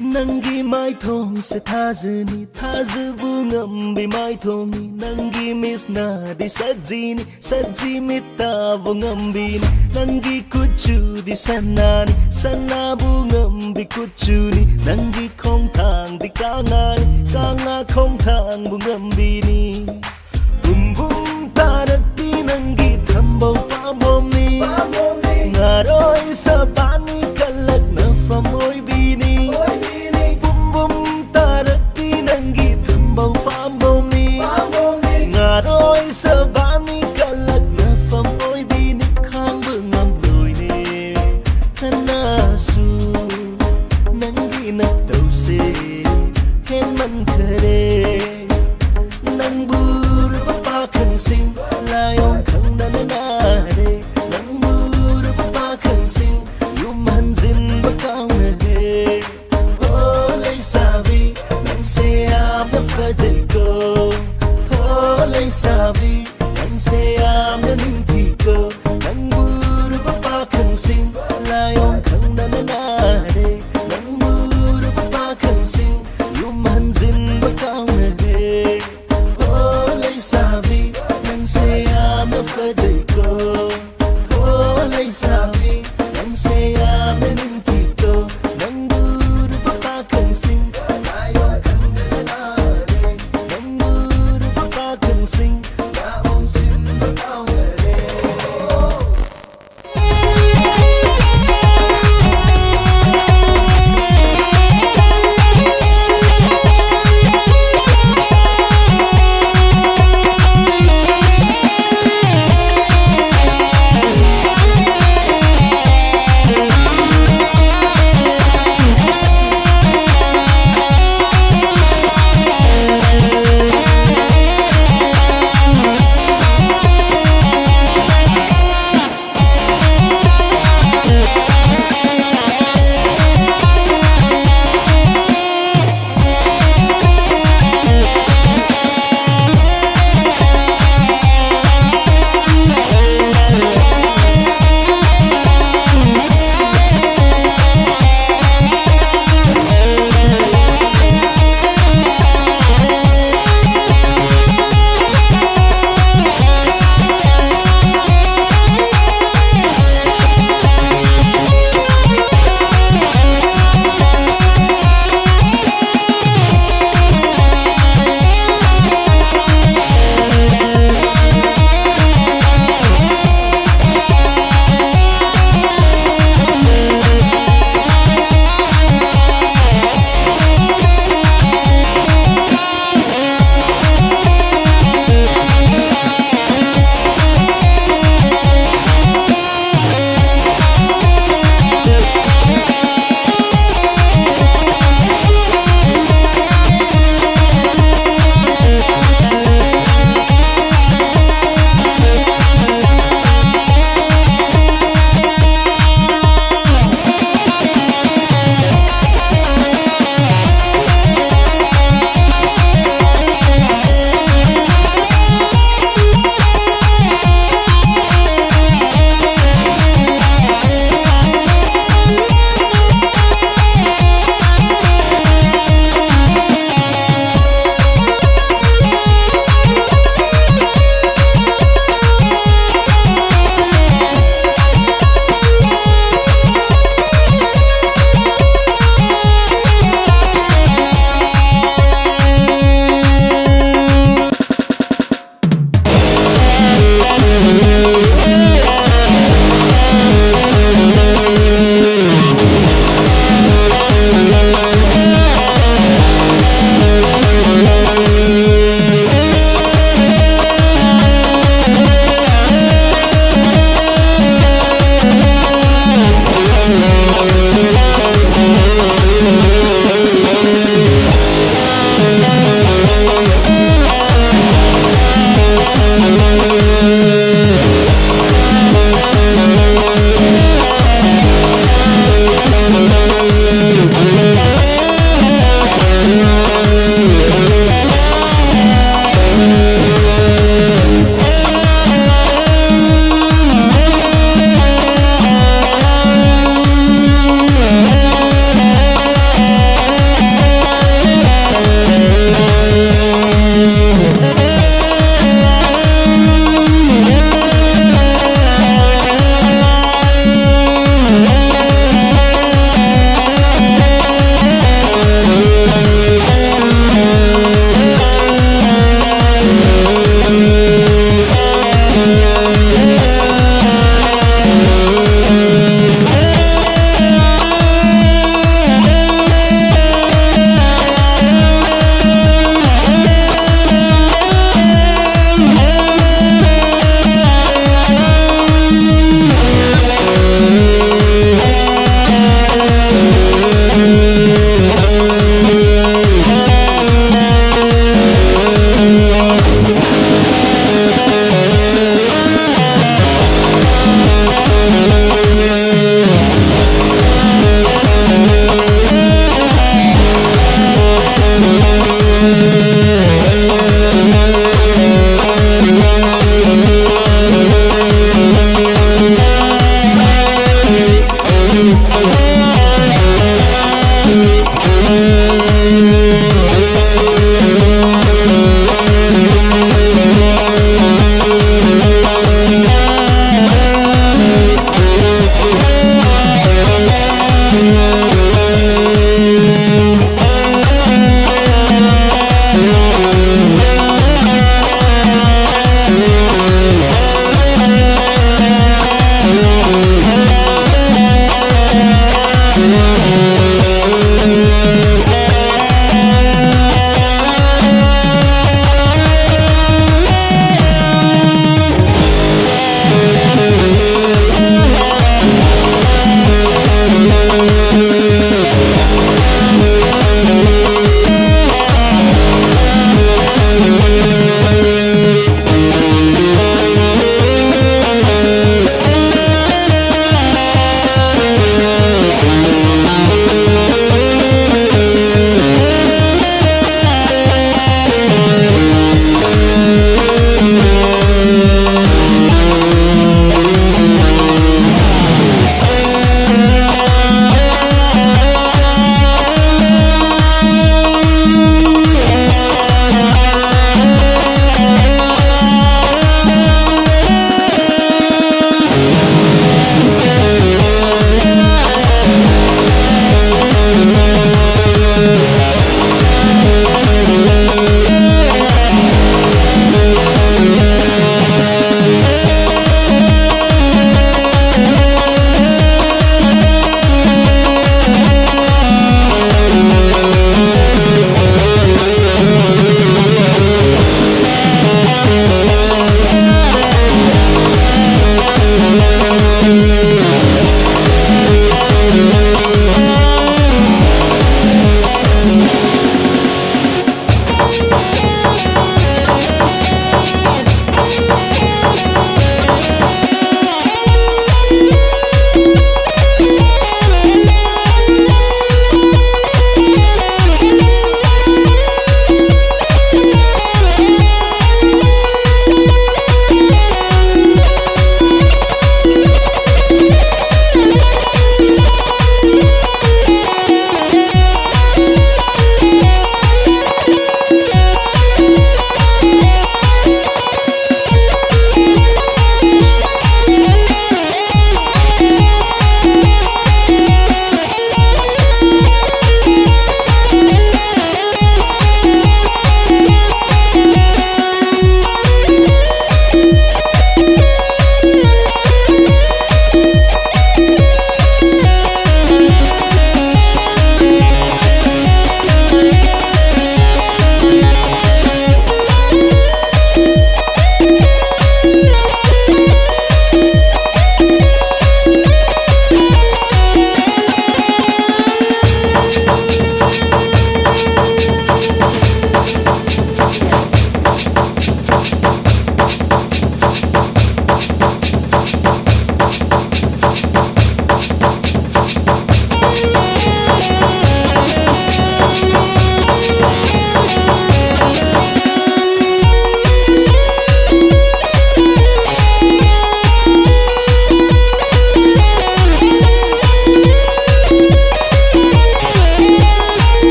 Nangi mai thong se thazini thazu ngam bi mai thong ni nangi miss na di sajini saji mita bu ngam bi nangi kuchu di sanani sana bu ngam bi kuchu ni nangi khong thang di kanga khong thang bu ngam bi ni bum bum ta di nangi thambau pa bom ni ngaroi sa pani kalak na famoi bi ni Ngaroi sa bani kalak na famoi bini khang bengam loi ne kana su nangi na tau se hen man khare nang bur pa khan sing lai om khang na na re nang bur pa khan sing yum han zin ba kaung na re oh lai sa vi nang se am na fa jai ko lai sabi nang se am na ning ko nang buru pa khan sing lai om khang na na re nang buru pa khan sing yum han zin ba kaung na re oh lai sabi nang se am na fa jai ko oh lai sabi nang se am na ning ko nang buru pa khan sing lai om khang na na re nang buru pa khan sing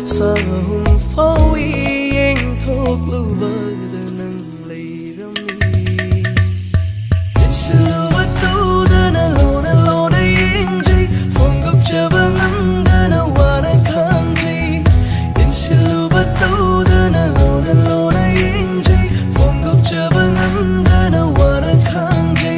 sa hùng phố yên thuốc lưu bơ đờ nâng lây râm mi đến sự vật tu đờ nà lô đà yên chi phong gốc chờ bơ ngắm đờ nà hoa nà khang chi đến sự vật tu đờ nà lô đà yên chi phong gốc chờ bơ ngắm đờ nà hoa nà khang chi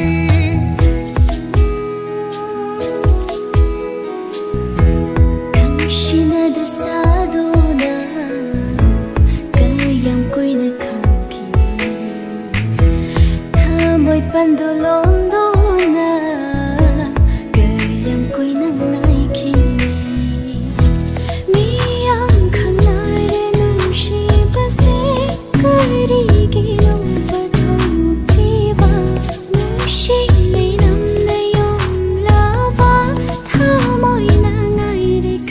당신의 사도나 그냥 꾸이는 감기 타모이 반돌론도나 그냥 꾸이는 나이키 미양 강나의 눈시바세 그리기 용바도 지바 눈시리 남내 용라바 타모이 나이를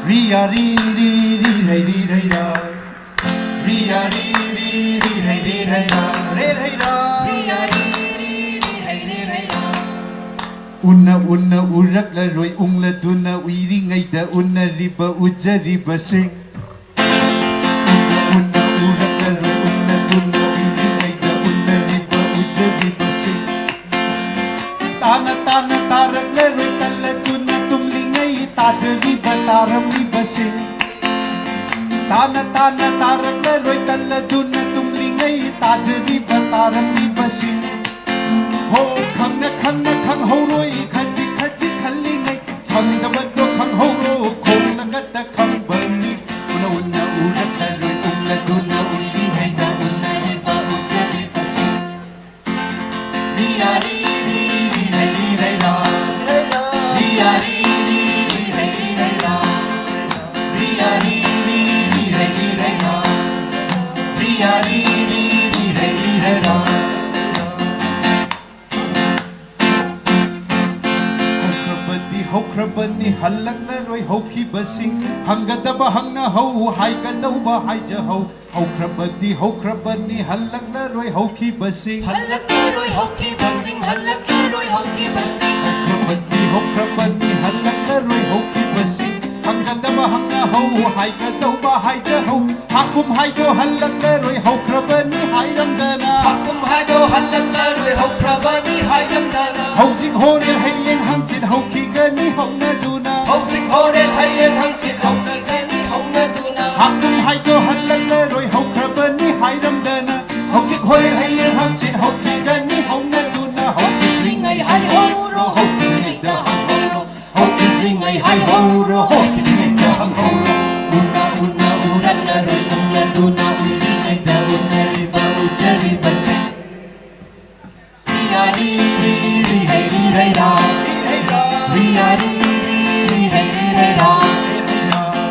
Ria ri ri ri re ri re ra Ria ri ri ri re ri re ra re re ra Ria ri ri ri re ri re ra Unna urak la roi ung la tuna uiri ngai da unna riba uja riba sing Unna urak la roi ung la tuna uiri ngai da unna riba uja riba sing Tana tarak la roi tala tuna tumli ngai taja riba taram riba sing Tana tarak la roi tala tuna tumli ngai taja riba taram riba sing Ho khang na khang ho roi khaji khalli ngai khang da ba do khang ho ro khong na ga ta khang ban ni unna urak la roi ung la tuna uiri ngai da unna riba uja riba sing Ria ri ri ri re ri re ra Ria ri ri ri re ri re ra Ria ri ri ri re ri re ra Ria ri ri ri re ri re ra Hokrabani halak la roi hokhi basing hangadaba hangna ho hai kadauba hai ja ho hokrabani halak la roi hokhi basing halak la roi hokhi basing halak la roi hokhi basing hokrabani halak la roi hokhi basing hangadaba hangna ho hai kadauba hai ja ho hakum hai do halak la roi hokrabani hai ramdana hakum hai do halak la roi hokrabani hai ramdana hojing horel hayeng hangchit hokhi gani hongna duna hojing horel hayeng hangchit hokhi gani hongna duna hakum hai do halak la roi hokrabani hai ramdana hojing horel hayeng hangchit hokhi gani hongna duna hokhi dringai hai ho ro hokhi da hang ho ro hokhi dringai hai ho ro hokhi da hang ho ro unna urat la roi ungla duna uringai da unna riba ujari base Ria ri ri ri hey ri re ra Ria ri ri ri hey ri re ra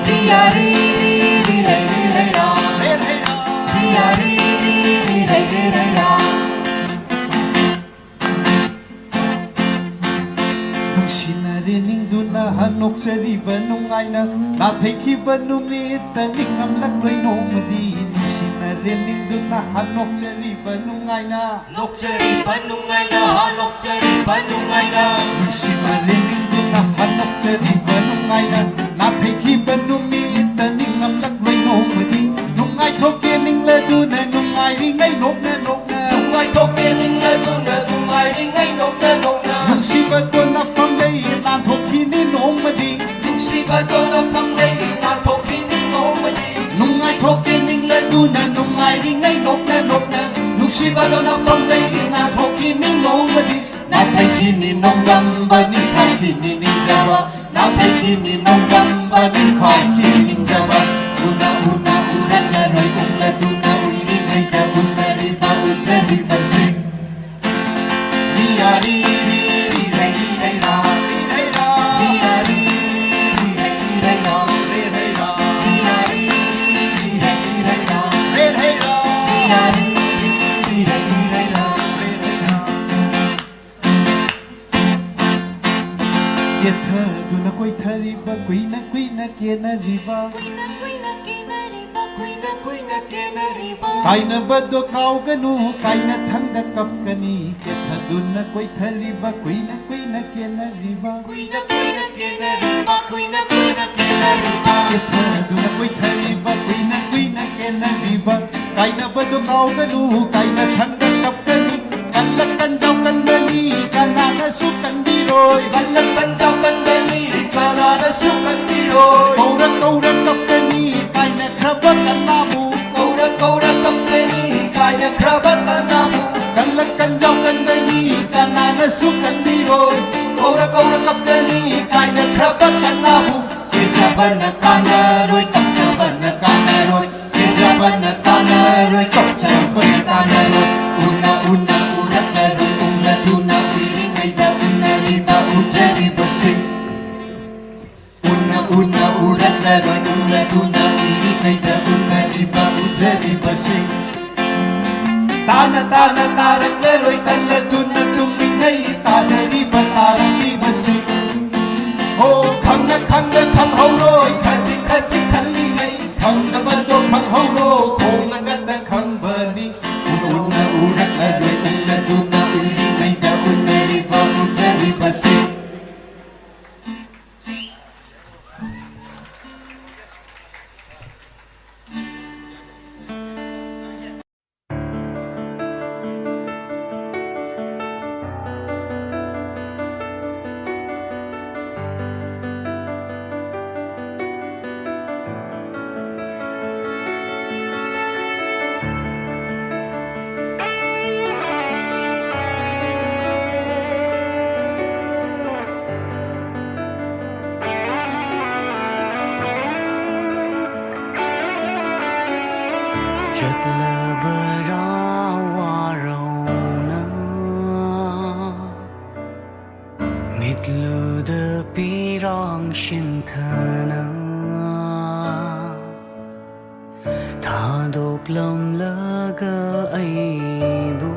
Ria ri ri ri hey ri re ra Ria ri ri ri hey ri re ra Nungsinare ning duna hanok sariba nungaina na thaikiba numita ningam lakloi nomadi Nungsinare ning duna hanok sariba nungaina nok sariba nungaina hanok sariba nungaina Nungsinare ning duna hanok sariba nungaina na thaikiba numita ningam lakloi nomadi Nungai thoke ning la duna nungai ringai nokna nungai bado na famday na thokini nomadi na thaikini nongambani thaikini ninjaba na thaikini nongambani khaikini ninjaba una una urana roi umla duna uiri gaita unari ba ujari basi Diari ri rai rai ra ri rai ra Diari ri rai rai ra re rai ra Diari ri rai rai ra re rai ra Diari ri rai rai ra re rai ra Yetha duna koi thari ba kuina kena riba Kaina bado kauganu kaina thangda kapkani Yetha duna koi thari ba kuina kena riba Yetha duna koi thari ba kuina kena riba Kaina bado kauganu kaina thangda kapkani Kallak kanjau kanbani kanana su kandiroi Kallak kanjau kanbani kanana su kandiroi Kaura kaura kapkani kaina kraba kanamu Kaura kaura kapkani kaina kraba kanamu Kallak kanjau kanbani kanana su kandiroi Kaura kaura kapkani kaina kraba kanamu Kejabana kanaroi kapjabana kanaroi Kejabana kanaroi kapjabana kanaroi Una una urat naroi umla duna uiring aida una riba ujari basi Una una urat naroi umla duna uiring aida una riba ujari basi Tana tana tarak naroi talla duna tumingai tajari batarak di basi Oh khangna khang hauroi khaji khaji khalli ngai khangna bado khang hauro khong ngata khang bani una urat naroi umla duna uiring aida una riba ujari basi Chợt lờ bờ ra hoa rầu na mịt lờ đờ pi rong xin thơ na tha độc lòng lơ gơ ai bu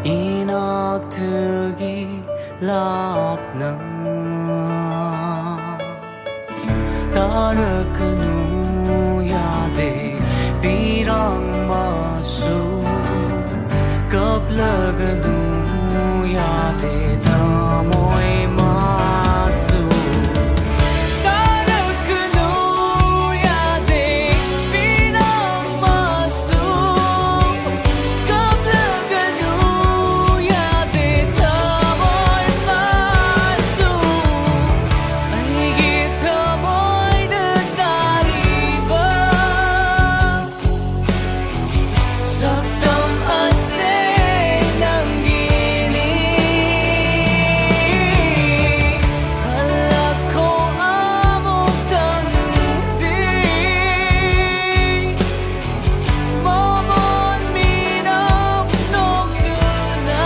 inak thư gi lap na ta rực de birang masu kap laganu ya de tamoi masu taraknu ya de birang masu kap laganu ya de tamoi masu ai gi tamoi de tari Saktam ase nangini halako amuktan di Momon minam nokduna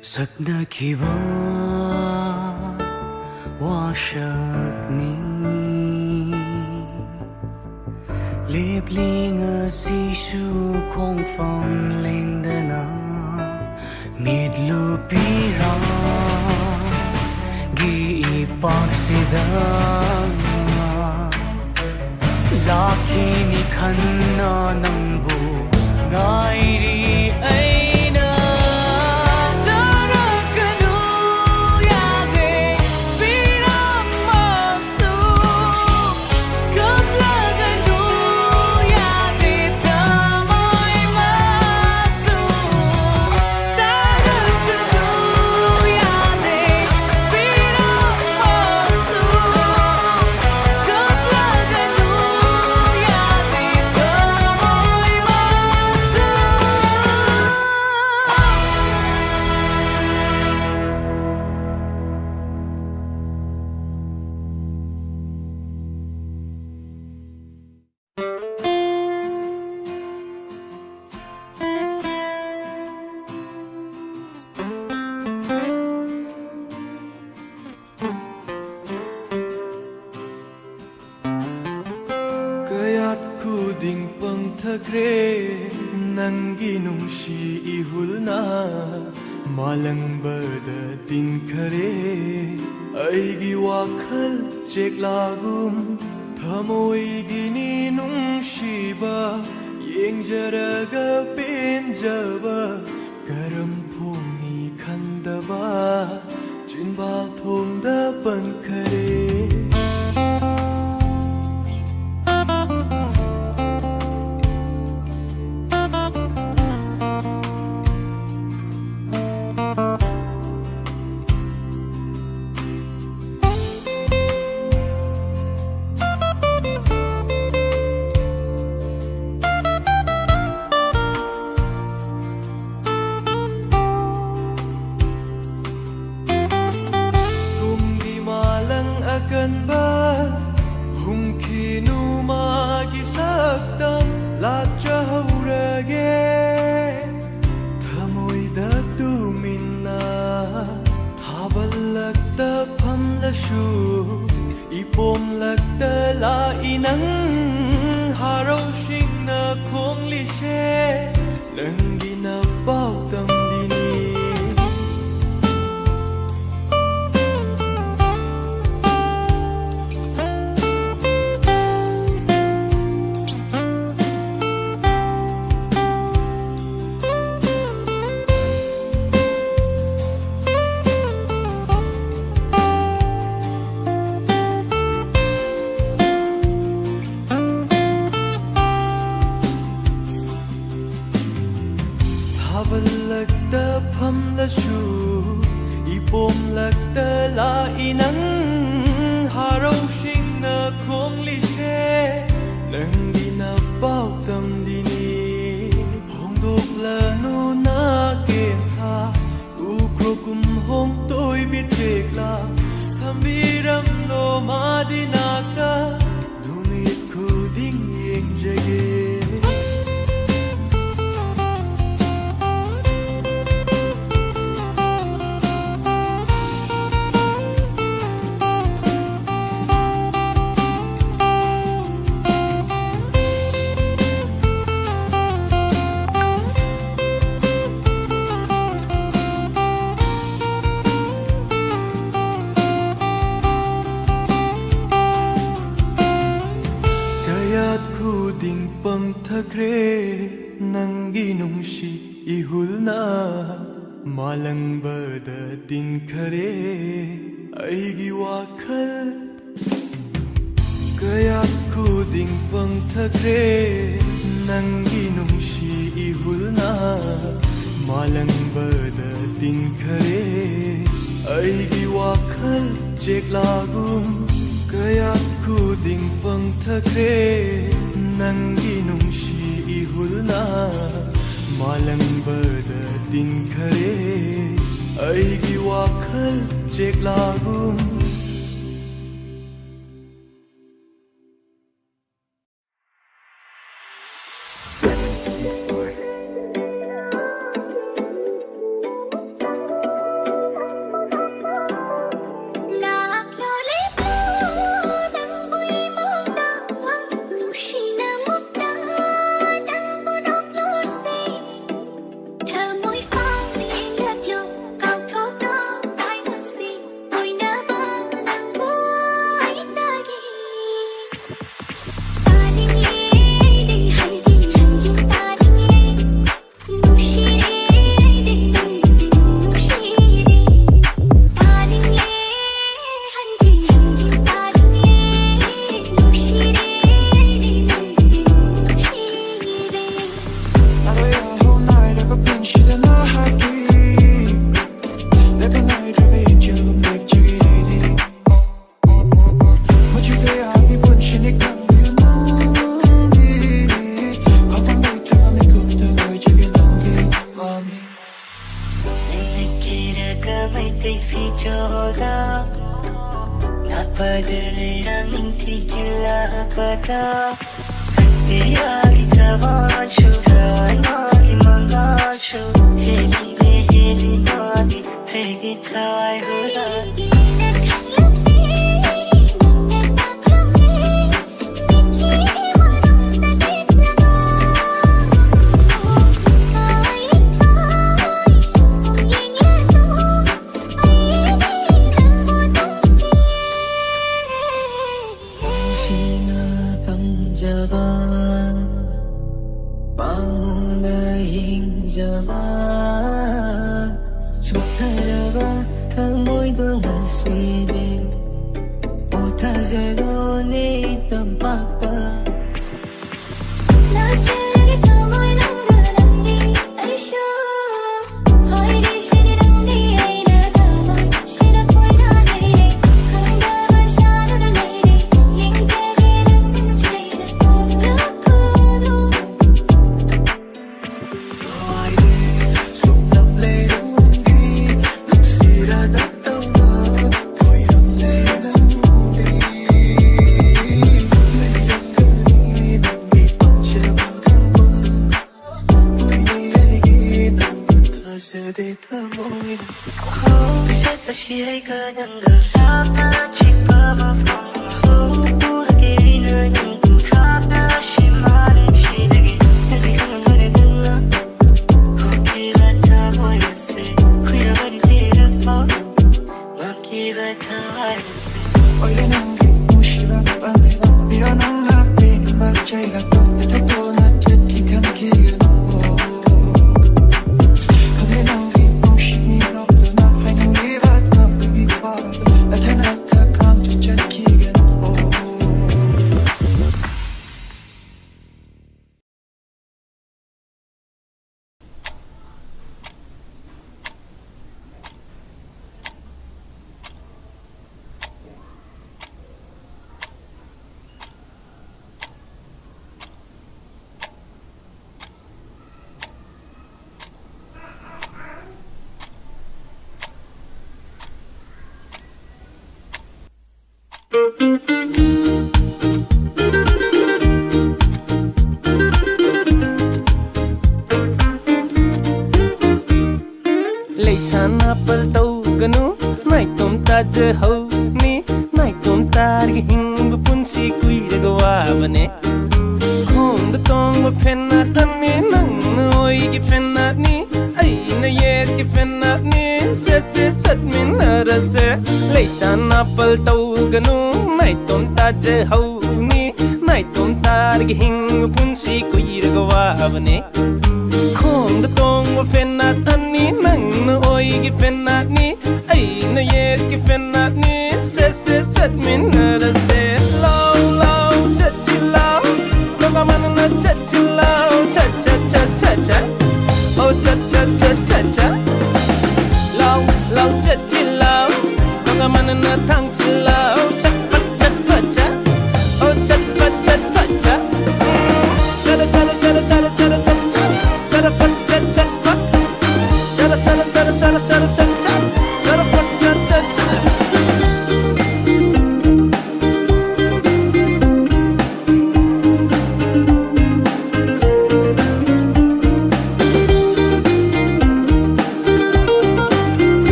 saknakiba washakni Liebling asishu kong phong lengdana midlupira gi ipaksida lakini khanna nangbu ngairi aina darakanu yade piramasu kaplaganu yade tamai masu darakanu yade piramasu kaplaganu yade tamai masu Kaya't kuding pangthagre Nanggi nungshi ihulna Malang bada tinkhare Aigi wakhal cheklagum Thamoigi ni nungshiba Yengjaraga penjaba Karam phungni khandaba Chinbal thongda pankhare akan ba humkinu magi sakdam lacha haurage thamoi da tuminna thabalakta phamlashu ipom lakta la inang haro shingna khonglishe langina pautam dini Thabalakta phamlashu ipom lakta la inang haro shingna khonglishe langina pautam dini hongdok lanu na kentha ukrokum hong toy bichekla thambiram lo madinaka numit khuding yengjage kuding pangthagre nanggi nungshi ihulna malang bada tinkhare aigi wakhal kayat kuding pangthagre nanggi nungshi ihulna malang bada tinkhare aigi wakhal cheklagum kayat kuding pangthagre nanggi nungshi ihulna malang bada tinkhare aigi wakhal cheklagum ga Tiyagi tawanshu Tawanagi mangashu Heli be heli nadi Hegi tawai huradi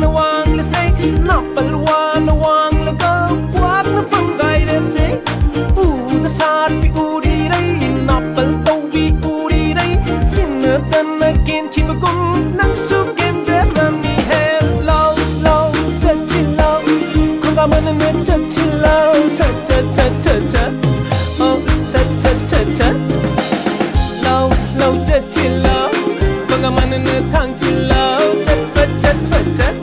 na wang la say na palwa na wang la ga kwak na pangai re say u ta sat pi uri rai na pal tau bi uri rai sin na tan na ken ki ba kum nang su ken je na mi hello low cha chi low ko ga man na cha chi low sa cha cha cha cha oh sa cha cha cha low low cha chi low ko ga man na thang chi low sat fa chat fa chat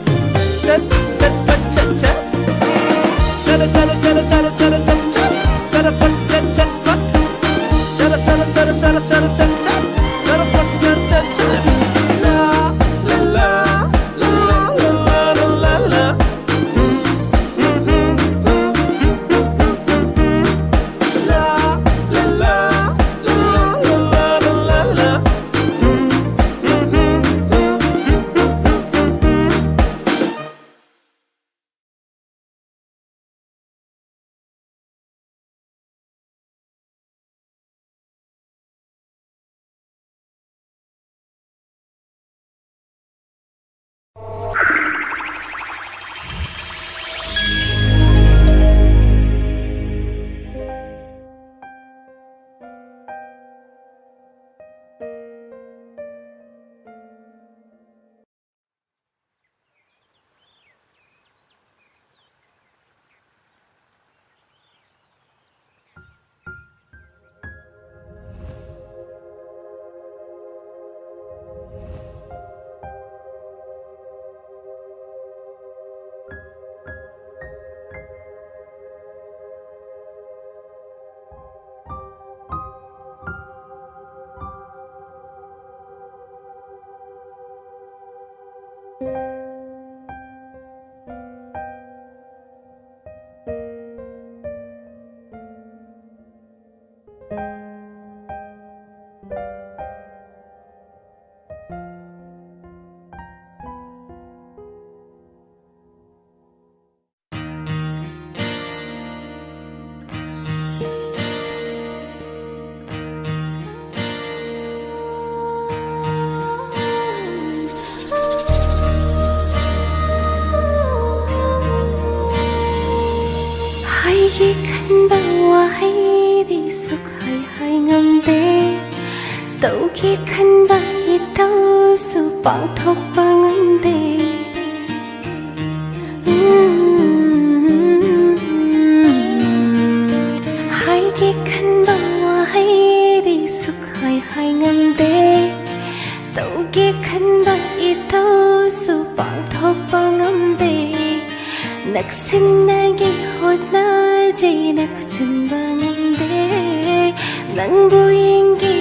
sat sat fa chat chat chara chara chara chara chara chat chat chara fa chat chat fa chara chara chara chara chara chat chat chara fa chat chat chat la la la la la la la la Tau khi khăn ba i tau su bang thok bang de hai khi khăn ba wa hai đi suk hai hai ngam de tau khi khăn ba i tau su bang thok bang de nak sin na gi hot na ji nak sin bang de nang bu ing gi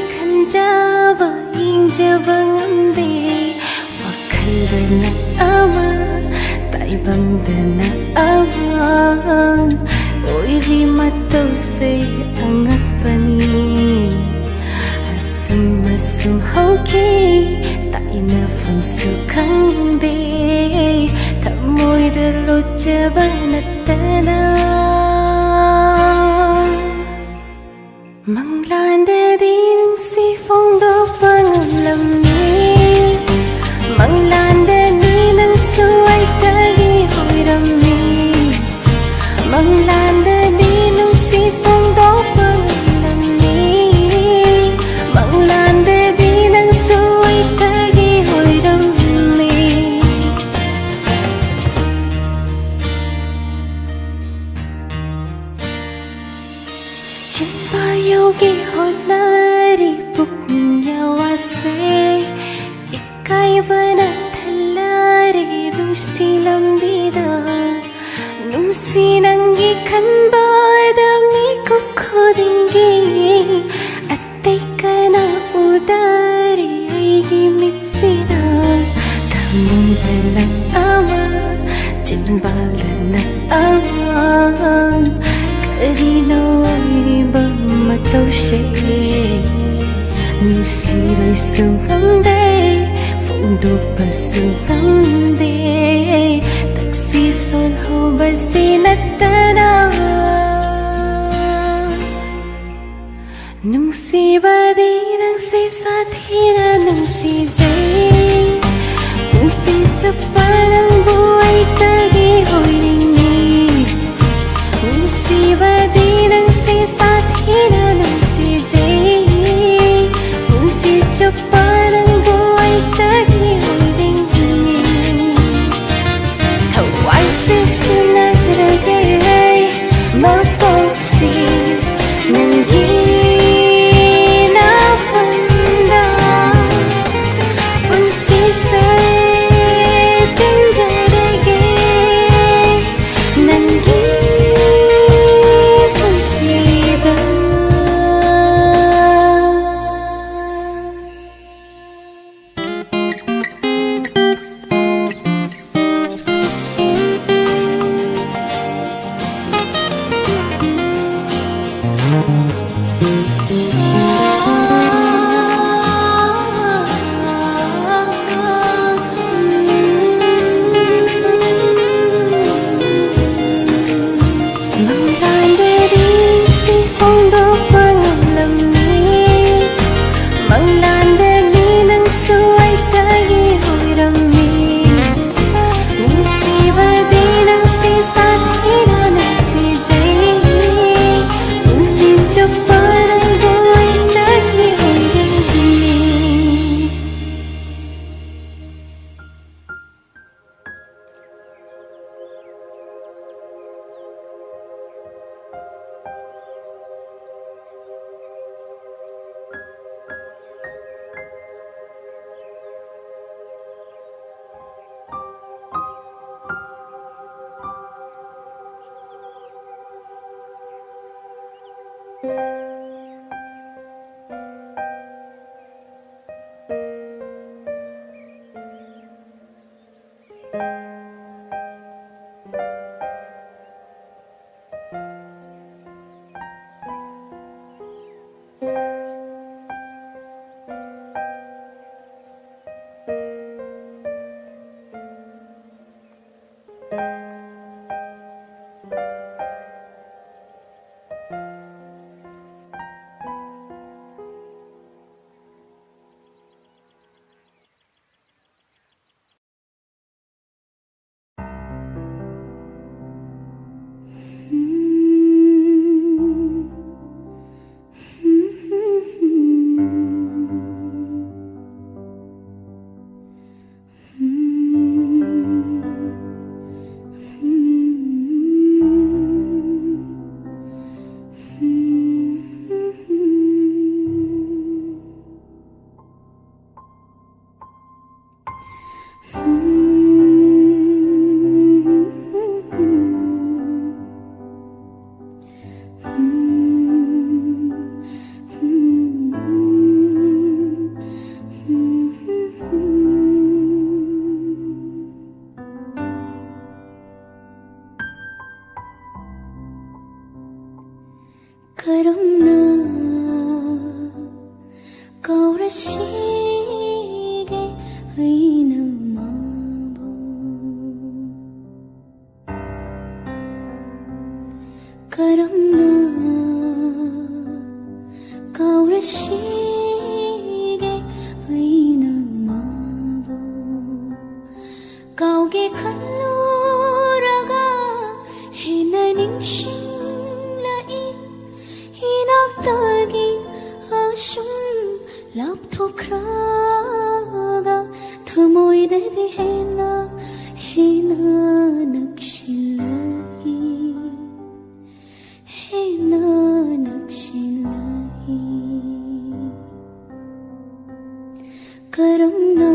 Java injava ngamde wakandana ama tai bandana ama oiri matau se angapani asum asum hauki tai na fam su khangde thamoi da lojaba natana manglan de dinung si phong do phang lam ni manglan de ni nang suai ta gi hoi ram ni manglan de dinung si phong do phang lam ni manglan de dinung suai ta gi hoi ram ni Chimpa yogi honari puknya wase ikai bana thalari nusi lambida nusi nangi khanba dami kokhodingi attai kana udari aigi mitsida thamudana ama chimbalana ama karino matau she nusi roi sung hande phong do pa sung hande taxi son ho basi natana nusi badi nang si sathi na nusi jai nusi chapa nang bu Karumna kaurashige haina mabu Karumna kaurashige haina mabu Kauge kalluraga hina ningshin Hinagtagi asum lapthokraga thamoidedi hena nakshilahi hena nakshilahi karamna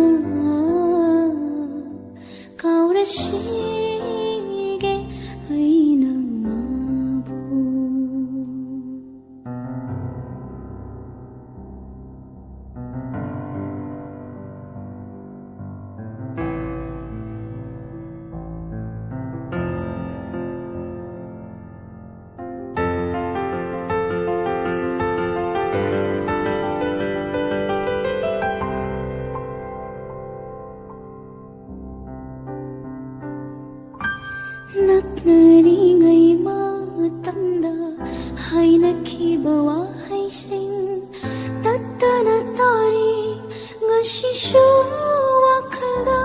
kaurashige haina Naknaringai matamda hainakiba wahaising tattana tari ngashishu wakhalda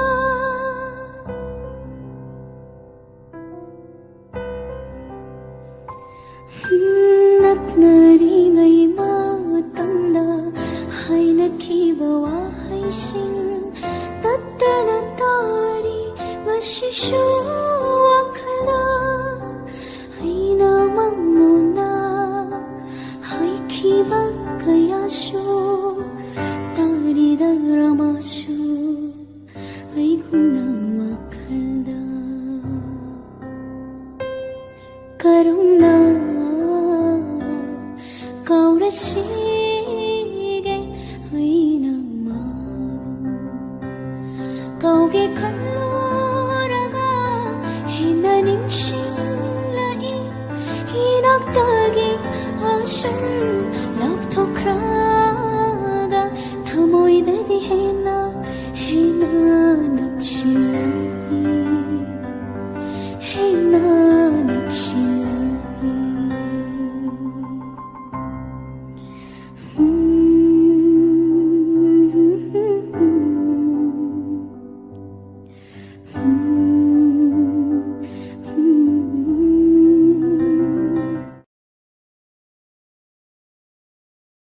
Naknaringai matamda hainakiba wahaising tattana tari ngashishu Kayasho tari daramasho ay guna wakalda Karumna kaurashige ay namabu Kauge kalluraga hinaningshi